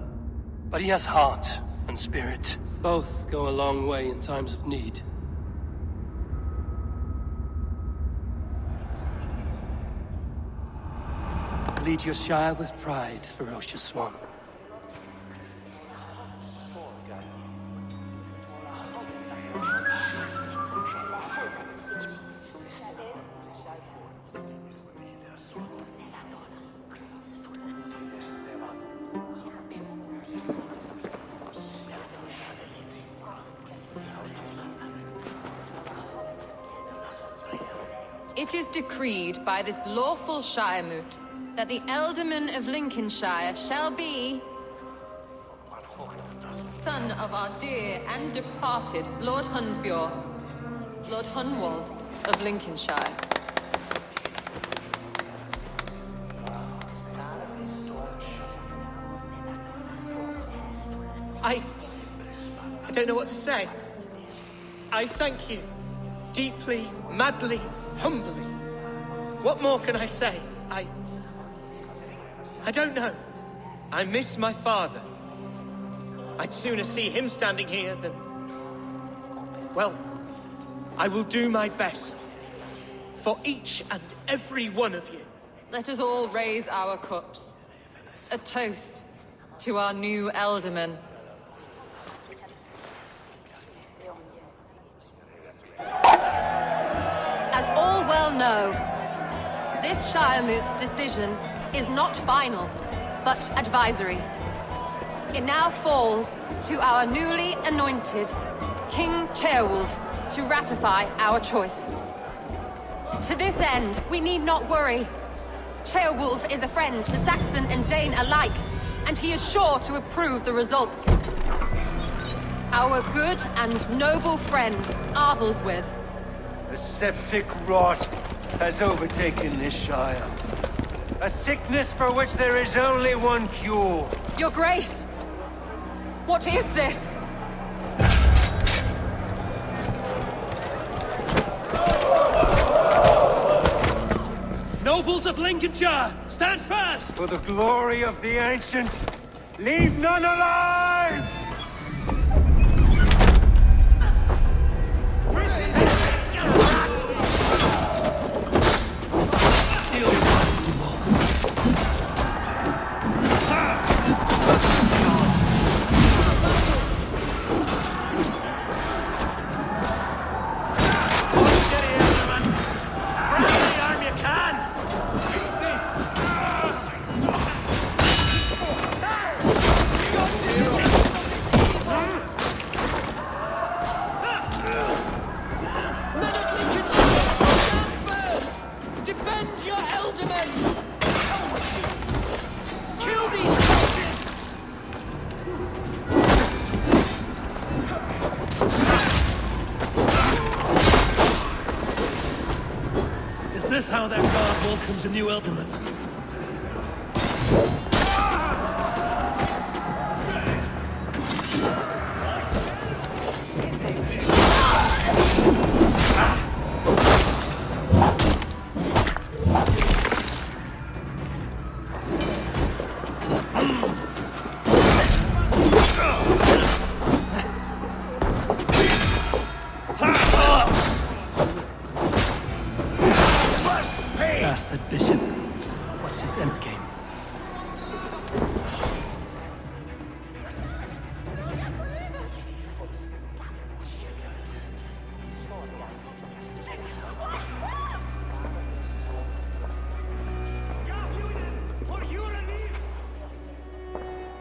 but he has heart and spirit. Both go a long way in times of need. Lead your Shire with pride, Ferocious Swan. It is decreed by this lawful Shire moot that the Elderman of Lincolnshire shall be son of our dear and departed Lord Hunsbjorn, Lord Hunwald of Lincolnshire. I don't know what to say. I thank you. Deeply, madly, humbly. What more can I say? I don't know. I miss my father. I'd sooner see him standing here than... Well, I will do my best. For each and every one of you. Let us all raise our cups. A toast to our new Elderman. As all well know, this Shiremoot's decision is not final, but advisory. It now falls to our newly anointed King Ceolwulf to ratify our choice. To this end, we need not worry. Ceolwulf is a friend to Saxon and Dane alike, and he is sure to approve the results. Our good and noble friend, Arthelswith. The septic rot has overtaken this Shire. A sickness for which there is only one cure. Your Grace! What is this? Nobles of Lincolnshire, stand fast! For the glory of the ancients, leave none alive! Is this how that guard welcomes a new Elderman? Bastard Bishop. What's his endgame?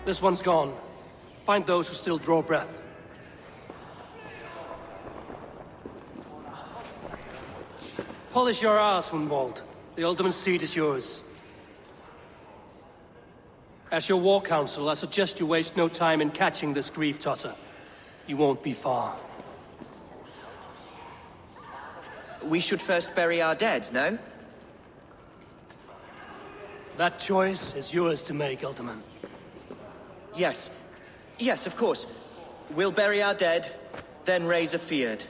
This one's gone. Find those who still draw breath. Polish your ass, Hunwald. The Alderman's seat is yours. As your war council, I suggest you waste no time in catching this grief-totter. You won't be far. We should first bury our dead, no? That choice is yours to make, Alderman. Yes. Yes, of course. We'll bury our dead, then raise a feard.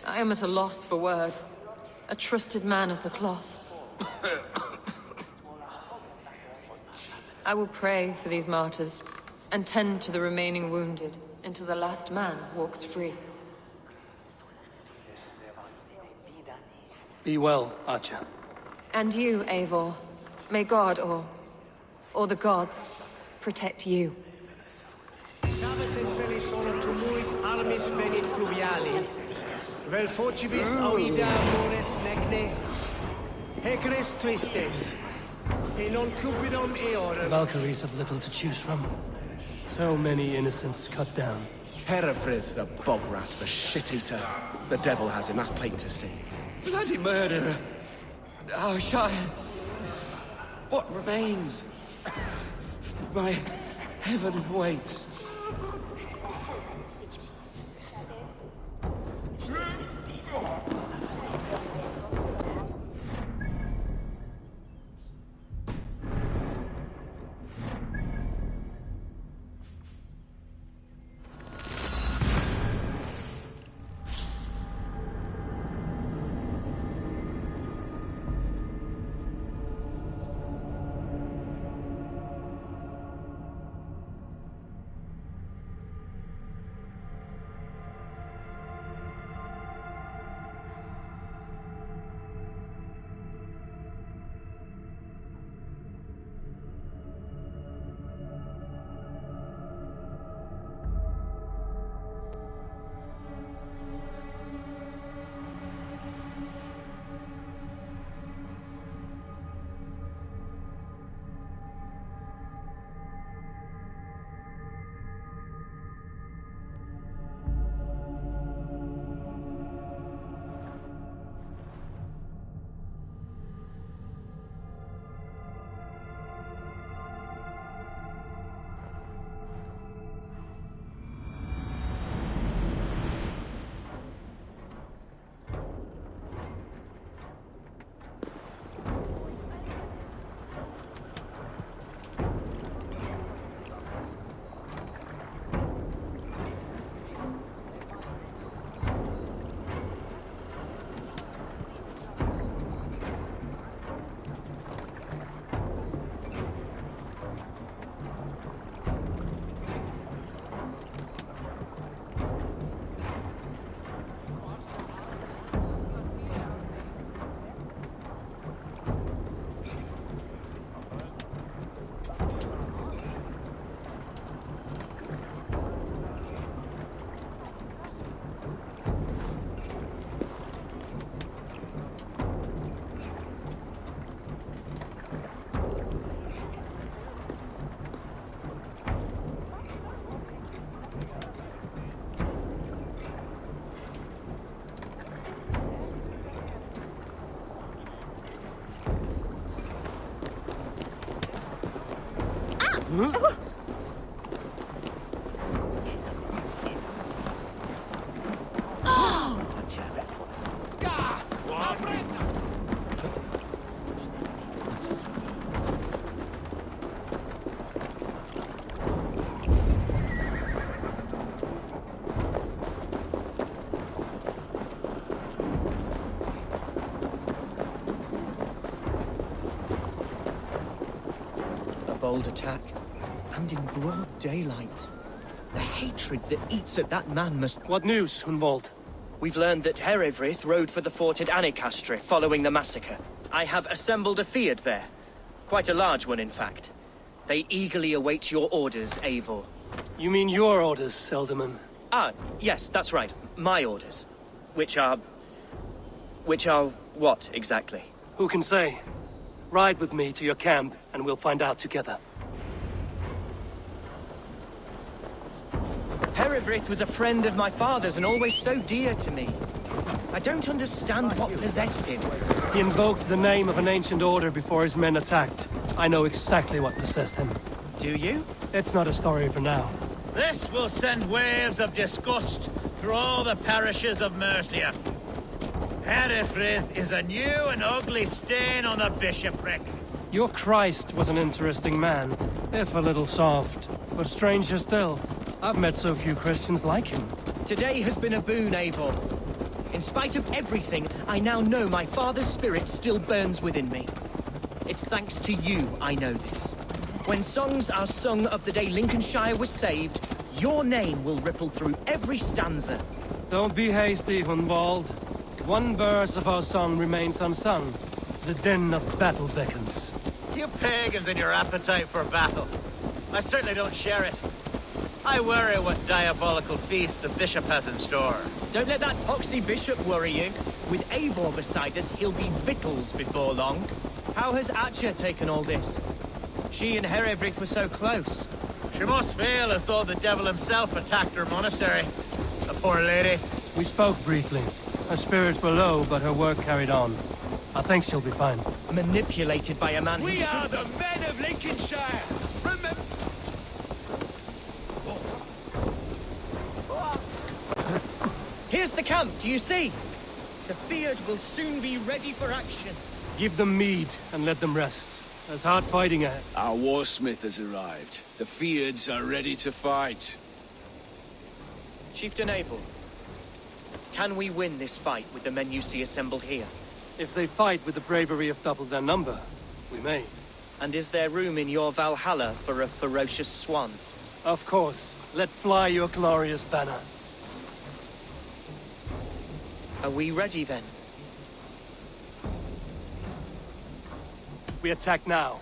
I am at a loss for words. A trusted man of the cloth. I will pray for these martyrs, and tend to the remaining wounded, until the last man walks free. Be well, Archer. And you, Eivor. May God, or the gods, protect you. Sabes in felis sonor tumuit armis venit fluviali. Vel focibis auida amores necne. Hecris tristes. E non cupidum eorem. Valkyries have little to choose from. So many innocents cut down. Herefrith, the bog rat, the shit-eater. The devil has him, that's plain to see. Bloody murderer! Our Shire! What remains? My heaven waits. Bold attack, and in broad daylight. The hatred that eats at that man must... What news, Hunwald? We've learned that Herefrith rode for the fort at Annikastre following the massacre. I have assembled a field there. Quite a large one, in fact. They eagerly await your orders, Eivor. You mean your orders, Elderman? Ah, yes, that's right. My orders. Which are what, exactly? Who can say? Ride with me to your camp, and we'll find out together. Herefrith was a friend of my father's and always so dear to me. I don't understand what possessed him. He invoked the name of an ancient order before his men attacked. I know exactly what possessed him. Do you? It's not a story for now. This will send waves of disgust through all the parishes of Mercia. Herefrith is a new and ugly stain on the bishopric. Your Christ was an interesting man, if a little soft. But stranger still, I've met so few Christians like him. Today has been a boon, Eivor. In spite of everything, I now know my father's spirit still burns within me. It's thanks to you I know this. When songs are sung of the day Lincolnshire was saved, your name will ripple through every stanza. Don't be hasty, Hunwald. One verse of our song remains unsung. The den of battle beckons. You pagans and your appetite for battle. I certainly don't share it. I worry what diabolical feast the bishop has in store. Don't let that poxy bishop worry you. With Eivor beside us, he'll be victuals before long. How has Atcha taken all this? She and Herevrik were so close. She must feel as though the devil himself attacked her monastery. The poor lady. We spoke briefly. Her spirits were low, but her work carried on. I think she'll be fine. Manipulated by a man who We are the men of Lincolnshire! Remember... Here's the camp, do you see? The Fyrd will soon be ready for action. Give them mead and let them rest. There's hard fighting ahead. Our warsmith has arrived. The Fyrds are ready to fight. Chieftain Eivor, can we win this fight with the men you see assembled here? If they fight with the bravery of double their number, we may. And is there room in your Valhalla for a ferocious swan? Of course. Let fly your glorious banner. Are we ready then? We attack now.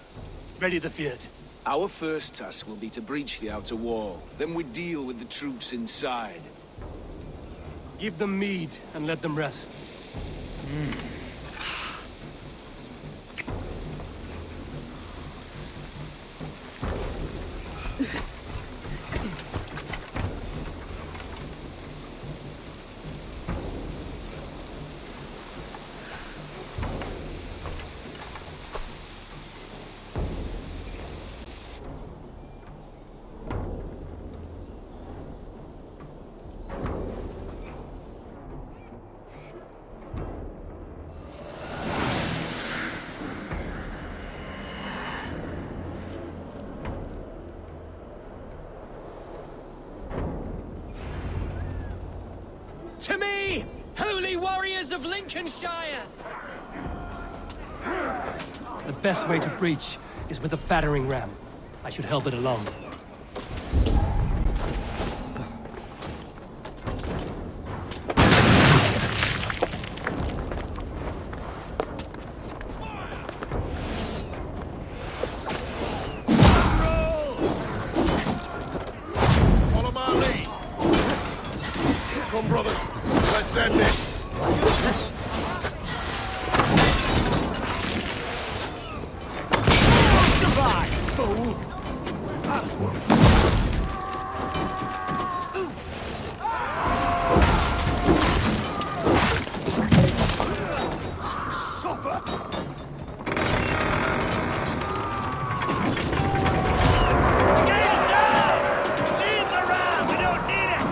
Ready the Fyrd. Our first task will be to breach the outer wall. Then we deal with the troops inside. Give them mead and let them rest. To me, holy warriors of Lincolnshire! The best way to breach is with a battering ram. I should help it along. Follow my lead. Come, brothers. Let's end this. Goodbye, fool! Suffer! The game's down! Leave the ram! We don't need it!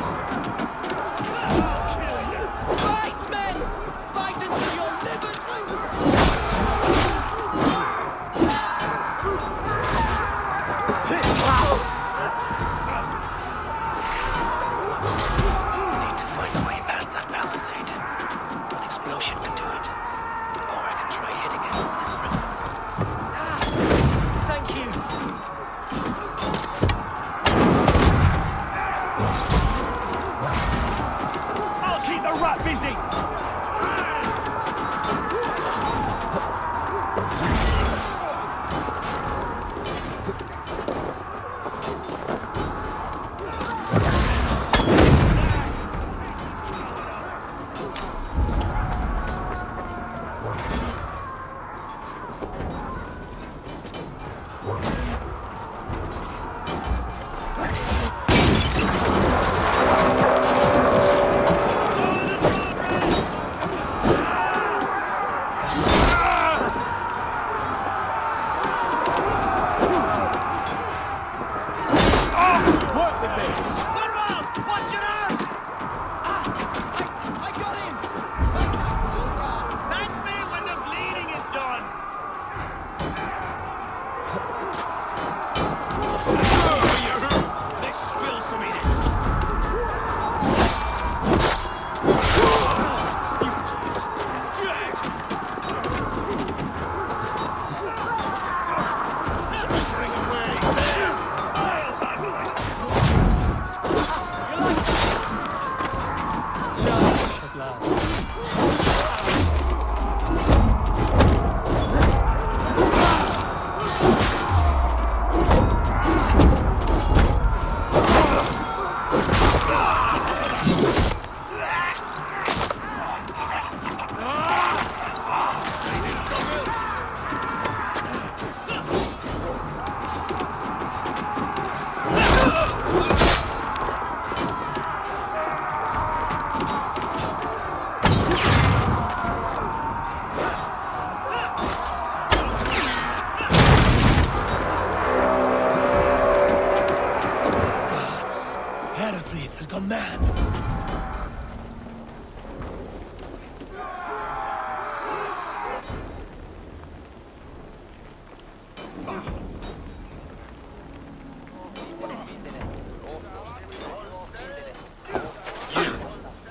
Fight, men! Fight until your liver... We need to find a way past that palisade. An explosion could do it. Or I can try hitting it with this rifle. Thank you. I'll keep the rat busy!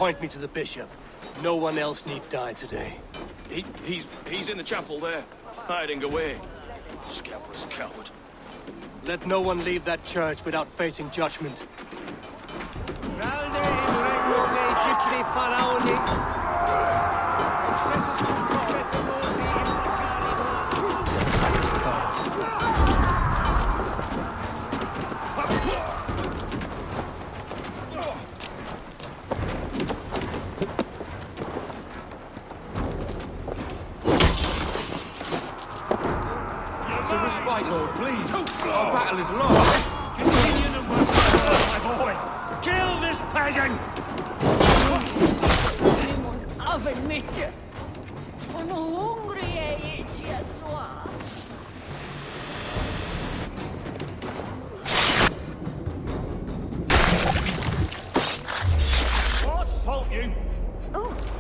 Point me to the bishop. No one else need die today. He's in the chapel there, hiding away. Scabrous coward. Let no one leave that church without facing judgment. To respite, Lord, please. Our battle is lost. Continue the work, my boy. Kill this pagan! Oven mitje. I'm hungry, Jesua. What? Halt you!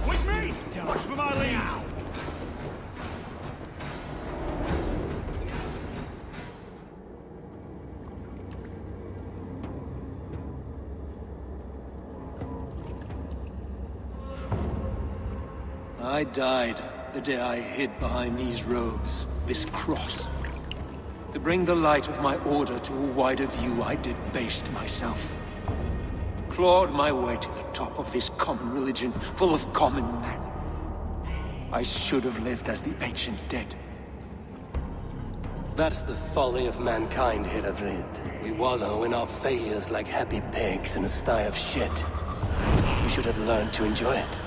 With me! Watch for my lead! I died the day I hid behind these robes, this cross. To bring the light of my order to a wider view, I debased myself. Clawed my way to the top of this common religion, full of common men. I should have lived as the ancient dead. That's the folly of mankind, Hilderid. We wallow in our failures like happy pigs in a sty of shit. We should have learned to enjoy it.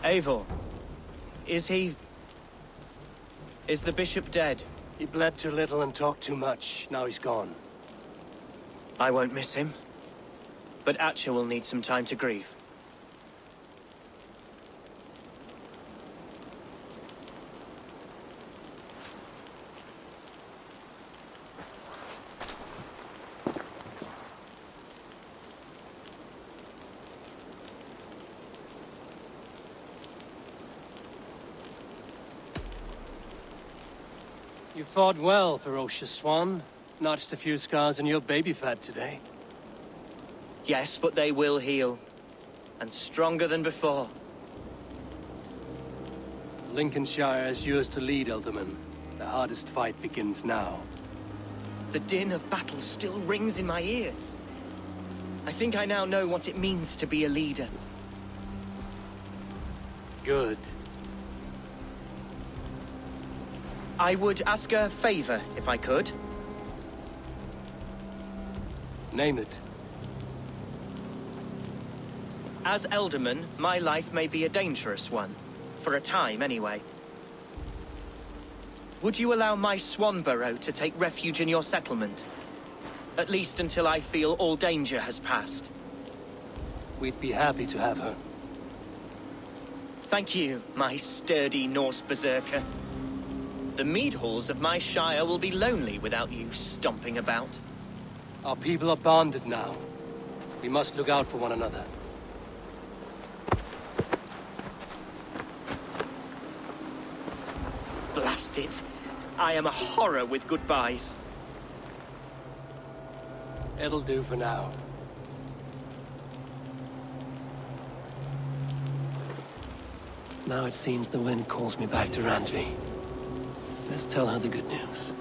Eivor, is the bishop dead? He bled too little and talked too much. Now he's gone. I won't miss him. But Atcha will need some time to grieve. You fought well, ferocious swan. Notched a few scars on your baby fat today. Yes, but they will heal. And stronger than before. Lincolnshire is yours to lead, Elderman. The hardest fight begins now. The din of battle still rings in my ears. I think I now know what it means to be a leader. Good. I would ask a favor, if I could. Name it. As Elderman, my life may be a dangerous one. For a time, anyway. Would you allow my swan burrow to take refuge in your settlement? At least until I feel all danger has passed. We'd be happy to have her. Thank you, my sturdy Norse berserker. The mead halls of my shire will be lonely without you stomping about. Our people are bonded now. We must look out for one another. Blast it. I am a horror with goodbyes. It'll do for now. Now it seems the wind calls me back to Randvi. Let's tell her the good news.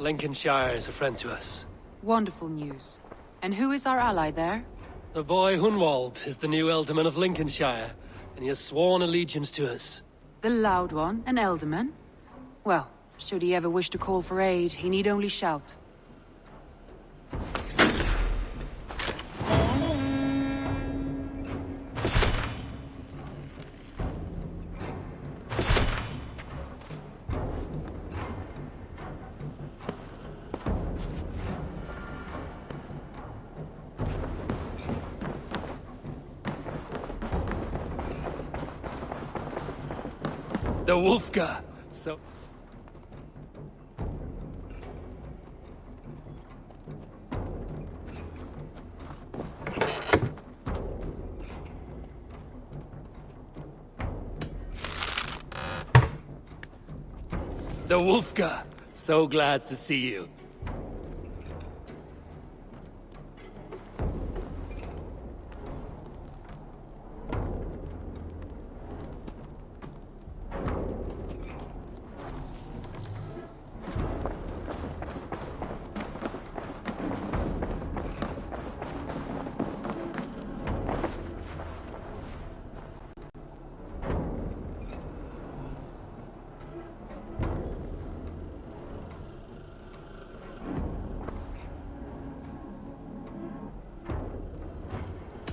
Lincolnshire is a friend to us. Wonderful news. And who is our ally there? The boy Hunwald is the new Ealdorman of Lincolnshire, and he has sworn allegiance to us. The Loud One, an Ealdorman? Well, should he ever wish to call for aid, he need only shout. The Fxkka! So... The Fxkka! So glad to see you.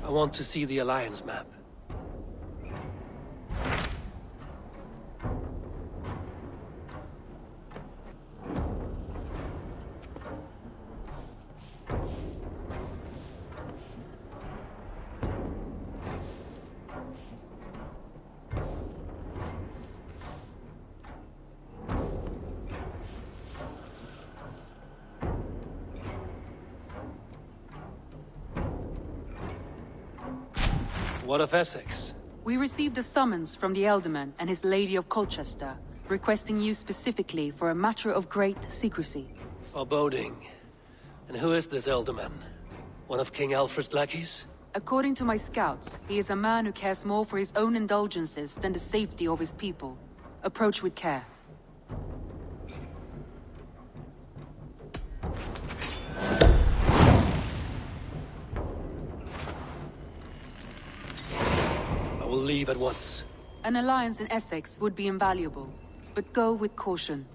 I want to see the Alliance map. What of Essex? We received a summons from the Alderman and his Lady of Colchester, requesting you specifically for a matter of great secrecy. Foreboding. And who is this Alderman? One of King Alfred's lackeys? According to my scouts, he is a man who cares more for his own indulgences than the safety of his people. Approach with care. I will leave at once. An alliance in Essex would be invaluable, but go with caution.